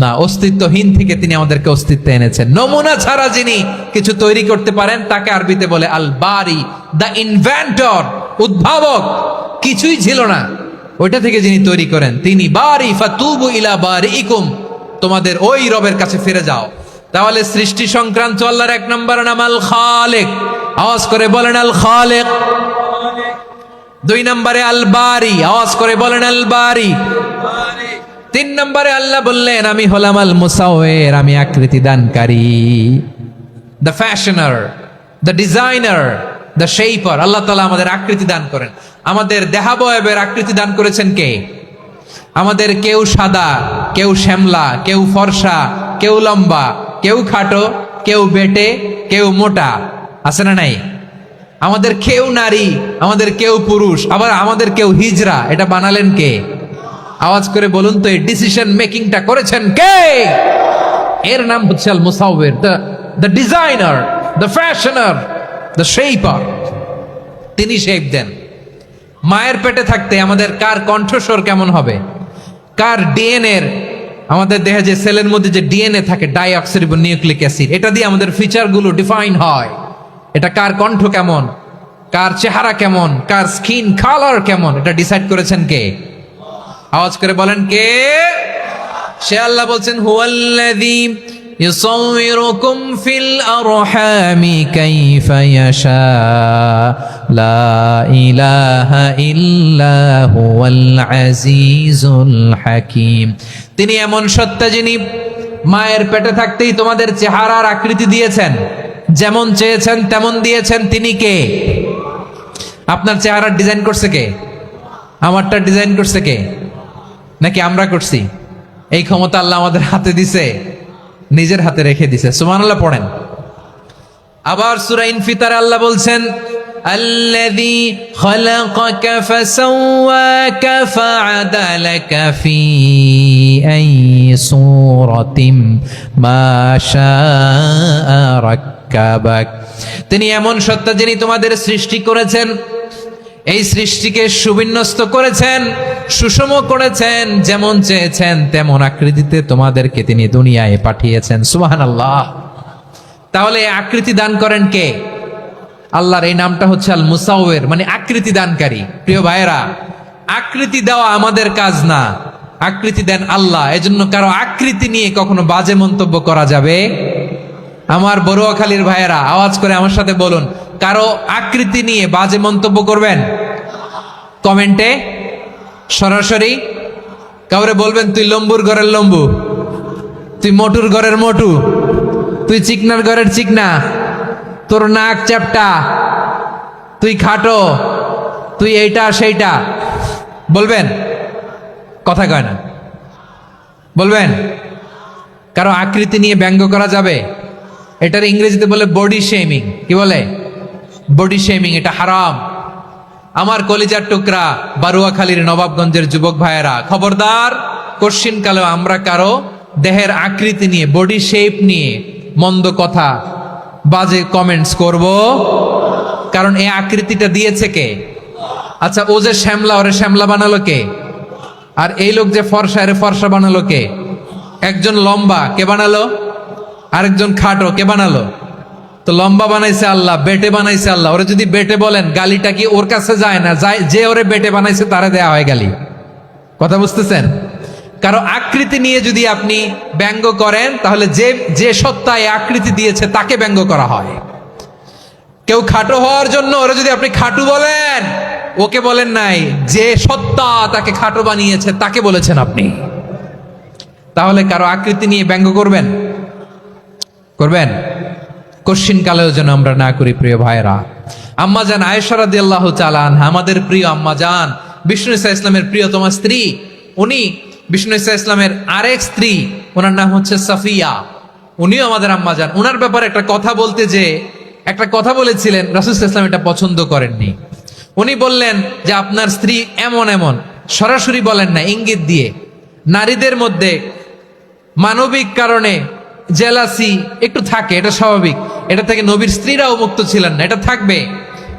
না, অস্তিত্বহীন থেকে তিনি আমাদেরকে অস্তিত্বে এনেছেন। নমুনা ছাড়া যিনি কিছু তৈরি করতে পারেন তাকে আরবিতে বলে আল বারি, দ্য ইনভেন্টর, উদ্ভাবক। কিছুই ছিল না, ওইটা থেকে যিনি তৈরি করেন তিনি বারি। ফাতুবু ইলা বারিইকুম, তোমাদের ওই রবের কাছে ফিরে যাও। তাহলে সৃষ্টি সংক্রান্ত আল্লাহর এক নম্বর নাম আল খালিক। আওয়াজ করে বলেন আল খালিক। দুই নম্বরে আল বারি। আওয়াজ করে বলেন আল বারি। তিন নম্বরে আল্লাহ বললেন আমি হলাম আল মুসাউবির, আমি আকৃতি দানকারী, the fashioner, the designer, the shaper. Allah তাআলা আমাদের আকৃতি দান করেন। আমাদের দেহাবয়বের আকৃতি দান করেছেন কে? আমাদের কেউ সাদা, কেউ শ্যামলা, কেউ ফর্সা, কেউ লম্বা, কেউ খাটো, কেউ বেটে, কেউ মোটা, আছে না নাই? আমাদের কেউ নারী, আমাদের কেউ পুরুষ, আবার আমাদের কেউ হিজড়া। এটা বানালেন কে? আওয়াজ করে বলুন তো, এই ডিসিশন মেকিংটা করেছেন কে? এর নাম হচ্ছে আল মুসাউবির, the designer, the fashioner, the shaper. তিনি শেপ দেন। মায়ের পেটে থাকতে আমাদের কার কণ্ঠস্বর কেমন হবে, কার ডিএনএ, আমাদের দেহে যে সেলের মধ্যে যে ডিএনএ থাকে, ডাইঅক্সিরিবো নিউক্লিক অ্যাসিড, এটা দিয়ে আমাদের ফিচারগুলো ডিফাইন হয়। এটা কার কণ্ঠ কেমন, কার চেহারা কেমন, কার স্কিন কালার কেমন, এটা ডিসাইড করেছেন কে? আওয়াজ করে বলেন কে? সে আল্লাহ বলছেন হুয়াল্লাযী ইউসাউবিরুকুম ফিল আরহামি কাইফা ইয়াশা লা ইলাহা ইল্লা হুয়াল আজিজুল হাকীম। তিনি এমন সত্তা যিনি মায়ের পেটে থাকতেই তোমাদের চেহারার আকৃতি দিয়েছেন, যেমন চেয়েছেন তেমন দিয়েছেন। তিনি কে? আপনার চেহারার ডিজাইন করছে কে? আমারটা ডিজাইন করছে কে? নাকি আমরা করছি? এই ক্ষমতা আল্লাহ আমাদের হাতে দিছে, নিজের হাতে রেখে দিছে। সুবহানাল্লাহ পড়েন। আবার সূরা ইনফিতারে আল্লাহ বলছেন আল্লাযী খালাকাকা ফাসাওয়াকা ফাআদালাকা ফি আইয়ি সূরাতিন মা শাআ রাক্কাবাক। তিনি এমন সত্তা যিনি তোমাদের সৃষ্টি করেছেন, এই সৃষ্টিকে সুবিন্যস্ত করেছেন, সুষম করেছেন, যেমন চেয়েছেন তেমন আকৃতিতে তোমাদেরকে তিনি দুনিয়ায় পাঠিয়েছেন। সুবহানাল্লাহ। তাহলে আকৃতি দান করেন কে? আল্লাহর এই নামটা হচ্ছে আল মুসাওয়ির, মানে আকৃতি দানকারী। প্রিয় ভাইয়েরা, আকৃতি দেওয়া আমাদের কাজ না, আকৃতি দেন আল্লাহ। এজন্য কারো আকৃতি নিয়ে কখনো বাজে মন্তব্য করা যাবে? আমার বড়ুয়াখালীর ভাইয়েরা আওয়াজ করে আমার সাথে বলুন, কারো আকৃতি নিয়ে বাজে মন্তব্য করবেন? কমেন্টে সরাসরি কাউরে বলবেন তুই লম্বুর ঘরের লম্বু, তুই মোটুর ঘরের মোটু, তুই চিকনার ঘরের চিকনা, তোর নাক চ্যাপটা, তুই খাটো, তুই এইটা সেইটা বলবেন? কথা কয় না, বলবেন? কারো আকৃতি নিয়ে ব্যঙ্গ করা যাবে? এটার ইংরেজিতে বলে বডি শেমিং। কি বলে? Body shaming. এটা হারাম। আমার কলিজার টুকরা বারুয়াখালীর নবাবগঞ্জের যুবক ভাইয়েরা, খবরদার, কোশ্চিন কালেও আমরা কারো দেহের আকৃতি নিয়ে, বডি শেপ নিয়ে মন্দ কথা, বাজে কমেন্টস করব, কারণ এই আকৃতিটা দিয়েছে কে? আচ্ছা, ও যে শ্যামলা, ওরে শ্যামলা বানালো কে? আর এই লোক যে ফর্সা, এরে ফর্সা বানালো কে? একজন লম্বা, কে বানালো? আরেকজন খাটো, কে বানালো? তো লম্বা বানাইছে আল্লাহ, বেটে বানাইছে আল্লাহ। ওরে যদি বেটে বলেন, গালিটা কি ওর কাছে যায় না? যায়। যে ওরে বেটে বানাইছে তারে দেয়া হয় গালি। কথা বুঝতেছেন? কারো আকৃতি নিয়ে যদি আপনি ব্যঙ্গ করেন, তাহলে যে যে সত্তা এই আকৃতি দিয়েছে তাকে ব্যঙ্গ করা হয়। কেউ খাটো হওয়ার জন্য ওরে যদি আপনি খাটু বলেন, ওকে বলেন নাই, যে সত্তা তাকে খাটো বানিয়েছে তাকে বলেছেন আপনি। তাহলে কারো আকৃতি নিয়ে ব্যঙ্গ করবেন? করবেন? কোশ্চিন কালেও যেন আমরা না করি। প্রিয় ভাইরা, আম্মাজান আয়েশা রাদিয়াল্লাহু তাআলা আনহা, আমাদের প্রিয় আম্মাজান, বিষ্ণু ইসা ইসলামের প্রিয়তমা স্ত্রী, উনি বিষ্ণু ইসা ইসলামের আরেক স্ত্রী, ওনার নাম হচ্ছে সাফিয়া, উনিও আমাদের আম্মাজান। ওনার ব্যাপারে একটা কথা বলতে যে একটা কথা বলেছিলেন, রাসূল সাল্লাল্লাহু আলাইহি ওয়াসাল্লাম এটা পছন্দ করেননি। উনি বললেন যে আপনার স্ত্রী এমন এমন, সরাসরি বলেন না, ইঙ্গিত দিয়ে। নারীদের মধ্যে মানবিক কারণে জেলাসি একটু থাকে, এটা স্বাভাবিক। এটা থেকে নবীর স্ত্রীরাও মুক্ত ছিলেন না, এটা থাকবে।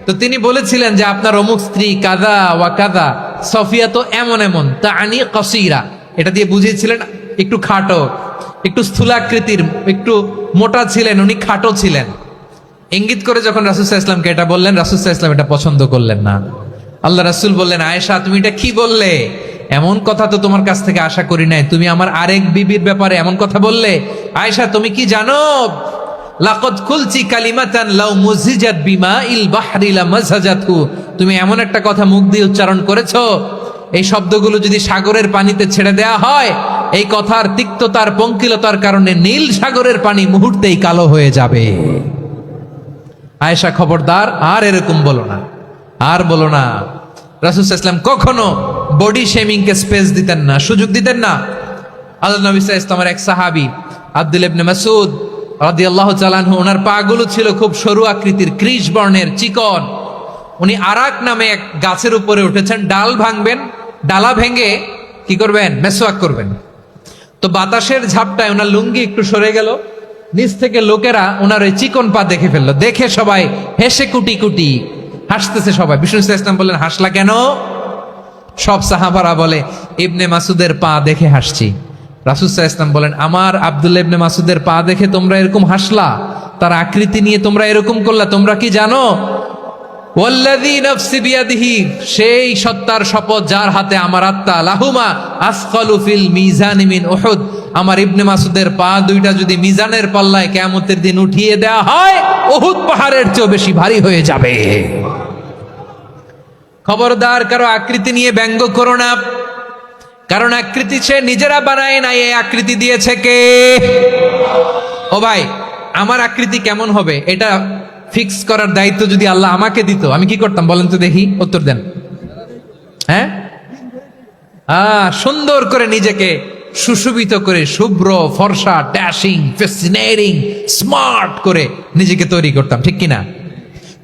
তো তিনি বলেছিলেন যে আপনার অমুক স্ত্রী কাদা ওয়া কাদা, সফিয়া তো এমন এমন, তা আনি কসিরা, এটা দিয়ে বুঝিয়েছিলেন একটু খাটো, একটু স্থূলাকৃতির, একটু মোটা ছিলেন, উনি খাটো ছিলেন। ইঙ্গিত করে যখন রাসূল সাল্লাল্লাহু আলাইহি ওয়াসাল্লামকে এটা বললেন, রাসূল সাল্লাল্লাহু আলাইহি ওয়াসাল্লাম এটা পছন্দ করলেন না। আল্লাহ রাসূল বললেন, আয়েশা তুমি এটা কি বললে? এমন কথা তো তোমার কাছ থেকে আশা করি নাই, তুমি আমার আরেক বিবির ব্যাপারে এমন কথা বললে। আয়েশা তুমি কি জানো, লাকাদ কুলতি কালিমাতান লাউ মুজিজাত বিমাইল বাহরি লামাজাজাতহু, তুমি এমন একটা কথা মুখ দিয়ে উচ্চারণ করেছো, এই শব্দগুলো যদি সাগরের পানিতে ছেড়ে দেয়া হয়, এই কথার তিক্ততার, পঙ্কিলতার কারণে নীল সাগরের পানি মুহূর্তেই কালো হয়ে যাবে। আয়েশা খবরদার, আর এরকম বলো না, আর বলো না। রাসূল সাল্লাল্লাহু আলাইহি ওয়াসাল্লাম কখনো বডি শেমিং কে স্পেস দিতেন না, সুযোগ দিতেন না। আল্লাহ নবী সাল্লাল্লাহু আলাইহি ওয়াসাল্লামের এক সাহাবী আব্দুল্লাহ ইবনে মাসউদ রাদিয়াল্লাহু তাআলা আনহু, ওনার পাগুলো ছিল খুব সরু আকৃতির, কৃশ বর্ণের, চিকন। উনি আরাক নামে এক গাছের উপরে উঠেছেন, ডাল ভাঙবেন, ডালা ভেঙে কি করবেন? মেসওয়াক করবেন। তো বাতাসের ঝাপটায় ওনার লুঙ্গি একটু সরে গেল, নিচ থেকে লোকেরা ওনার ওই চিকন পা দেখে ফেললো। দেখে সবাই হেসে কুটি কুটি হাসতেছে সবাই। বিষ্ণু ইসলাম ইসলাম বললেন, হাসলা কেন? সব সাহাবারা বলে, ইবনে মাসুদের পা দেখে হাসছি। রাসূল সাল্লাল্লাহু আলাইহি ওয়াসাল্লাম বলেন, আমার আব্দুল্লাহ ইবনে মাসুদের পা দেখে তোমরা এরকম হাসলা, তার আকৃতি নিয়ে তোমরা এরকম করলা, তোমরা কি জানো? ওয়াল্লাযী নাফসি বিয়াদিহি, সেই সত্তার শপথ যার হাতে আমার আত্মা, লাহুমা আসকালু ফিল মিজানি মিন উহুদ, আমার ইবনে মাসুদের পা দুইটা যদি মিজানের পাল্লায় কিয়ামতের দিন উঠিয়ে দেওয়া হয়, উহুদ পাহাড়ের চেয়েও বেশি ভারী হয়ে যাবে। খবরদার, কারো আকৃতি নিয়ে ব্যঙ্গ করো না, কারণ আকৃতি সে নিজেরা বানায় না, এই আকৃতি দিয়েছে কে? ও ভাই, আমার আকৃতি কেমন হবে এটা ফিক্স করার দায়িত্ব যদি আল্লাহ আমাকে দিত, আমি কি করতাম বলেন তো দেখি, উত্তর দেন। হ্যাঁ, সুন্দর করে নিজেকে সুশোভিত করে, শুভ্র ফর্সা, ড্যাশিং, ফ্যাসিনেটিং, স্মার্ট করে নিজেকে তৈরি করতাম, ঠিক কিনা?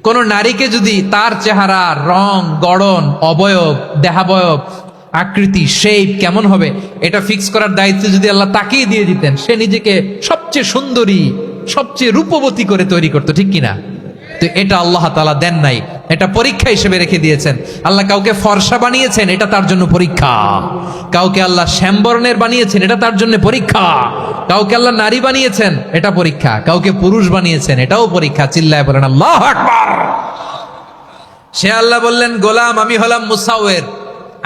কোন নারীকে যদি তার চেহারা, রং, গড়ন, অবয়ব, দেহাবয়ব, আকৃতি, শেপ কেমন হবে এটা ফিক্স করার দায়িত্ব যদি আল্লাহ তাকেই দিয়ে দিতেন, সে নিজেকে সবচেয়ে সুন্দরী, সবচেয়ে রূপবতী করে তৈরি করতো, ঠিক কিনা? তো এটা আল্লাহ তাআলা দেন নাই, এটা পরীক্ষা হিসেবে রেখে দিয়েছেন। আল্লাহ কাউকে ফর্সা বানিয়েছেন, এটা তার জন্য পরীক্ষা। কাউকে আল্লাহ শ্যামবর্ণের বানিয়েছেন, এটা তার জন্য পরীক্ষা। কাউকে আল্লাহ নারী বানিয়েছেন, এটা পরীক্ষা। কাউকে পুরুষ বানিয়েছেন, এটাও পরীক্ষা। চিল্লায় বলেন আল্লাহু আকবার। সে আল্লাহ বললেন, গোলাম আমি হলাম মুসাওয়ির,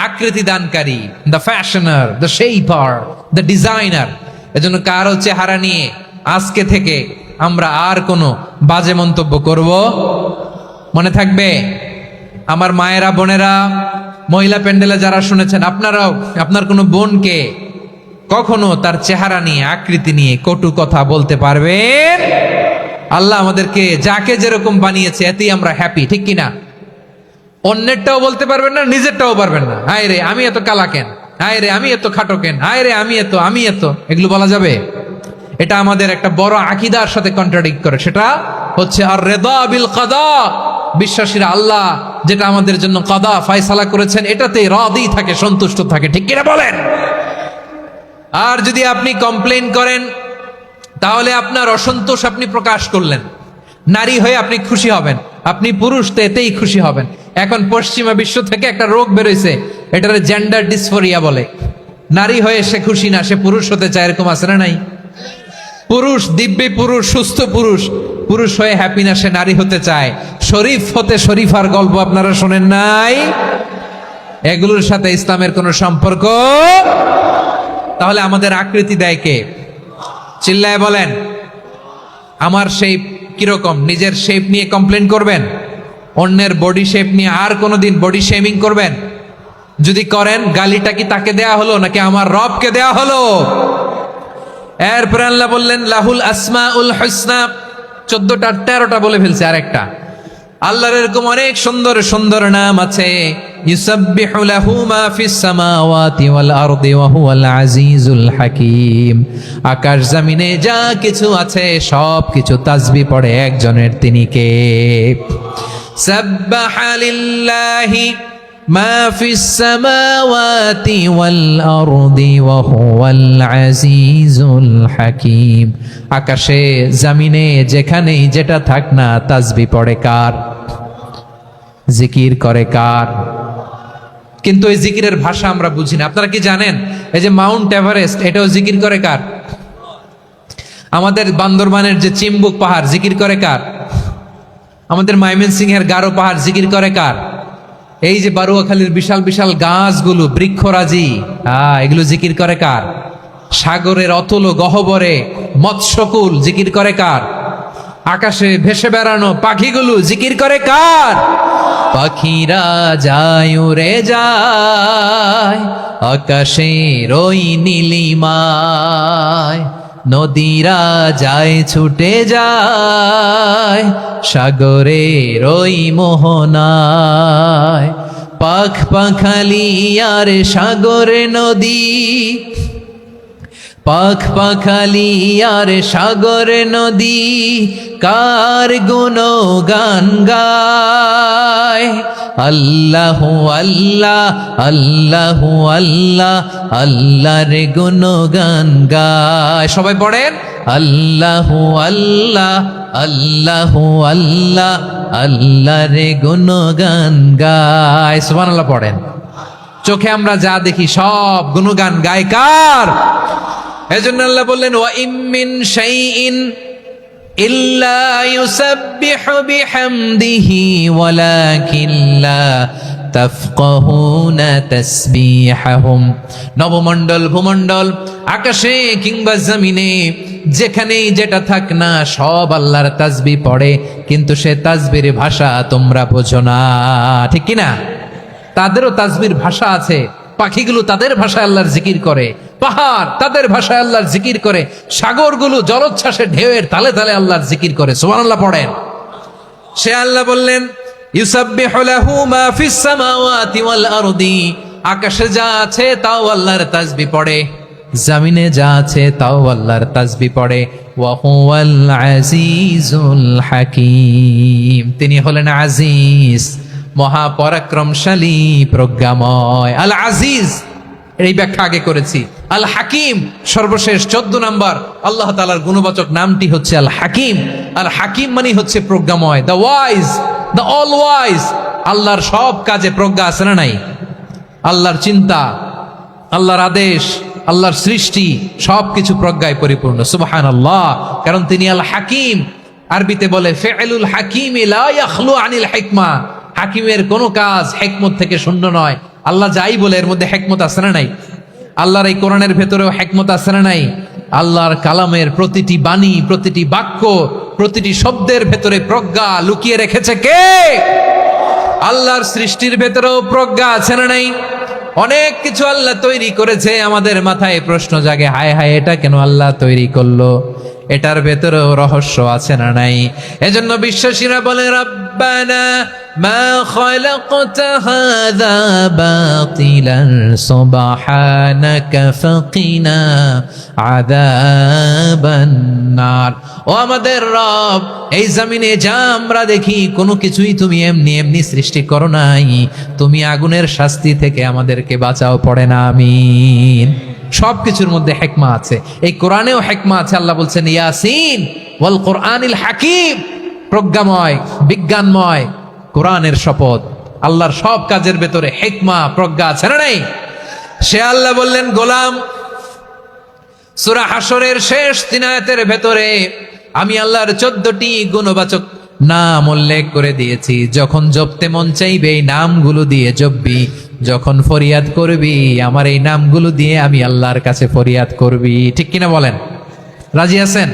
আকৃতি দানকারী, the fashioner, the shaper, the designer. এজন্য কারো চেহারা নিয়ে আজকে থেকে আমরা আর কোনো বাজে মন্তব্য করব মনে থাকবে? আমার মায়েরা, বোনেরা, মহিলা প্যান্ডেলে যারা শুনেছেন, আপনারাও আপনার কোনো বোনকে কখনো তার চেহারা নিয়ে, আকৃতি নিয়ে কটু কথা বলতে পারবেন? আল্লাহ আমাদেরকে যাকে যেরকম বানিয়েছে এতেই আমরা হ্যাপি, ঠিক কিনা? অন্যেরটাও বলতে পারবেন না, নিজেরটাও পারবেন না। হায় রে আমি এত কালা কেন, হায় রে আমি এত খাটো কেন, হায় রে আমি এত, এগুলো বলা যাবে? এটা আমাদের একটা বড় আকীদার সাথে কন্ট্রাডিক্ট করে। সেটা হচ্ছে আর রিদা বিল কাদা। বিশ্বাসীরা আল্লাহ যেটা আমাদের জন্য কাদা ফয়সালা করেছেন এটাতে রাদি থাকে, সন্তুষ্ট থাকে, ঠিক কিনা বলেন? আর যদি আপনি কমপ্লেইন করেন তাহলে আপনার অসন্তোষ আপনি প্রকাশ করলেন। নারী হয়ে আপনি খুশি হবেন, আপনি পুরুষ তো এতেই খুশি হবেন। এখন পশ্চিমা বিশ্ব থেকে একটা রোগ বেরোইছে, এটারে জেন্ডার ডিসফোরিয়া বলে। নারী হয়ে সে খুশি না, সে পুরুষ হতে চায়, এরকম আছে না নাই? পুরুষ, দিব্যি পুরুষ, সুস্থ পুরুষ, পুরুষ হয়ে হ্যাপি না, সে নারী হতে চায়। শরীফ হতে শরীফার গল্প আপনারা শোনেন নাই? এগুলোর সাথে ইসলামের কোনো সম্পর্ক? তাহলে আমাদের আকৃতি দেয় কে? চিল্লায় বলেন। আমার শেপ কিরকম, নিজের শেপ নিয়ে কমপ্লেন করবেন? অন্যের বডি শেপ নিয়ে আর কোনোদিন বডি শেমিং করবেন? যদি করেন, গালিটা কি তাকে দেয়া হলো নাকি আমার রবকে দেয়া হলো? এরপর আল্লাহ বললেন লাহুল আসমাউল হুসনা, 14টা 13টা বলে ফেলছে, আরেকটা। আল্লাহর এরকম অনেক সুন্দর সুন্দর নাম আছে। ইউসাব্বিহু লাহু মা ফিস সামাওয়াতি ওয়াল আরদি ওয়া হুয়াল আজিজুল হাকীম। আকাশ জমিনে যা কিছু আছে সব কিছু তাসবিহ পড়ে একজনের, তিনি কে? সাব্বাহা লিল্লাহি মা ফিস সামাওয়াতি ওয়াল আরদি ওয়া হুয়াল আজিজুল হাকীম। আকাশে জমিনে যেখানেই যেটা থাক না, তাসবিহ পড়ে কার? জিকির করে কার? কিন্তু এই জিকিরের ভাষা আমরা বুঝি না। আপনারা কি জানেন এই যে মাউন্ট এভারেস্ট, এটাও জিকির করে কার? আমাদের বান্দরবানের যে চিম্বুক পাহাড়, জিকির করে কার? আমাদের ময়মনসিংহের গারো পাহাড় জিকির করে কার? এই যে বারুয়াখালীর বিশাল বিশাল গাছগুলো, বৃক্ষরাজি, এগুলো জিকির করে কার? সাগরের অতল গহ্বরে মৎস্যকুল জিকির করে কার? আকাশে ভেসে বেড়ানো পাখিগুলো জিকির করে কার? পাখিরা যায় উড়ে যায় আকাশের ওই নীলিমায়, নদীরা যায় ছুটে যায় সাগরের ওই মোহনায়। পাখ পাখালি আর সাগরে নদী, পাখ পাখালি আর সাগরে নদী, কার গুণগান গায়? আল্লাহু আল্লাহ আল্লাহু আল্লাহ, আল্লাহর গুণগান গায়। সবাই পড়েন আল্লাহু আল্লাহ আল্লাহু আল্লাহ, আল্লাহর গুণগান গায়। সুবহানাল্লাহ পড়েন। চোখে আমরা যা দেখি সব গুণগান গায় কার? এজন্য আল্লাহ বললেন ওয়া ইম মিন শাইইন ইল্লা ইউসাব্বিহু বিহামদিহি ওয়ালাকিন লা তাফকাহুনা তাসবিহাহুম। নবমণ্ডল, ভূমণ্ডল, আকাশে কিংবা জমিনে যেখানেই যেটা থাক না সব আল্লাহর তাসবিহ পড়ে, কিন্তু সে তাসবির ভাষা তোমরা বোঝো না, ঠিক কিনা? তাদেরও তাসবির ভাষা আছে। পাখিগুলো তাদের ভাষায় আল্লাহর জিকির করে, পাহাড় তাদের ভাষায় আল্লাহর জিকির করে, সাগরগুলো জলোচ্ছ্বাসে ঢেউয়ের তালে তালে আল্লাহর জিকির করে। সুবহানাল্লাহ পড়েন। সে আল্লাহ বললেন ইউসাব্বিহু লাহু মা ফিস সামাওয়াতি ওয়াল আরদি, আকাশে যা আছে তাও আল্লাহর তাসবিহ পড়ে, জমিনে যা আছে তাও আল্লাহর তাসবিহ পড়ে। ওয়া হুয়াল আজিজুল হাকিম, তিনি হলেন আজিজ, মহাপরাক্রমশালী, প্রজ্ঞাময়। আল আজিজ এই ব্যাখ্যা আগে করেছি। আল হাকিম সর্বশেষ 14 নম্বর আল্লাহ তাআলার গুণবাচক নামটি হচ্ছে আল হাকিম। আল হাকিম মানে হচ্ছে প্রজ্ঞাময়, the wise, the all wise. আল্লাহর সব কাজে প্রজ্ঞা আছে না নাই? আল্লাহর চিন্তা, আল্লাহর আদেশ, আল্লাহর সৃষ্টি সবকিছু প্রজ্ঞায় পরিপূর্ণ। সুবহানাল্লাহ, কারণ তিনি আল হাকিম। আরবিতে বলে ফিআলুল হাকিম লা ইয়াখলু আনিল হিকমা, হাকিমের কোনো কাজ হিকমত থেকে শূন্য নয়। আল্লাহ যাই বলে এর মধ্যে হিকমত আছে না নাই? আল্লাহর এই কোরআনের ভেতরেও হিকমত আছে না নাই? আল্লাহর কালামের প্রতিটি বাণী, প্রতিটি বাক্য, প্রতিটি শব্দের ভেতরে প্রজ্ঞা লুকিয়ে রেখেছে কে? আল্লাহর সৃষ্টির ভেতরেও প্রজ্ঞা আছে না নাই? অনেক কিছু আল্লাহ তৈরি করেছে, আমাদের মাথায় প্রশ্ন জাগে, হায় হায় এটা কেন আল্লাহ তৈরি করলো? এটার ভেতরেও রহস্য আছে না নাই? এজন্য বিশ্বাসীরা বলে রব্বানা মা খালাকতা হাযা বাতিলান সুবহানাকা ফাকিনা আযাবান নার। ও আমাদের রব, এই জমিনে যা আমরা দেখি কোনো কিছুই তুমি এমনি এমনি সৃষ্টি করো নাই, তুমি আগুনের শাস্তি থেকে আমাদেরকে বাঁচাও, পড়ে না আমিন। সবকিছুর মধ্যে হিকমা আছে, এই কোরআনেও হিকমা আছে। আল্লাহ বলছেন ইয়াসিন ওয়াল কোরআনিল হাকিম, প্রজ্ঞাময়, বিজ্ঞানময় কোরআনের শপথ। আল্লাহর সব কাজের ভেতরে হিকমা, প্রজ্ঞা আছে না নাই? সে আল্লাহ বললেন গোলাম, সূরা হাশরের শেষ 3 আয়াতের ভেতরে আমি আল্লাহর 14টি গুণবাচক নাম উল্লেখ করে দিয়েছি। যখন জপতে মন চাইবে এই নামগুলো দিয়ে জপবি, যখন ফরিয়াদ করবি আমার এই নামগুলো দিয়ে আমি আল্লাহর কাছে ফরিয়াদ করবি। ঠিক কিনা বলেন? রাজি আছেন?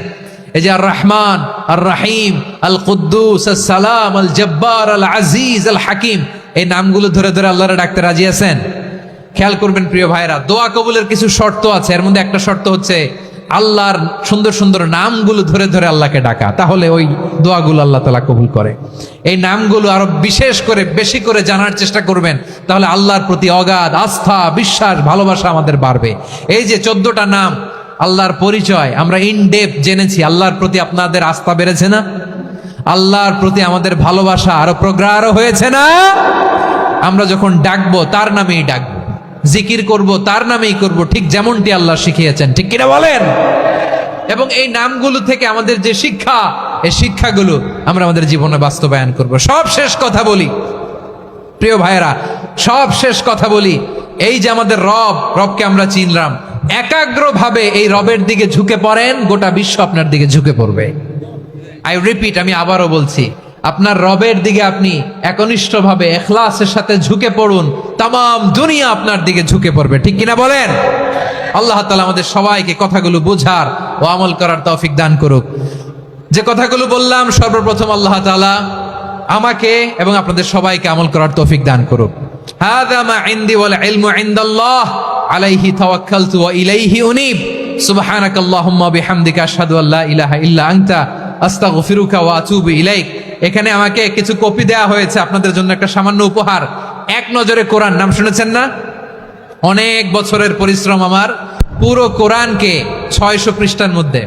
এই যে আর রহমান, আর রাহিম, আল কুদ্দুস, আল সালাম, আল জব্বার, আল আজিজ, আল হাকিম, এই নামগুলো ধরে ধরে আল্লাহরে ডাকতে রাজি আছেন? খেয়াল করবেন প্রিয় ভাইরা, দোয়া কবুলের কিছু শর্ত আছে। এর মধ্যে একটা শর্ত হচ্ছে আল্লাহর সুন্দর সুন্দর নামগুলো ধরে ধরে আল্লাহকে ডাকা, তাহলে ওই দোয়াগুলো আল্লাহ তাআলা কবুল করে। এই নামগুলো আরো বিশেষ করে বেশি করে জানার চেষ্টা করবেন, তাহলে আল্লাহর প্রতি অগাধ আস্থা, বিশ্বাস, ভালোবাসা আমাদের বাড়বে। এই যে 14টা নাম আল্লাহর পরিচয় আমরা ইন ডেপথ জেনেছি, আল্লাহর প্রতি আপনাদের আস্থা বেড়েছে না? আল্লাহর প্রতি আমাদের ভালোবাসা আরো প্রগাঢ় হয়েছে না? আমরা যখন ডাকবো তার নামেই ডাকবো, জিকির করব তার নামেই করব, ঠিক যেমনটি আল্লাহ শিখিয়েছেন। ঠিক কিনা বলেন? এবং এই নামগুলো থেকে আমাদের যে শিক্ষা, এই শিক্ষাগুলো আমরা আমাদের জীবনে বাস্তবায়ন করব। সব শেষ কথা বলি প্রিয় ভাইয়েরা, সব শেষ কথা বলি, এই যে আমাদের রবকে আমরা চিনলাম, একাগ্রভাবে এই রবের দিকে ঝুঁকে পড়েন, গোটা বিশ্ব আপনার দিকে ঝুঁকে পড়বে। আই রিপিট, আমি আবারও বলছি, আপনার রবের দিকে আপনি একনিষ্ঠভাবে ইখলাসের সাথে ঝুঁকে পড়ুন, তামাম দুনিয়া আপনার দিকে ঝুঁকে পড়বে। ঠিক কিনা বলেন? আল্লাহ তাআলা আমাদের সবাইকে কথাগুলো বোঝার ও আমল করার তৌফিক দান করুক। যে কথাগুলো বললাম, সর্বপ্রথম আল্লাহ তাআলা আমাকে এবং আপনাদের সবাইকে আমল করার তৌফিক দান করুক। হাযা মা ইনদি ওয়াল ইলমু ইনদাল্লাহ আলাইহি তাওয়াক্কালতু ওয়া ইলাইহি উনীব। সুবহানাকাল্লাহুম্মা বিহামদিকা আশহাদু আল্লা ইলাহা ইল্লা আনতা আস্তাগফিরুকা ওয়া আতুবু ইলাইক। এখানে আমাকে কিছু কপি দেয়া হয়েছে আপনাদের জন্য, একটা সামান্য উপহার। এক নজরে কোরআন, নাম শুনেছেন না? অনেক বছরের পরিশ্রম আমার, পুরো কোরআনকে 600 পৃষ্ঠার মধ্যে